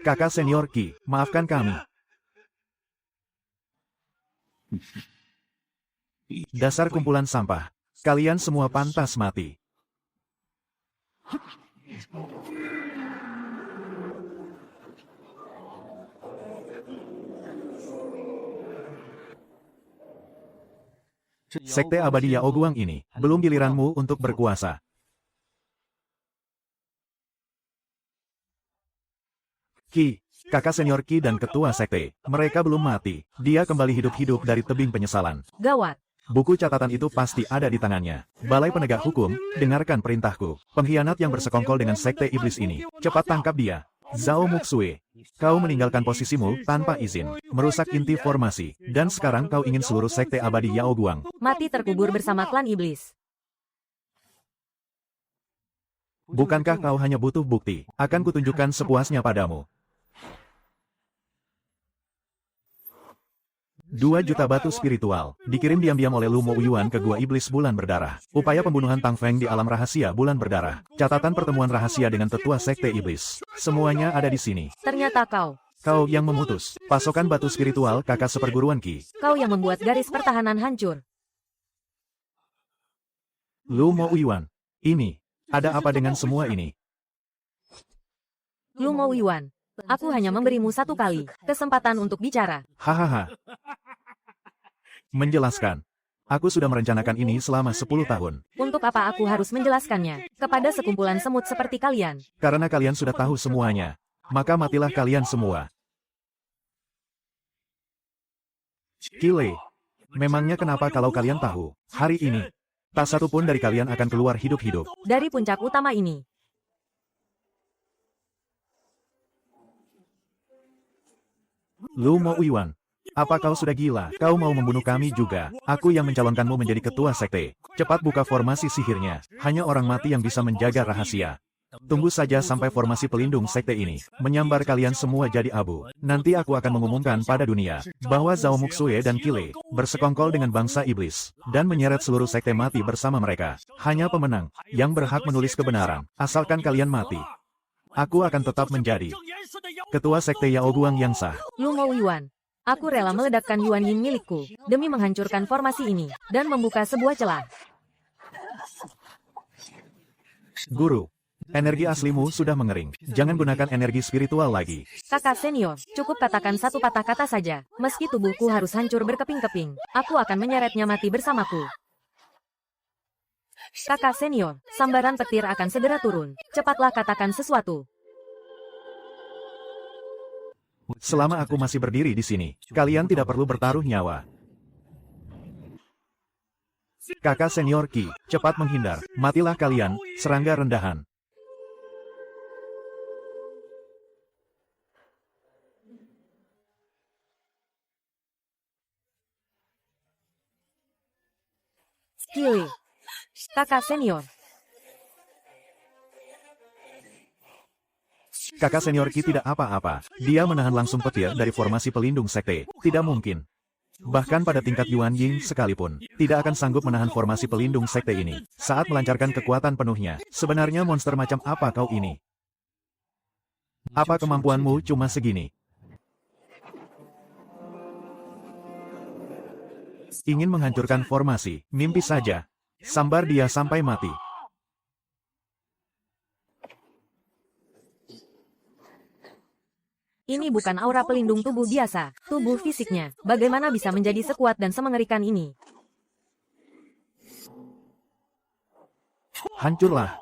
Kakak senior Qi, maafkan kami. Dasar kumpulan sampah. Kalian semua pantas mati. Sekte abadi Yao Guang ini, belum giliranmu untuk berkuasa. Qi, kakak senior Qi dan ketua sekte, mereka belum mati. Dia kembali hidup-hidup dari tebing penyesalan. Gawat. Buku catatan itu pasti ada di tangannya. Balai penegak hukum, dengarkan perintahku. Pengkhianat yang bersekongkol dengan sekte iblis ini. Cepat tangkap dia. Zhao Muxue. Kau meninggalkan posisimu tanpa izin. Merusak inti formasi. Dan sekarang kau ingin seluruh sekte abadi Yao Guang. Mati terkubur bersama klan iblis. Bukankah kau hanya butuh bukti? Akan kutunjukkan sepuasnya padamu. 2 juta batu spiritual, dikirim diam-diam oleh Lu Mo Yuan ke Gua Iblis Bulan Berdarah. Upaya pembunuhan Tang Feng di alam rahasia Bulan Berdarah. Catatan pertemuan rahasia dengan tetua sekte iblis. Semuanya ada di sini. Ternyata kau. Kau yang memutus. Pasokan batu spiritual kakak seperguruan Qi. Kau yang membuat garis pertahanan hancur. Lu Mo Yuan. Ini. Ada apa dengan semua ini? Lu Mo Yuan. Aku hanya memberimu 1 kali kesempatan untuk bicara. Hahaha. Menjelaskan. Aku sudah merencanakan ini selama 10 tahun. Untuk apa aku harus menjelaskannya kepada sekumpulan semut seperti kalian? Karena kalian sudah tahu semuanya. Maka matilah kalian semua. Qile. Memangnya kenapa kalau kalian tahu, hari ini, tak satu pun dari kalian akan keluar hidup-hidup. Dari puncak utama ini. Lu Mo Yuan. Apa kau sudah gila? Kau mau membunuh kami juga. Aku yang mencalonkanmu menjadi ketua sekte. Cepat buka formasi sihirnya. Hanya orang mati yang bisa menjaga rahasia. Tunggu saja sampai formasi pelindung sekte ini menyambar kalian semua jadi abu. Nanti aku akan mengumumkan pada dunia bahwa Zhao Muxue dan Qile bersekongkol dengan bangsa iblis dan menyeret seluruh sekte mati bersama mereka. Hanya pemenang yang berhak menulis kebenaran. Asalkan kalian mati, aku akan tetap menjadi ketua sekte Yao Guang yang sah. Lu Mo Yuan. Aku rela meledakkan Yuan Yin milikku demi menghancurkan formasi ini dan membuka sebuah celah. Guru, energi aslimu sudah mengering. Jangan gunakan energi spiritual lagi. Kakak senior, cukup katakan 1 patah kata saja. Meski tubuhku harus hancur berkeping-keping, aku akan menyeretnya mati bersamaku. Kakak senior, sambaran petir akan segera turun. Cepatlah katakan sesuatu. Selama aku masih berdiri di sini, kalian tidak perlu bertaruh nyawa. Kakak senior Qi, cepat menghindar. Matilah kalian, serangga rendahan. Qile. Kakak senior. Kakak senior Qi tidak apa-apa. Dia menahan langsung petir dari formasi pelindung sekte. Tidak mungkin. Bahkan pada tingkat Yuan Ying sekalipun, tidak akan sanggup menahan formasi pelindung sekte ini. Saat melancarkan kekuatan penuhnya, sebenarnya monster macam apa kau ini? Apa kemampuanmu cuma segini? Ingin menghancurkan formasi, mimpi saja. Sambar dia sampai mati. Ini bukan aura pelindung tubuh biasa. Tubuh fisiknya, bagaimana bisa menjadi sekuat dan semengerikan ini? Hancurlah.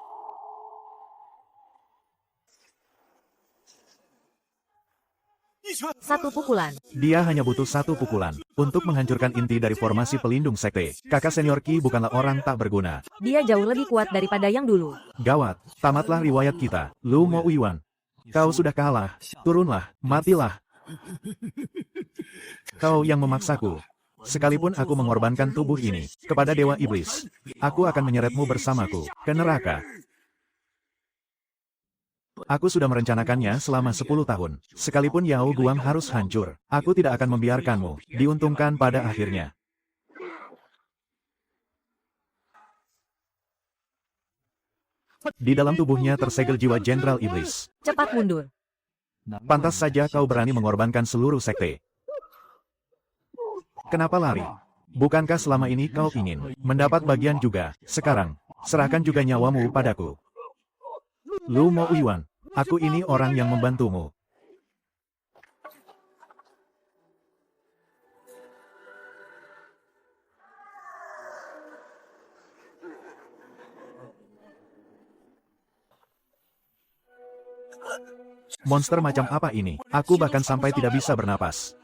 Satu pukulan. Dia hanya butuh satu pukulan untuk menghancurkan inti dari formasi pelindung sekte. Kakak senior Qi bukanlah orang tak berguna. Dia jauh lebih kuat daripada yang dulu. Gawat, tamatlah riwayat kita. Lu Mo Uiwan. Kau sudah kalah. Turunlah, matilah. Kau yang memaksaku. Sekalipun aku mengorbankan tubuh ini kepada Dewa Iblis, aku akan menyeretmu bersamaku ke neraka. Aku sudah merencanakannya selama 10 tahun. Sekalipun Yao Guang harus hancur, aku tidak akan membiarkanmu diuntungkan pada akhirnya. Di dalam tubuhnya tersegel jiwa Jenderal Iblis. Cepat mundur. Pantas saja kau berani mengorbankan seluruh sekte. Kenapa lari? Bukankah selama ini kau ingin mendapat bagian juga? Sekarang, serahkan juga nyawamu padaku. Lu Mo Uiwan, aku ini orang yang membantumu. Monster macam apa ini? Aku bahkan sampai tidak bisa bernapas.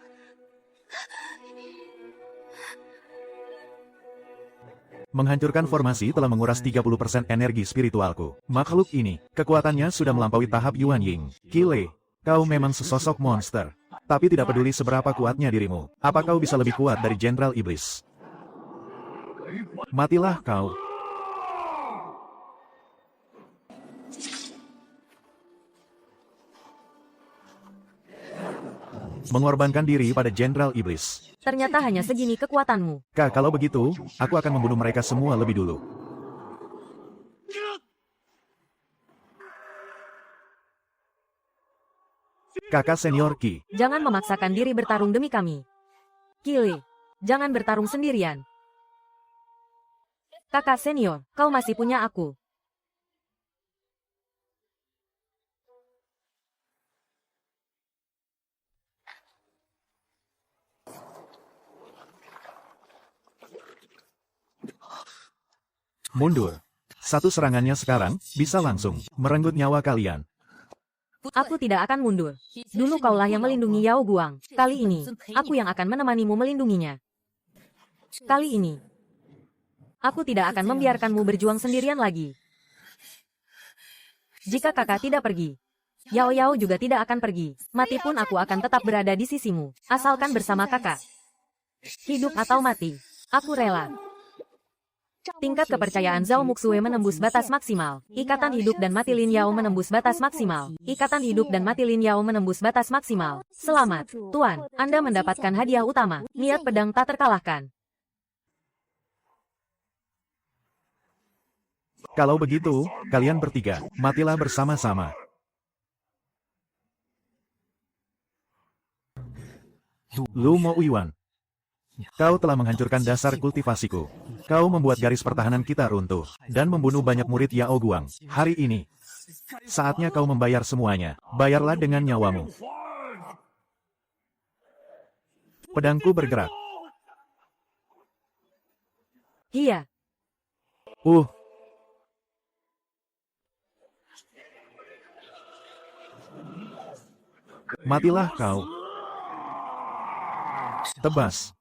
Menghancurkan formasi telah menguras 30% energi spiritualku. Makhluk ini, kekuatannya sudah melampaui tahap Yuan Ying. Qile, kau memang sesosok monster. Tapi tidak peduli seberapa kuatnya dirimu, apa kau bisa lebih kuat dari Jenderal Iblis? Matilah kau. Mengorbankan diri pada Jenderal Iblis. Ternyata hanya segini kekuatanmu. Kak, kalau begitu, aku akan membunuh mereka semua lebih dulu. Kakak senior Qi. Jangan memaksakan diri bertarung demi kami. Qile, jangan bertarung sendirian. Kakak senior, kau masih punya aku. Mundur. Satu serangannya sekarang, bisa langsung merenggut nyawa kalian. Aku tidak akan mundur. Dulu kaulah yang melindungi Yao Guang. Kali ini, aku yang akan menemanimu melindunginya. Kali ini, aku tidak akan membiarkanmu berjuang sendirian lagi. Jika kakak tidak pergi, Yao Yao juga tidak akan pergi. Mati pun aku akan tetap berada di sisimu. Asalkan bersama kakak. Hidup atau mati, aku rela. Tingkat kepercayaan Zhao Muxue menembus batas maksimal. Ikatan hidup dan mati Lin Yao menembus batas maksimal. Ikatan hidup dan mati Lin Yao menembus batas maksimal. Selamat, Tuan. Anda mendapatkan hadiah utama. Niat pedang tak terkalahkan. Kalau begitu, kalian bertiga, matilah bersama-sama. Lu Mo Uiwan. Kau telah menghancurkan dasar kultivasiku. Kau membuat garis pertahanan kita runtuh, dan membunuh banyak murid Yao Guang. Hari ini, saatnya kau membayar semuanya. Bayarlah dengan nyawamu. Pedangku bergerak. Iya. Matilah kau. Tebas.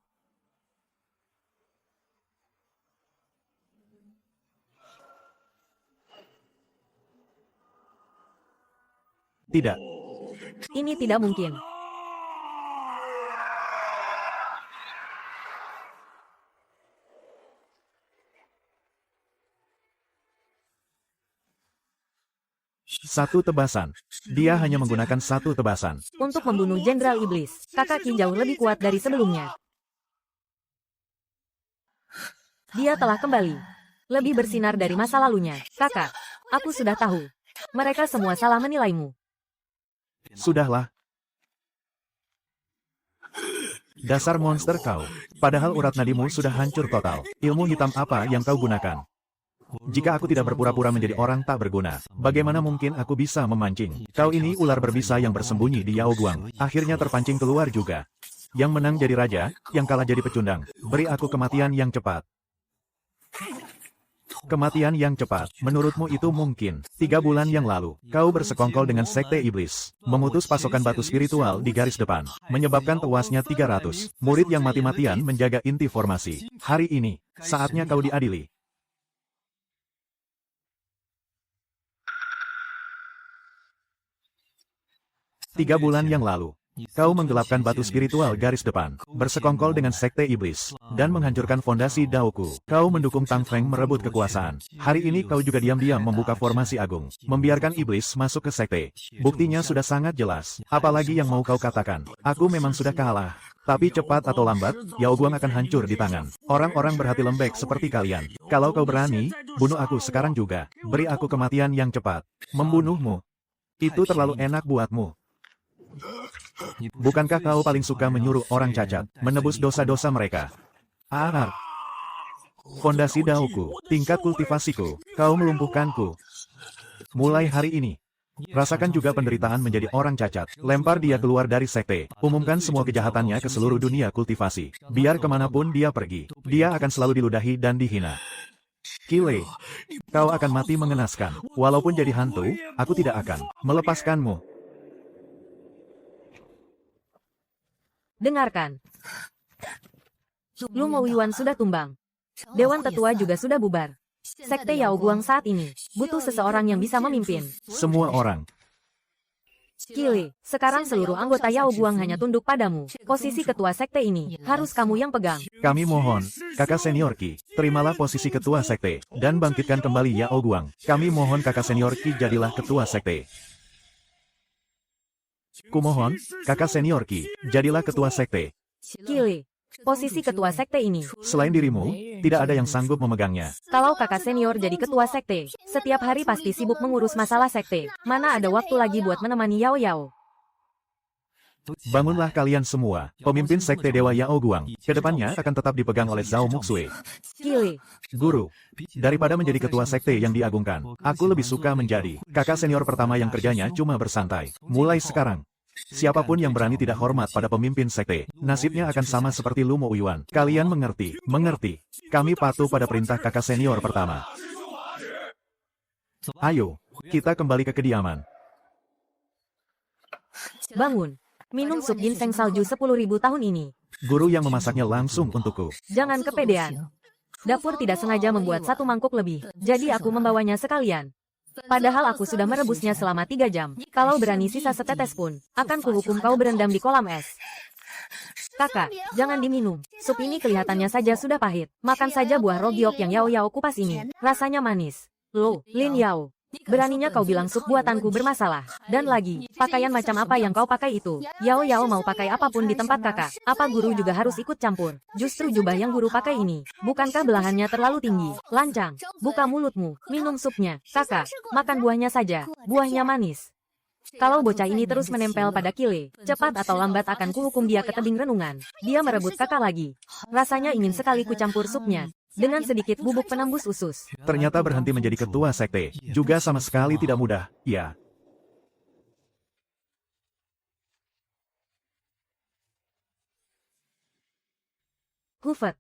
Tidak. Ini tidak mungkin. Satu tebasan. Dia hanya menggunakan satu tebasan. Untuk membunuh Jenderal Iblis, kakak Qi jauh lebih kuat dari sebelumnya. Dia telah kembali. Lebih bersinar dari masa lalunya. Kakak, aku sudah tahu. Mereka semua salah menilaimu. Sudahlah. Dasar monster kau. Padahal urat nadimu sudah hancur total. Ilmu hitam apa yang kau gunakan? Jika aku tidak berpura-pura menjadi orang tak berguna, bagaimana mungkin aku bisa memancing? Kau ini ular berbisa yang bersembunyi di Yao Guang. Akhirnya terpancing keluar juga. Yang menang jadi raja, yang kalah jadi pecundang. Beri aku kematian yang cepat. Kematian yang cepat, menurutmu itu mungkin? 3 bulan yang lalu, kau bersekongkol dengan Sekte Iblis, memutus pasokan batu spiritual di garis depan, menyebabkan tewasnya 300 murid yang mati-matian menjaga inti formasi. Hari ini, saatnya kau diadili. 3 bulan yang lalu, kau menggelapkan batu spiritual garis depan, bersekongkol dengan Sekte Iblis, dan menghancurkan fondasi Daoku. Kau mendukung Tang Feng merebut kekuasaan. Hari ini kau juga diam-diam membuka formasi agung, membiarkan Iblis masuk ke Sekte. Buktinya sudah sangat jelas. Apalagi yang mau kau katakan? Aku memang sudah kalah. Tapi cepat atau lambat, Yao Guang akan hancur di tangan orang-orang berhati lembek seperti kalian. Kalau kau berani, bunuh aku sekarang juga. Beri aku kematian yang cepat. Membunuhmu. Itu terlalu enak buatmu. Bukankah kau paling suka menyuruh orang cacat menebus dosa-dosa mereka? Fondasi Daoku, tingkat kultivasiku, kau melumpuhkanku. Mulai hari ini, rasakan juga penderitaan menjadi orang cacat. Lempar dia keluar dari sekte. Umumkan semua kejahatannya ke seluruh dunia kultivasi. Biar kemanapun dia pergi, dia akan selalu diludahi dan dihina. Kile, kau akan mati mengenaskan. Walaupun jadi hantu, aku tidak akan melepaskanmu. Dengarkan. Lu Mo Yuan sudah tumbang. Dewan Tetua juga sudah bubar. Sekte Yao Guang saat ini butuh seseorang yang bisa memimpin. Semua orang. Kile, sekarang seluruh anggota Yao Guang hanya tunduk padamu. Posisi ketua sekte ini harus kamu yang pegang. Kami mohon, kakak senior Ki, terimalah posisi ketua sekte, dan bangkitkan kembali Yao Guang. Kami mohon kakak senior Ki jadilah ketua sekte. Kumohon, kakak senior Ki, jadilah ketua sekte. Kile, posisi ketua sekte ini, Selain dirimu, tidak ada yang sanggup memegangnya. kalau kakak senior jadi ketua sekte, setiap hari pasti sibuk mengurus masalah sekte. Mana ada waktu lagi buat menemani Yao Yao. Bangunlah kalian semua, pemimpin sekte Dewa Yao Guang. Kedepannya akan tetap dipegang oleh Zhao Muxue. Kile, Guru, daripada menjadi ketua sekte yang diagungkan, aku lebih suka menjadi kakak senior pertama yang kerjanya cuma bersantai. Mulai sekarang, siapapun yang berani tidak hormat pada pemimpin sekte, nasibnya akan sama seperti Lu Mo Yuan. Kalian mengerti? Mengerti. Kami patuh pada perintah kakak senior pertama. Ayo, kita kembali ke kediaman. bangun. Minum sup ginseng salju 10.000 tahun ini. Guru yang memasaknya langsung untukku. Jangan kepedean. Dapur tidak sengaja membuat 1 mangkuk lebih, jadi aku membawanya sekalian. Padahal aku sudah merebusnya selama 3 jam. Kalau berani sisa setetes pun, akan kuhukum kau berendam di kolam es. Kakak, jangan diminum. Sup ini kelihatannya saja sudah pahit. Makan saja buah rogiok yang Yao Yao kupas ini. Rasanya manis. Lo, Lin Yao. Beraninya kau bilang sup buatanku bermasalah. Dan lagi, pakaian macam apa yang kau pakai itu? Yao Yao mau pakai apapun di tempat kakak. Apa guru juga harus ikut campur? Justru jubah yang guru pakai ini, bukankah belahannya terlalu tinggi? Lancang, buka mulutmu, minum supnya. Kakak, makan buahnya saja. Buahnya manis. Kalau bocah ini terus menempel pada Kile, cepat atau lambat akan kuhukum dia ke tebing renungan. Dia merebut kakak lagi. Rasanya ingin sekali kucampur supnya dengan sedikit bubuk penembus usus. Ternyata berhenti menjadi ketua sekte juga sama sekali tidak mudah, ya. Hufet,